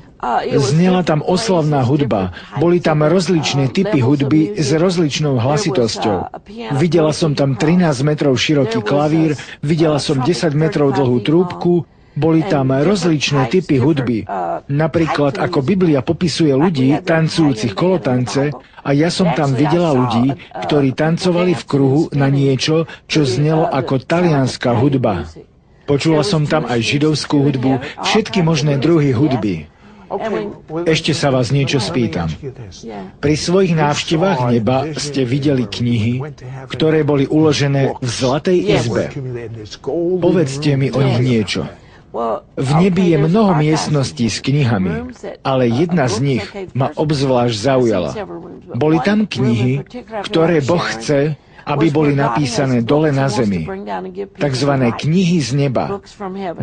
Znela tam oslavná hudba. Boli tam rozličné typy hudby s rozličnou hlasitosťou. Videla som tam 13 metrov široký klavír, videla som 10 metrov dlhú trúbku. Boli tam rozličné typy hudby. Napríklad, ako Biblia popisuje ľudí tancujúcich kolotance, a ja som tam videla ľudí, ktorí tancovali v kruhu na niečo, čo znelo ako talianská hudba. Počula som tam aj židovskú hudbu, všetky možné druhy hudby. Ešte sa vás niečo spýtam. Pri svojich návštevách neba ste videli knihy, ktoré boli uložené v zlatej izbe. Povedzte mi o nich niečo. V nebi je mnoho miestností s knihami, ale jedna z nich ma obzvlášť zaujala. Boli tam knihy, ktoré Boh chce, aby boli napísané dole na zemi. Takzvané knihy z neba.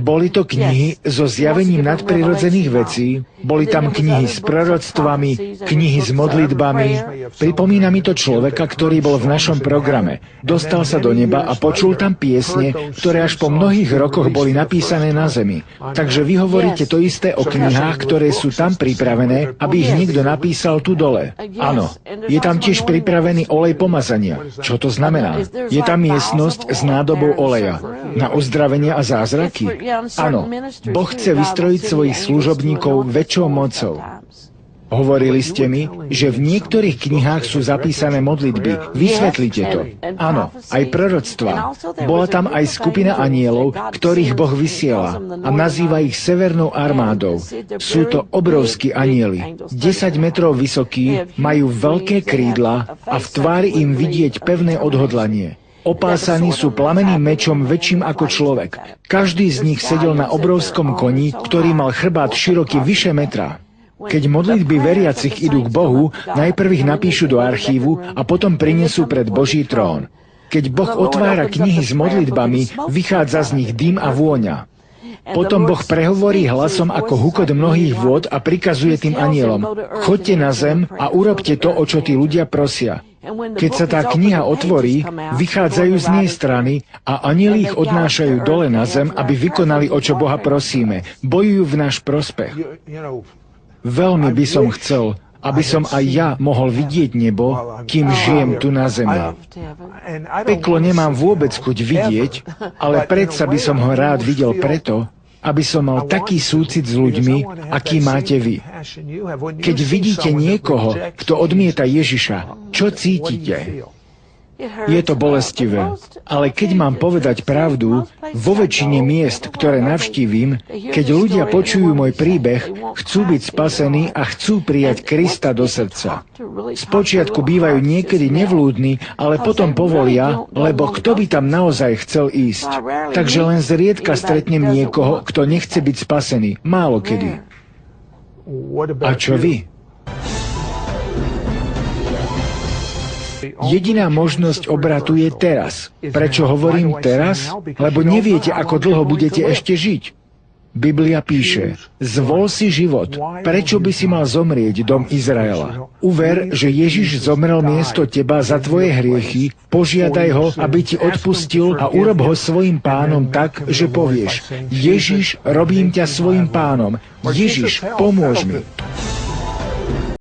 Boli to knihy so zjavením nadprirodzených vecí, boli tam knihy s proroctvami, knihy s modlitbami. Pripomína mi to človeka, ktorý bol v našom programe. Dostal sa do neba a počul tam piesne, ktoré až po mnohých rokoch boli napísané na zemi. Takže vy hovoríte to isté o knihách, ktoré sú tam pripravené, aby ich niekto napísal tu dole. Áno, je tam tiež pripravený olej pomazania. Čo to znamená? Je tam miestnosť s nádobou oleja na uzdravenie a zázraky? Áno, Boh chce vystrojiť svojich služobníkov väčšou mocou. Hovorili ste mi, že v niektorých knihách sú zapísané modlitby. Vysvetlite to. Áno, aj proroctvá. Bola tam aj skupina anielov, ktorých Boh vysiela a nazýva ich Severnou armádou. Sú to obrovskí anieli. 10 metrov vysokí, majú veľké krídla a v tvári im vidieť pevné odhodlanie. Opásaní sú plamenným mečom väčším ako človek. Každý z nich sedel na obrovskom koni, ktorý mal chrbát široký vyše metra. Keď modlitby veriacich idú k Bohu, najprv ich napíšu do archívu a potom prinesú pred Boží trón. Keď Boh otvára knihy s modlitbami, vychádza z nich dym a vôňa. Potom Boh prehovorí hlasom ako hukot mnohých vôd a prikazuje tým anielom: choďte na zem a urobte to, o čo tí ľudia prosia. Keď sa tá kniha otvorí, vychádzajú z nej strany a anjeli ich odnášajú dole na zem, aby vykonali, o čo Boha prosíme. Bojujú v náš prospech. Veľmi by som chcel, aby som aj ja mohol vidieť nebo, kým žijem tu na zemi. Peklo nemám vôbec chuť vidieť, ale predsa by som ho rád videl preto, aby som mal taký súcit s ľuďmi, aký máte vy. Keď vidíte niekoho, kto odmieta Ježiša, čo cítite? Je to bolestivé, ale keď mám povedať pravdu, vo väčšine miest, ktoré navštívim, keď ľudia počujú môj príbeh, chcú byť spasení a chcú prijať Krista do srdca. Spočiatku bývajú niekedy nevlúdni, ale potom povolia, lebo kto by tam naozaj chcel ísť. Takže len zriedka stretnem niekoho, kto nechce byť spasený. Málo kedy. A čo vy? Jediná možnosť obratu je teraz. Prečo hovorím teraz? Lebo neviete, ako dlho budete ešte žiť. Biblia píše, zvol si život. Prečo by si mal zomrieť, dom Izraela? Uver, že Ježiš zomrel miesto teba za tvoje hriechy, požiadaj ho, aby ti odpustil a urob ho svojim pánom tak, že povieš, Ježiš, robím ťa svojim pánom. Ježiš, pomôž mi.